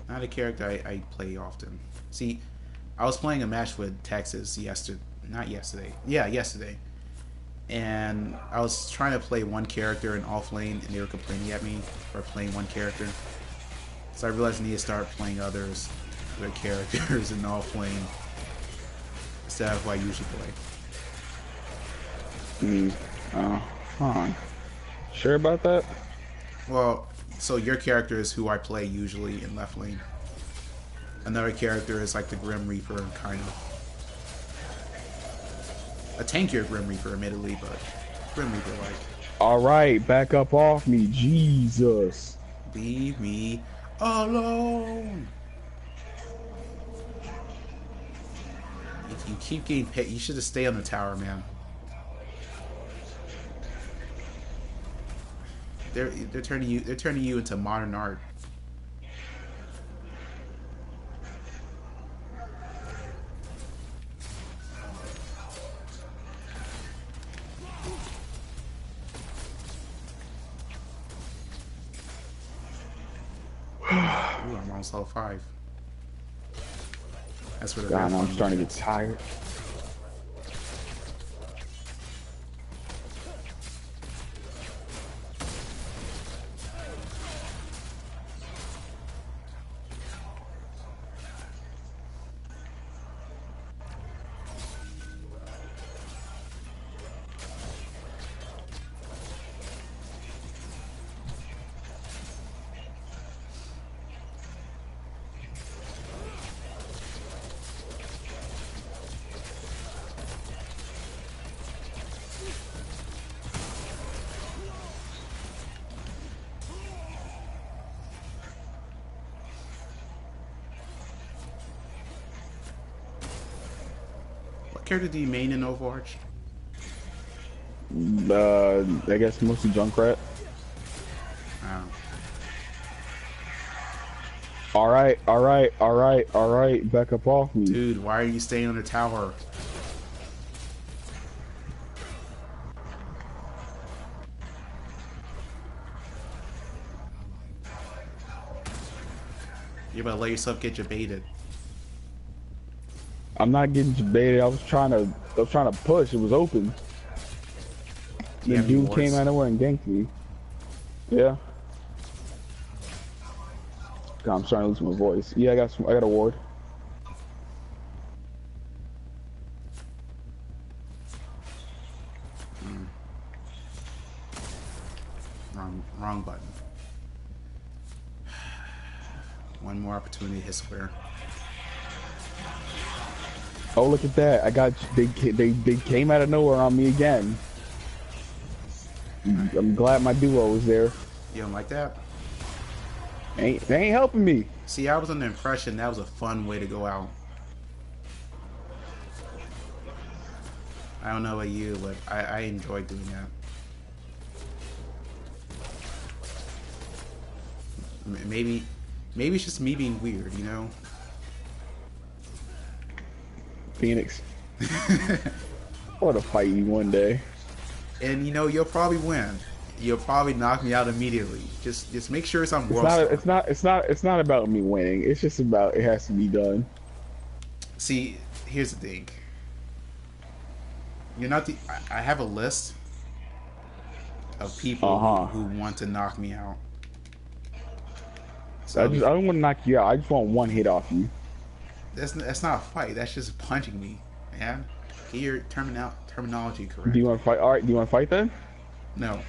Speaker 2: Not a character I play often. See, I was playing a match with Texas yesterday. Not yesterday. Yeah, yesterday. And I was trying to play one character in off lane, and they were complaining at me for playing one character. So I realized I need to start playing other characters in off lane instead of what I usually play.
Speaker 1: Fine. Sure about that?
Speaker 2: Well, so your character is who I play usually in left lane. Another character is like the Grim Reaper, kind of. A tankier Grim Reaper, admittedly, but Grim Reaper like.
Speaker 1: Alright, back up off me, Jesus.
Speaker 2: Leave me alone. If you keep getting hit, you should just stay on the tower, man. They're turning you into modern art. Ooh, I'm almost level 5. That's where the
Speaker 1: God, I'm starting to get tired.
Speaker 2: What character do you main in Overwatch?
Speaker 1: I guess mostly Junkrat.
Speaker 2: Oh.
Speaker 1: Alright, back up off me.
Speaker 2: Dude, why are you staying on the tower? You're about to let yourself get baited.
Speaker 1: I'm not getting baited. I was trying to push. It was open. The dude came out of nowhere and ganked me. Yeah. God, I'm starting to lose my voice. Yeah, I got a ward.
Speaker 2: Wrong button. One more opportunity to hit square.
Speaker 1: Oh, look at that! They came out of nowhere on me again. I'm glad my duo was there.
Speaker 2: You don't like that?
Speaker 1: They ain't helping me.
Speaker 2: See, I was under the impression that was a fun way to go out. I don't know about you, but I enjoy doing that. Maybe it's just me being weird, you know?
Speaker 1: Phoenix. I want to fight you one day.
Speaker 2: And you know, you'll probably win. You'll probably knock me out immediately. Just make sure it's on World Star.
Speaker 1: It's not about me winning. It's just about it has to be done.
Speaker 2: See, here's the thing. You're not the. I have a list of people who want to knock me out. So
Speaker 1: I don't want to knock you out. I just want one hit off you.
Speaker 2: That's not a fight. That's just punching me, man. Get your terminology correct.
Speaker 1: Do you want to fight? All right. Do you want to fight then?
Speaker 2: No.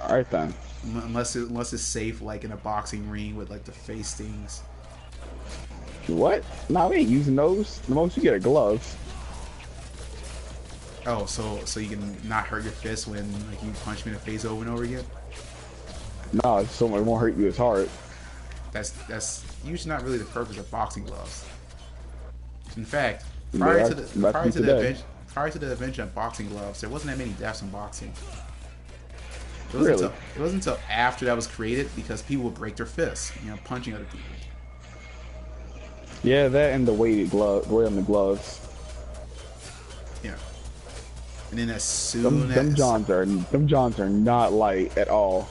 Speaker 1: All right then.
Speaker 2: Unless it's safe, like in a boxing ring with like the face stings.
Speaker 1: What? Nah, we ain't using those. The most you get are gloves.
Speaker 2: Oh, so you can not hurt your fist when like you punch me in the face over and over again.
Speaker 1: No, so it won't hurt you as hard.
Speaker 2: That's usually not really the purpose of boxing gloves. In fact,
Speaker 1: But that's me today.
Speaker 2: prior to the invention of boxing gloves, there wasn't that many deaths in boxing.
Speaker 1: Really?
Speaker 2: It wasn't until after that was created because people would break their fists, punching other people.
Speaker 1: Yeah, that and the weighted glove, weight on the gloves.
Speaker 2: Yeah. And then as soon
Speaker 1: Them
Speaker 2: as
Speaker 1: Johns are not light at all.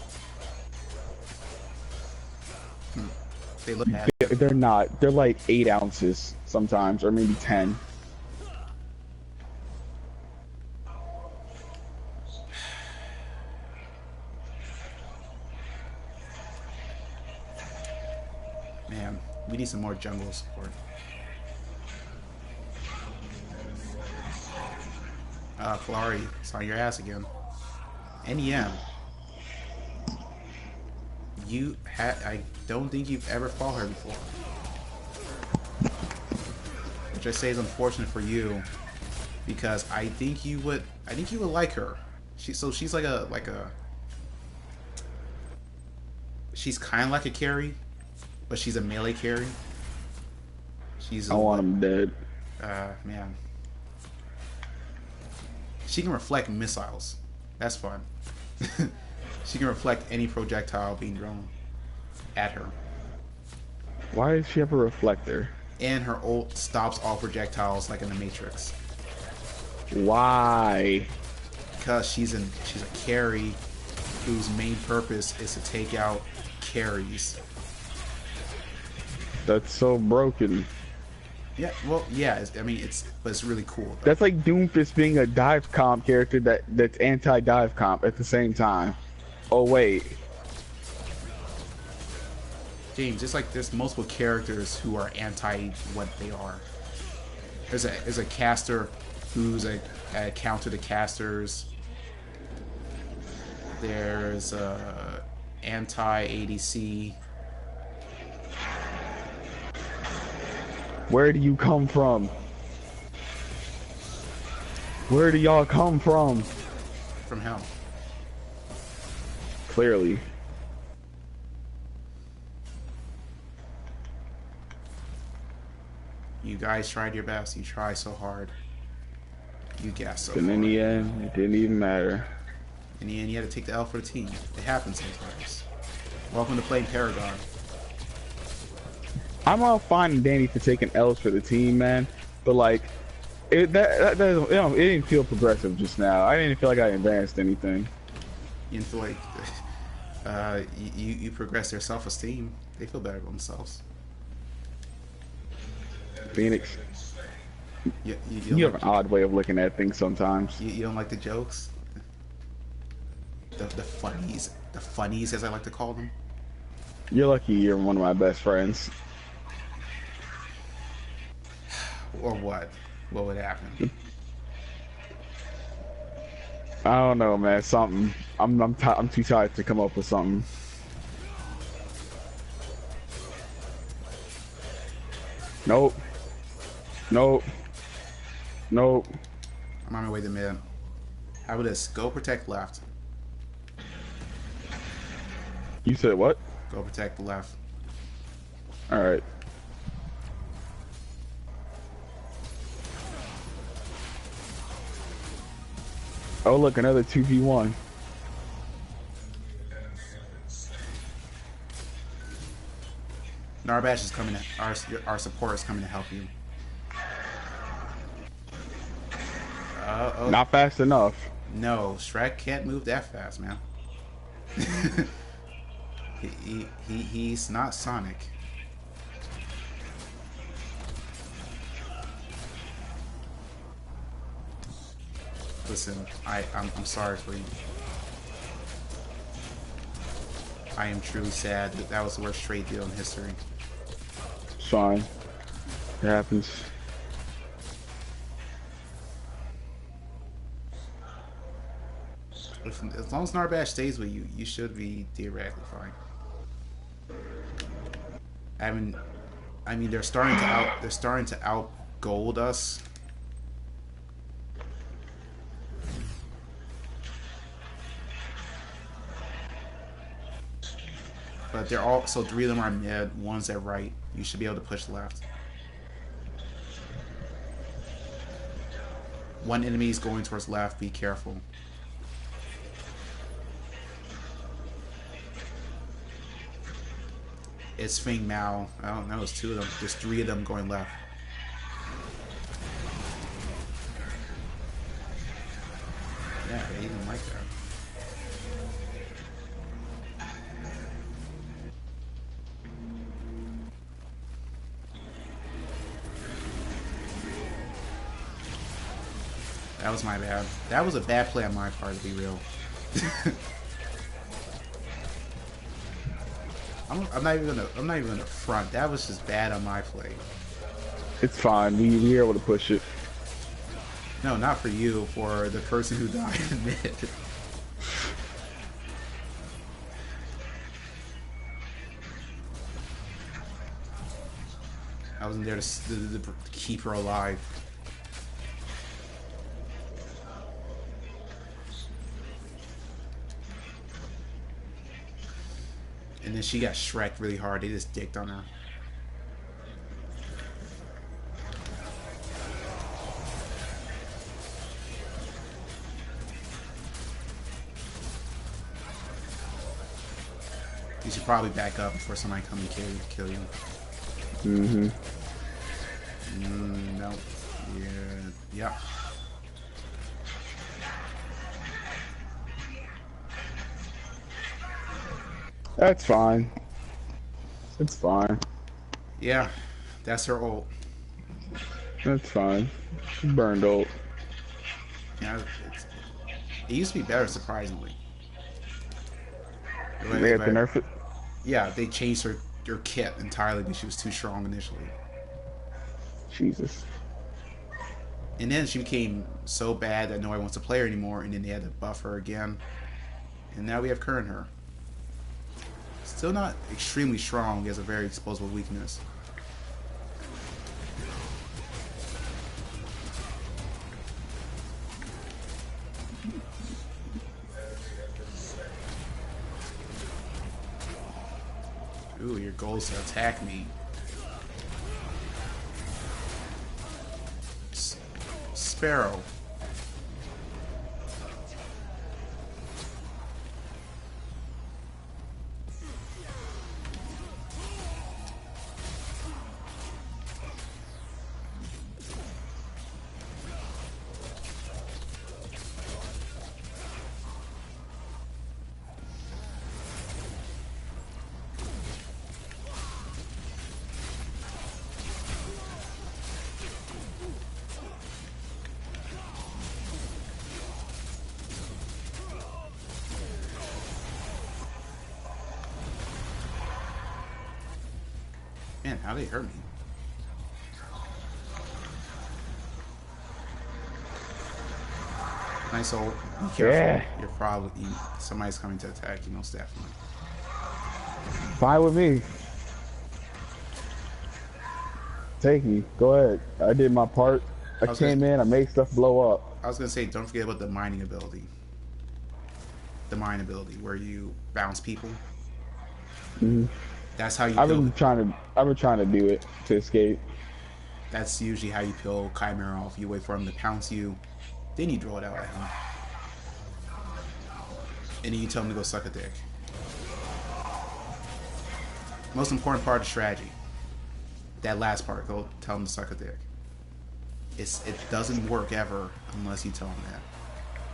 Speaker 2: they look at
Speaker 1: They're not. They're like 8 ounces sometimes, or maybe 10.
Speaker 2: man, we need some more jungle support. Kalari, it's on your ass again. NEM. I don't think you've ever fought her before. Which I say is unfortunate for you, because I think you would like her. She's like a she's kind of like a carry, but she's a melee carry.
Speaker 1: I want him dead.
Speaker 2: Man. She can reflect missiles. That's fun. She can reflect any projectile being thrown at her.
Speaker 1: Why does she have a reflector?
Speaker 2: And her ult stops all projectiles like in the Matrix.
Speaker 1: Why?
Speaker 2: Because she's a carry whose main purpose is to take out carries.
Speaker 1: That's so broken.
Speaker 2: Yeah, well, yeah. But it's really cool. Though.
Speaker 1: That's like Doomfist being a dive comp character that's anti-dive comp at the same time. Oh wait,
Speaker 2: James, it's like there's multiple characters who are anti what they are. There's a caster who's a counter to casters. There's a anti ADC.
Speaker 1: where do you come from? Where do y'all come from?
Speaker 2: From hell.
Speaker 1: Clearly.
Speaker 2: You guys tried your best. You tried so hard. You gassed so
Speaker 1: And in the end, it didn't even matter.
Speaker 2: In the end, you had to take the L for the team. It happens sometimes. Welcome to playing Paragon.
Speaker 1: I'm all fine and dandy for taking L's for the team, man. But like, it didn't feel progressive just now. I didn't feel like I advanced anything.
Speaker 2: You didn't feel like you progress their self-esteem. They feel better about themselves.
Speaker 1: Phoenix,
Speaker 2: You
Speaker 1: have an odd way of looking at things sometimes.
Speaker 2: You don't like the jokes? The funnies, as I like to call them.
Speaker 1: You're lucky you're one of my best friends.
Speaker 2: Or what? What would happen?
Speaker 1: I don't know, man. Something. I'm too tired to come up with something. Nope. Nope. Nope.
Speaker 2: I'm on my way to mid. How about this? Go protect left.
Speaker 1: You said what?
Speaker 2: Go protect the left.
Speaker 1: All right. Oh, look, another 2v1.
Speaker 2: Narbash is coming. Our support is coming to help you. Oh.
Speaker 1: Not fast enough.
Speaker 2: No, Shrek can't move that fast, man. He's not Sonic. Listen, I'm sorry for you. I am truly sad that was the worst trade deal in history.
Speaker 1: It's fine. It happens.
Speaker 2: As long as Narbash stays with you, you should be theoretically fine. I mean, they're starting to out gold us. but they're all so three of them are mid, one's at right. You should be able to push left. One enemy is going towards left. Be careful. It's Fing Mao. I don't know. It's two of them. There's three of them going left. Yeah, they didn't like that. That was my bad. That was a bad play on my part, to be real. I'm not even gonna front. That was just bad on my play.
Speaker 1: It's fine. We were able to push it.
Speaker 2: No, not for you. For the person who died in mid. I wasn't there to keep her alive. And then she got Shrek really hard. They just dicked on her. You should probably back up before somebody come and kill you.
Speaker 1: Mm-hmm.
Speaker 2: No. Yeah. Yeah.
Speaker 1: That's fine. It's fine.
Speaker 2: Yeah. That's her ult.
Speaker 1: That's fine. She burned ult.
Speaker 2: Yeah. It used to be better, surprisingly.
Speaker 1: They had to nerf it?
Speaker 2: Yeah, they changed her kit entirely because she was too strong initially.
Speaker 1: Jesus.
Speaker 2: And then she became so bad that nobody wants to play her anymore, and then they had to buff her again. And now we have current her. Still not extremely strong, he has a very exposable weakness. Ooh, your goal is to attack me. Sparrow. Man, how they hurt me? Nice ult. Be careful.
Speaker 1: Yeah.
Speaker 2: You're probably somebody's coming to attack you, most definitely.
Speaker 1: Fine with me. Take me. Go ahead. I did my part. I came in. I made stuff blow up.
Speaker 2: I was gonna say, don't forget about the mining ability. The mine ability, where you bounce people.
Speaker 1: Mm-hmm.
Speaker 2: That's how you.
Speaker 1: I've been trying to do it to escape.
Speaker 2: That's usually how you kill Chimera off. You wait for him to pounce you, then you throw it out at him, and then you tell him to go suck a dick. Most important part of strategy. That last part, go tell him to suck a dick. It doesn't work ever unless you tell him that.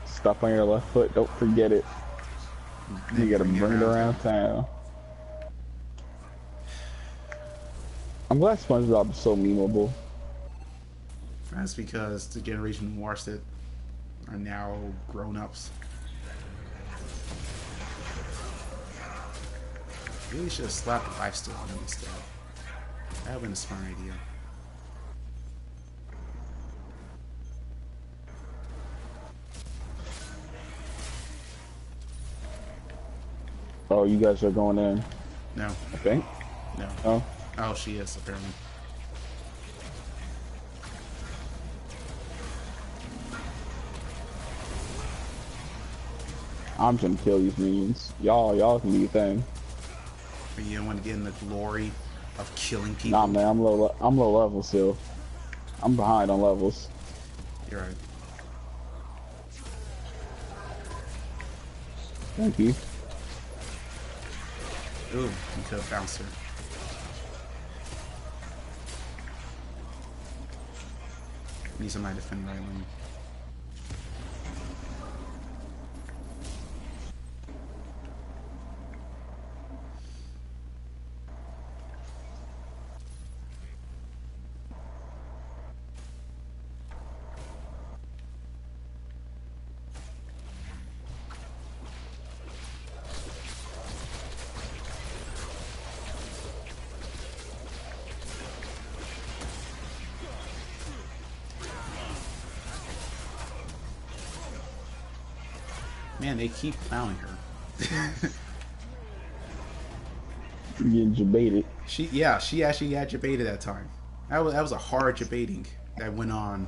Speaker 1: Stop on your left foot. Don't forget it. You gotta bring it around town. I'm glad SpongeBob is so memeable.
Speaker 2: That's because the generation who watched it are now grown-ups. Really should have slapped the life steal on him instead. That would have been a smart idea.
Speaker 1: Oh, you guys are going in?
Speaker 2: No.
Speaker 1: I think?
Speaker 2: No.
Speaker 1: Oh?
Speaker 2: Oh, she is, apparently.
Speaker 1: I'm just gonna kill these minions. Y'all can do your thing.
Speaker 2: different. You don't want to get in the glory of killing
Speaker 1: Nah,
Speaker 2: people.
Speaker 1: man, I'm low level still. I'm behind on levels.
Speaker 2: You're right.
Speaker 1: Thank you.
Speaker 2: Ooh, you could have bounced her. Need somebody to defend right lane. Man, they keep clowning her.
Speaker 1: You're getting debated.
Speaker 2: She actually got debated that time. That was a hard debating that went on.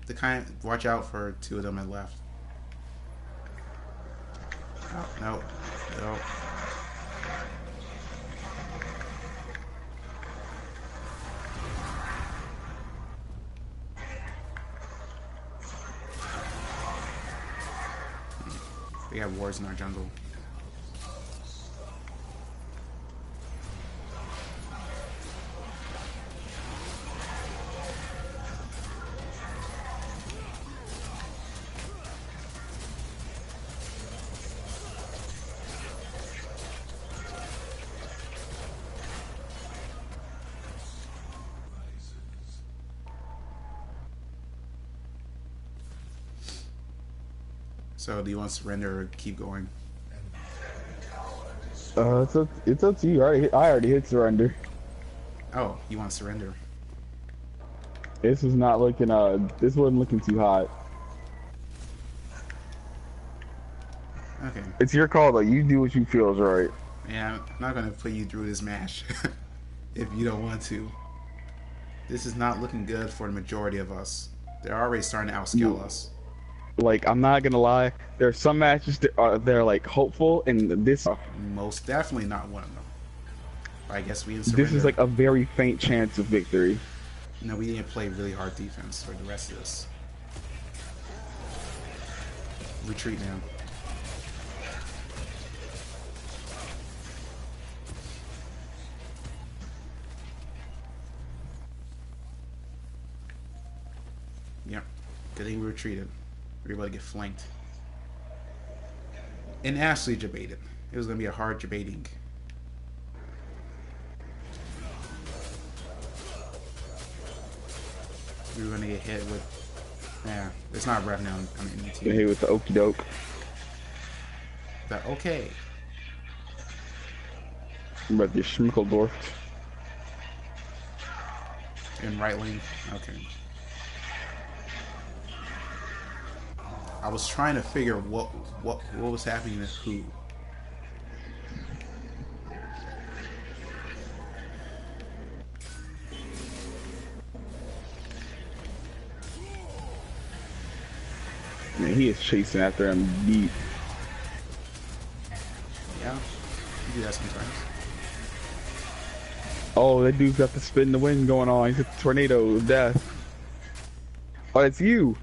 Speaker 2: The kind, watch out for two of them that left. Oh, no, no. We got wards in our jungle. So do you want to surrender or keep going?
Speaker 1: It's up to you. I already hit surrender.
Speaker 2: Oh, you want to surrender?
Speaker 1: This was not looking this wasn't looking too hot.
Speaker 2: Okay.
Speaker 1: It's your call though. You do what you feel is right.
Speaker 2: Yeah, I'm not gonna put you through this match if you don't want to. This is not looking good for the majority of us. They're already starting to outscale us.
Speaker 1: Like, I'm not gonna lie, there are some matches that are they're like hopeful, and this
Speaker 2: Most definitely not one of them. I guess we didn't surrender.
Speaker 1: this is like a very faint chance of victory.
Speaker 2: No, we didn't play really hard defense for the rest of this. Retreat now. Yep. Good thing we retreated. We were able to get flanked. And Ashley debated. It was going to be a hard debating. We were going to get hit with... Yeah, it's not rev now on the NET.
Speaker 1: Get hit with the okie doke.
Speaker 2: But okay.
Speaker 1: I'm about to get Schmickeldorfed.
Speaker 2: In right lane? Okay. I was trying to figure what was happening to who.
Speaker 1: Man, he is chasing after him deep.
Speaker 2: Yeah, you do that sometimes.
Speaker 1: Oh, that dude's got the spin in the wind going on. He's got the tornado of death. Oh, it's you.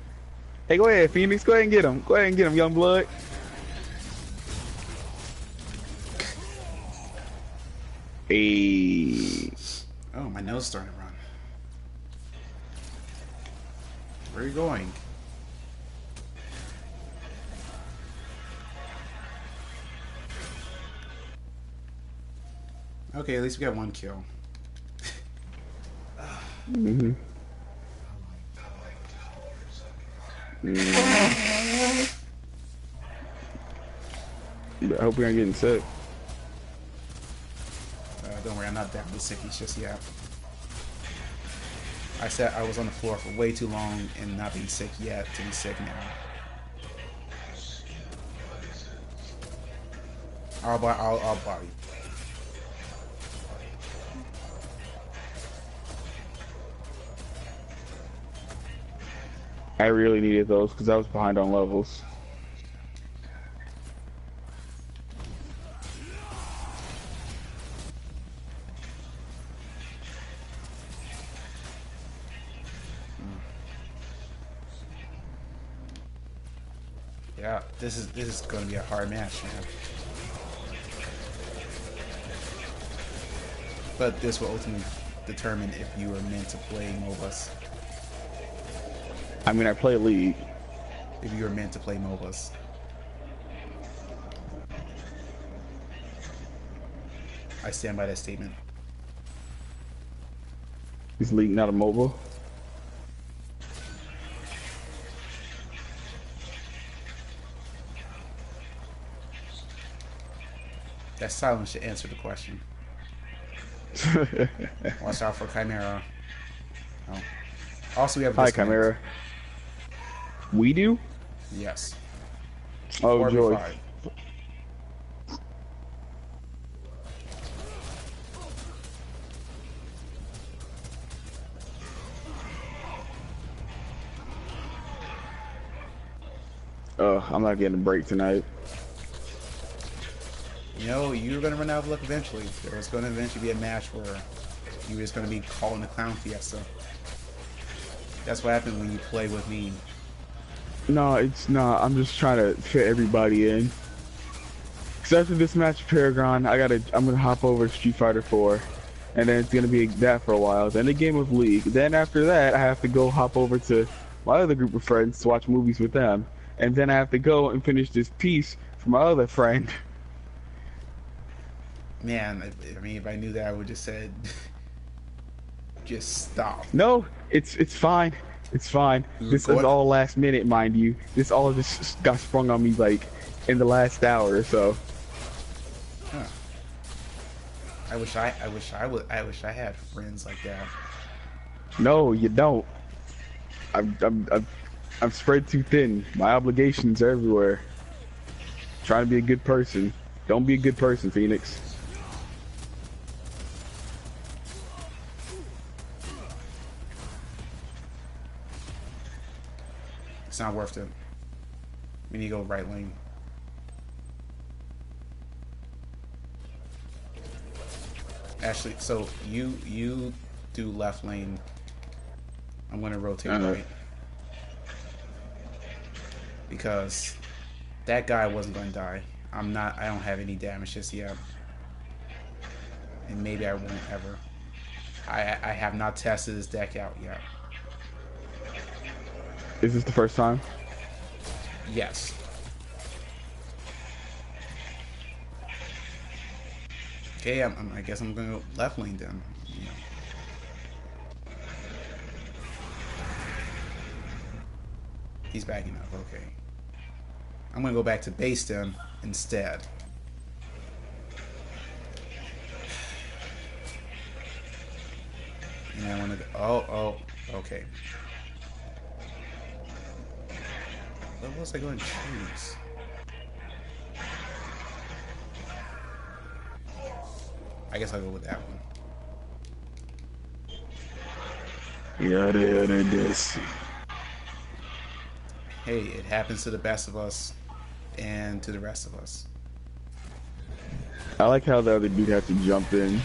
Speaker 1: Hey, go ahead, Phoenix. Go ahead and get him. Go ahead and get him, young blood. Hey.
Speaker 2: Oh, my nose starting to run. Where are you going? Okay, at least we got one kill.
Speaker 1: Mm-hmm. I hope we aren't getting sick.
Speaker 2: Don't worry, I'm not that sickies just yet. I said I was on the floor for way too long and not being sick yet to be sick now. I'll body.
Speaker 1: I really needed those because I was behind on levels.
Speaker 2: Yeah, this is going to be a hard match, man. But this will ultimately determine if you are meant to play MOBAs.
Speaker 1: I mean, I play League.
Speaker 2: If you are meant to play MOBAs. I stand by that statement.
Speaker 1: Is League not a mobile?
Speaker 2: That silence should answer the question. Watch out for Chimera. Oh. Also, we have a
Speaker 1: Hi,
Speaker 2: disconnect.
Speaker 1: Chimera. We do?
Speaker 2: Yes.
Speaker 1: Oh, joy.
Speaker 2: 4v5.
Speaker 1: I'm not getting a break tonight.
Speaker 2: You know, you're going to run out of luck eventually. There's going to eventually be a match where you're just going to be calling the Clown Fiesta. That's what happens when you play with me.
Speaker 1: No, it's not. I'm just trying to fit everybody in. Cause after this match, Paragon, I'm gonna hop over to Street Fighter 4, and then it's gonna be that for a while. Then a game of League. Then after that, I have to go hop over to my other group of friends to watch movies with them, and then I have to go and finish this piece for my other friend.
Speaker 2: Man, I mean, if I knew that, I would just said, just stop.
Speaker 1: No, it's fine. It's fine. This is all last minute, mind you. This all just got sprung on me like in the last hour or so.
Speaker 2: Huh. I wish I had friends like that.
Speaker 1: No, you don't. I'm spread too thin. My obligations are everywhere. Trying to be a good person. Don't be a good person, Phoenix.
Speaker 2: It's not worth it. We need to go right lane. Actually, so you do left lane. I'm gonna rotate right. Because that guy wasn't gonna die. I don't have any damage just yet. And maybe I won't ever. I have not tested this deck out yet.
Speaker 1: Is this the first time?
Speaker 2: Yes. Okay, I guess I'm gonna go left lane then. You know. He's backing up. Okay. I'm gonna go back to base then instead. And I wanna go. Oh, okay. What was I going to choose? I guess I'll go with that one.
Speaker 1: Yeah, it is.
Speaker 2: Hey, it happens to the best of us and to the rest of us.
Speaker 1: I like how the other dude had to jump in.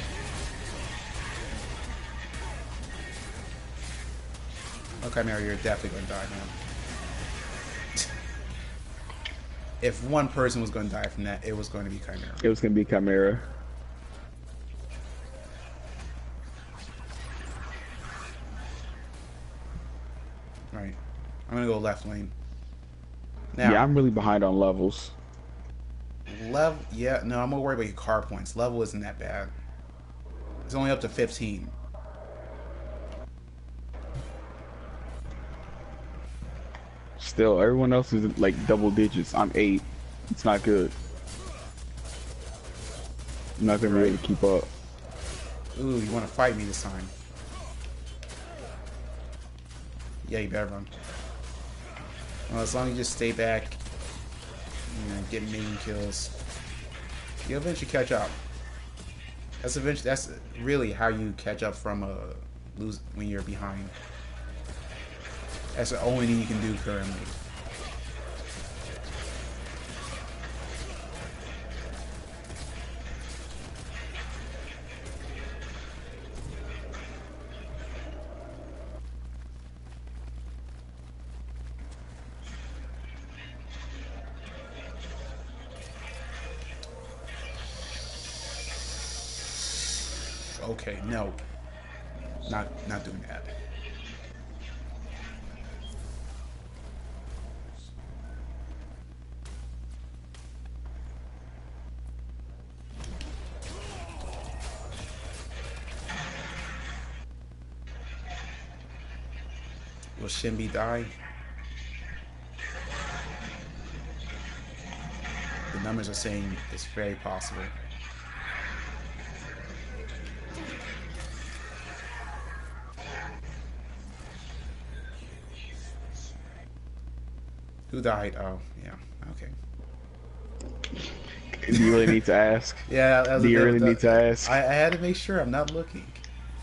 Speaker 2: Okay, Mary, you're definitely going to die, man. If one person was going to die from that, it was going to be Chimera.
Speaker 1: It was going to be Chimera.
Speaker 2: Right. I'm going to go left lane. Now,
Speaker 1: Yeah, I'm really behind on levels.
Speaker 2: Yeah, no, I'm more worried about your car points. Level isn't that bad. It's only up to 15.
Speaker 1: Still, everyone else is like double digits. I'm 8. It's not good. I'm not gonna be able to keep up.
Speaker 2: Ooh, you want to fight me this time? Yeah, you better run. Well, as long as you just stay back, you know, get main kills, you'll eventually catch up. That's really how you catch up from lose when you're behind. That's the only thing you can do currently. Okay, no, not doing that. Will Shinbi die? The numbers are saying it's very possible. Who died? Oh, yeah. Okay.
Speaker 1: Do you really need to ask?
Speaker 2: Yeah, that was
Speaker 1: Do
Speaker 2: a
Speaker 1: you
Speaker 2: bit.
Speaker 1: really need to ask?
Speaker 2: I had to make sure I'm not looking.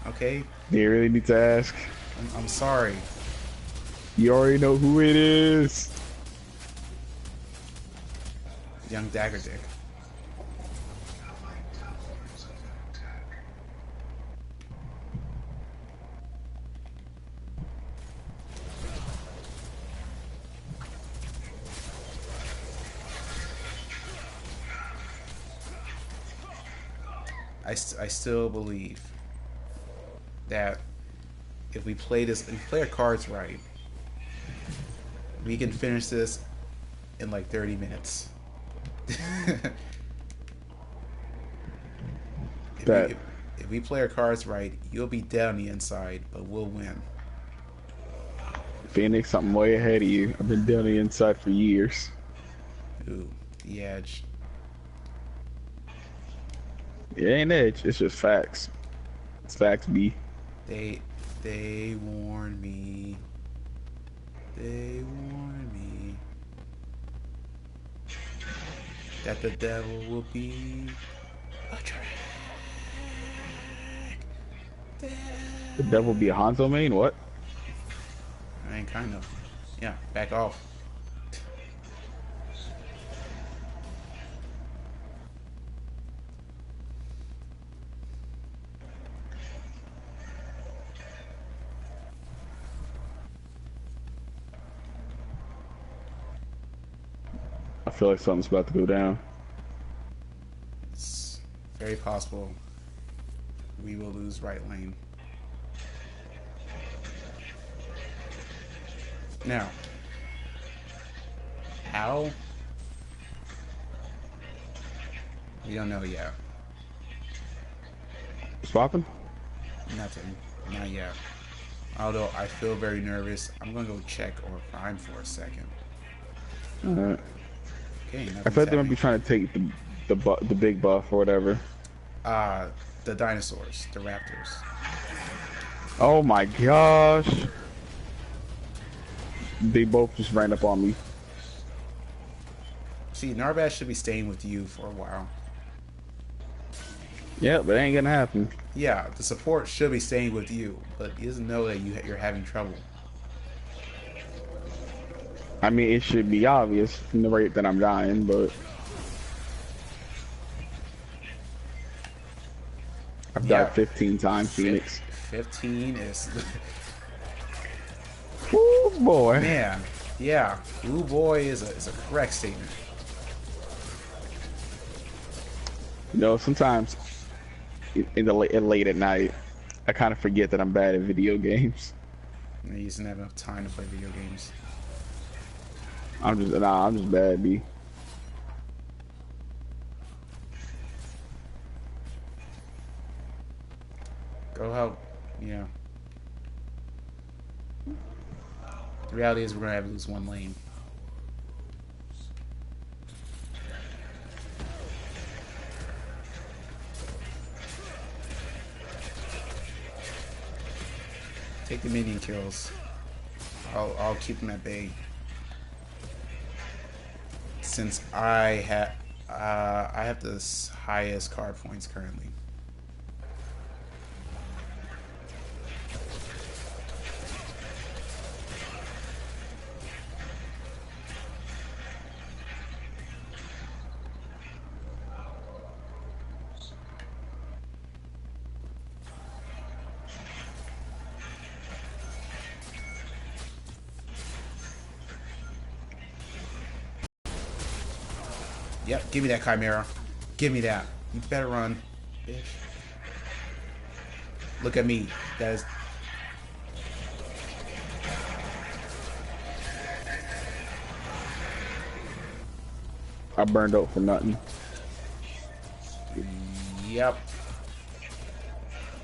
Speaker 2: Okay,
Speaker 1: Do you really need to ask?
Speaker 2: I'm sorry.
Speaker 1: You already know who it is.
Speaker 2: Young Dagger Dick. I still believe that if we play this, if we play our cards right, we can finish this in like 30 minutes. if
Speaker 1: That
Speaker 2: we if we play our cards right, you'll be dead on the inside, but we'll win.
Speaker 1: Phoenix, something way ahead of you. I've been down the inside for years.
Speaker 2: Ooh, the edge.
Speaker 1: It ain't edge. It's just facts. It's facts, B.
Speaker 2: They they warned me. They warned me that the devil will be a drag.
Speaker 1: The devil be a Hanzo main? What?
Speaker 2: I mean, kind of. Yeah, back off.
Speaker 1: I feel like something's about to go down.
Speaker 2: It's very possible we will lose right lane. Now, how? We don't know yet.
Speaker 1: Swapping?
Speaker 2: Nothing. Not yet. Although I feel very nervous. I'm gonna go check or prime for a second.
Speaker 1: Alright.
Speaker 2: Okay,
Speaker 1: I
Speaker 2: nothing's
Speaker 1: feel like they might
Speaker 2: happening.
Speaker 1: be trying to take the big buff or whatever.
Speaker 2: The dinosaurs, the raptors.
Speaker 1: Oh my gosh. They both just ran up on me.
Speaker 2: See, Narbash should be staying with you for a while.
Speaker 1: Yeah, but it ain't gonna happen.
Speaker 2: Yeah, the support should be staying with you, but he doesn't know that you're having trouble.
Speaker 1: I mean, it should be obvious from the rate that I'm dying, but I've
Speaker 2: Yeah,
Speaker 1: died 15 times, Phoenix.
Speaker 2: 15 is
Speaker 1: Woo, boy.
Speaker 2: man. Yeah, ooh boy is a correct statement.
Speaker 1: You know, sometimes late at night, I kind of forget that I'm bad at video games.
Speaker 2: He doesn't have enough time to play video games.
Speaker 1: I'm just bad, B.
Speaker 2: Go help. Yeah. The reality is we're gonna have to lose one lane. Take the minion kills. I'll keep them at bay. Since I have the highest card points currently. Yep, give me that Chimera. Give me that. You better run, bitch. Look at me. That is.
Speaker 1: I burned out for nothing.
Speaker 2: Yep.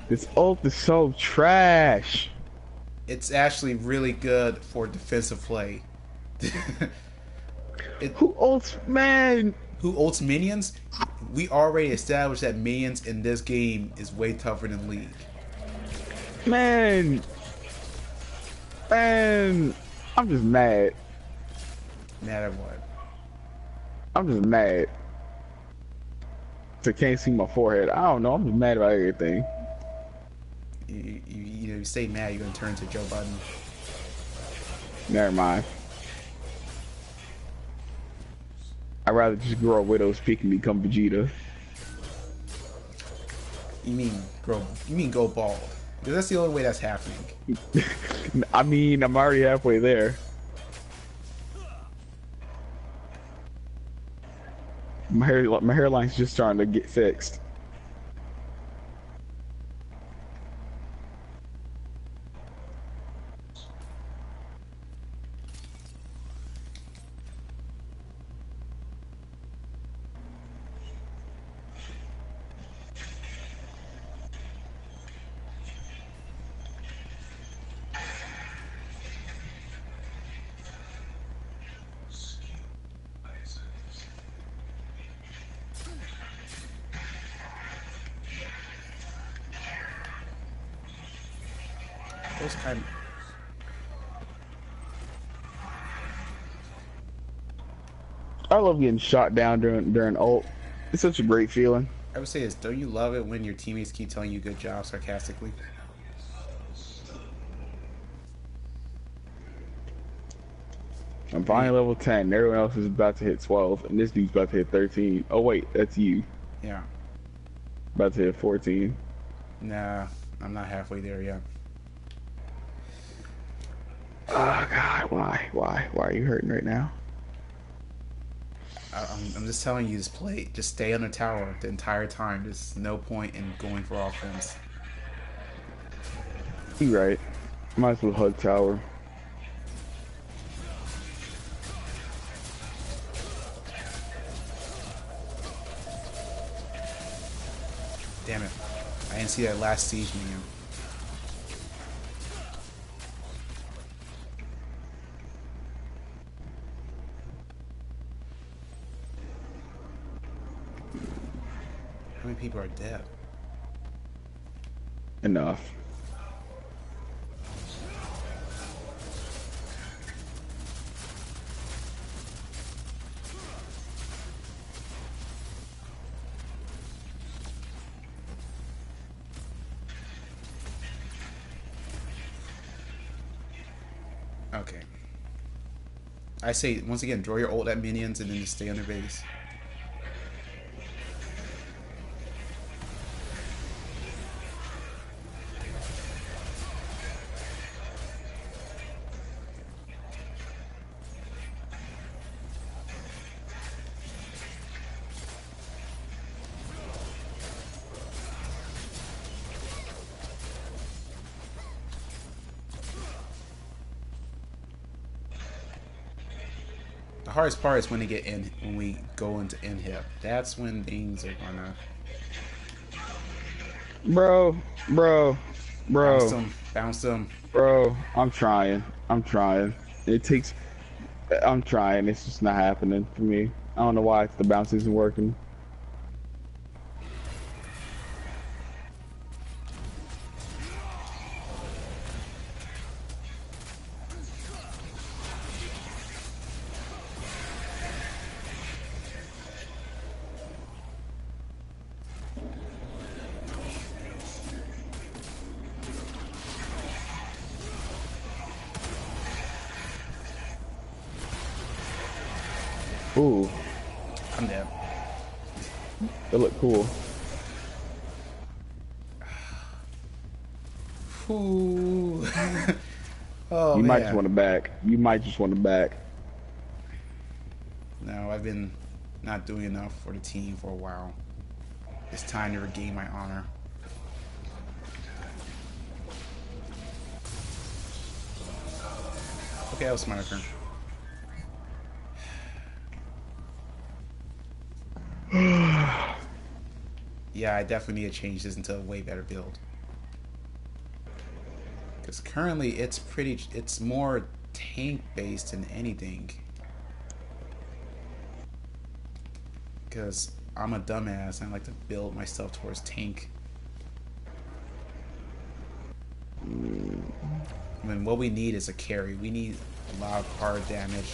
Speaker 1: This ult is so trash.
Speaker 2: It's actually really good for defensive play.
Speaker 1: Who ults, man?
Speaker 2: Who ults minions? We already established that minions in this game is way tougher than League.
Speaker 1: Man, I'm just mad.
Speaker 2: Mad at what?
Speaker 1: I'm just mad. I can't see my forehead. I don't know. I'm just mad about everything.
Speaker 2: You stay mad, you're gonna turn into Joe Budden.
Speaker 1: Never mind. I'd rather just grow a widow's peak and become Vegeta.
Speaker 2: You mean go bald? Because that's the only way that's happening.
Speaker 1: I mean, I'm already halfway there. My hairline's just starting to get fixed.
Speaker 2: Those kind.
Speaker 1: I love getting shot down during ult. It's such a great feeling.
Speaker 2: I would say is, don't you love it when your teammates keep telling you good job sarcastically?
Speaker 1: I'm finally level 10. Everyone else is about to hit 12, and this dude's about to hit 13. Oh wait, that's you.
Speaker 2: Yeah.
Speaker 1: About to hit 14.
Speaker 2: Nah, I'm not halfway there yet.
Speaker 1: Oh God, why? Why are you hurting right now?
Speaker 2: I'm just telling you, just stay on the tower the entire time. There's no point in going for offense.
Speaker 1: You right. Might as well hug tower.
Speaker 2: Damn it. I didn't see that last siege minion. How many people are dead?
Speaker 1: Enough.
Speaker 2: Okay. I say, once again, draw your ult at minions and then just stay on their base. The hardest part is when we go into inhib. That's when things are gonna bounce them.
Speaker 1: Bro, I'm trying. It takes. I'm trying. It's just not happening for me. I don't know why the bounce isn't working. Ooh,
Speaker 2: I'm dead.
Speaker 1: they look cool.
Speaker 2: Ooh. Oh,
Speaker 1: You
Speaker 2: man.
Speaker 1: might just want to back. You might just want to back.
Speaker 2: No, I've been not doing enough for the team for a while. It's time to regain my honor. Okay, that was smarter. Yeah, I definitely need to change this into a way better build. Because currently it's more tank based than anything. Because I'm a dumbass and I like to build my stuff towards tank. I mean, what we need is a carry. We need a lot of hard damage.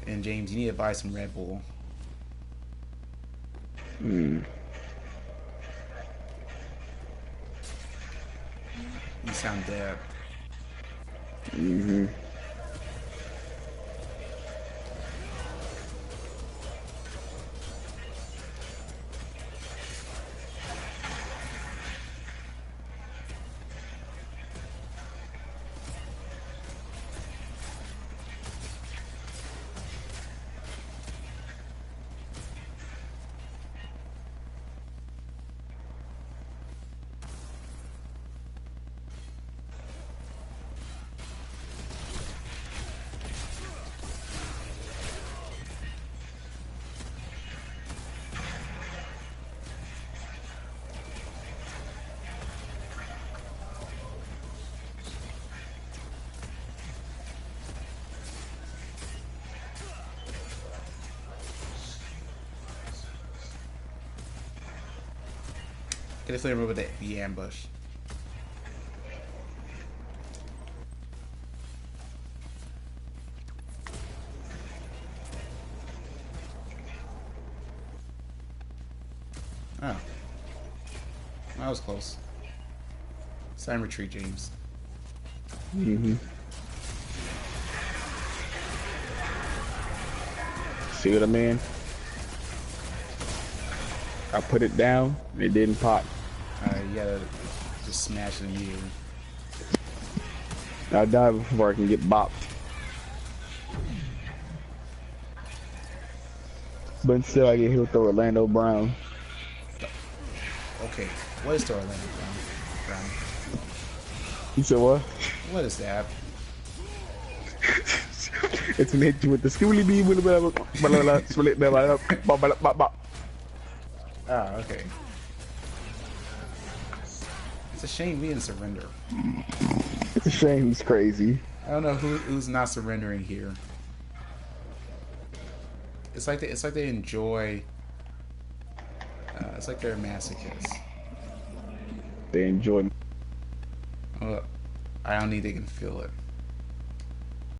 Speaker 2: And James, you need to buy some Red Bull.
Speaker 1: Mm.
Speaker 2: You sound dead.
Speaker 1: Mm-hmm.
Speaker 2: Get a flavor with the ambush. Oh. That was close. Sign retreat, James.
Speaker 1: Mm-hmm. See what I mean? I put it down, and it didn't pop.
Speaker 2: You gotta just smash it immediately.
Speaker 1: I die before I can get bopped. But still, I get hit with the Orlando Brown.
Speaker 2: Okay, what is the Orlando Brown?
Speaker 1: You said what?
Speaker 2: What is that?
Speaker 1: It's an hit you with the schooly bee.
Speaker 2: Ah, okay. It's a shame we didn't surrender.
Speaker 1: It's a shame. It's crazy.
Speaker 2: I don't know who's not surrendering here. It's like they enjoy. It's like they're masochists.
Speaker 1: They enjoy.
Speaker 2: I don't think they can feel it.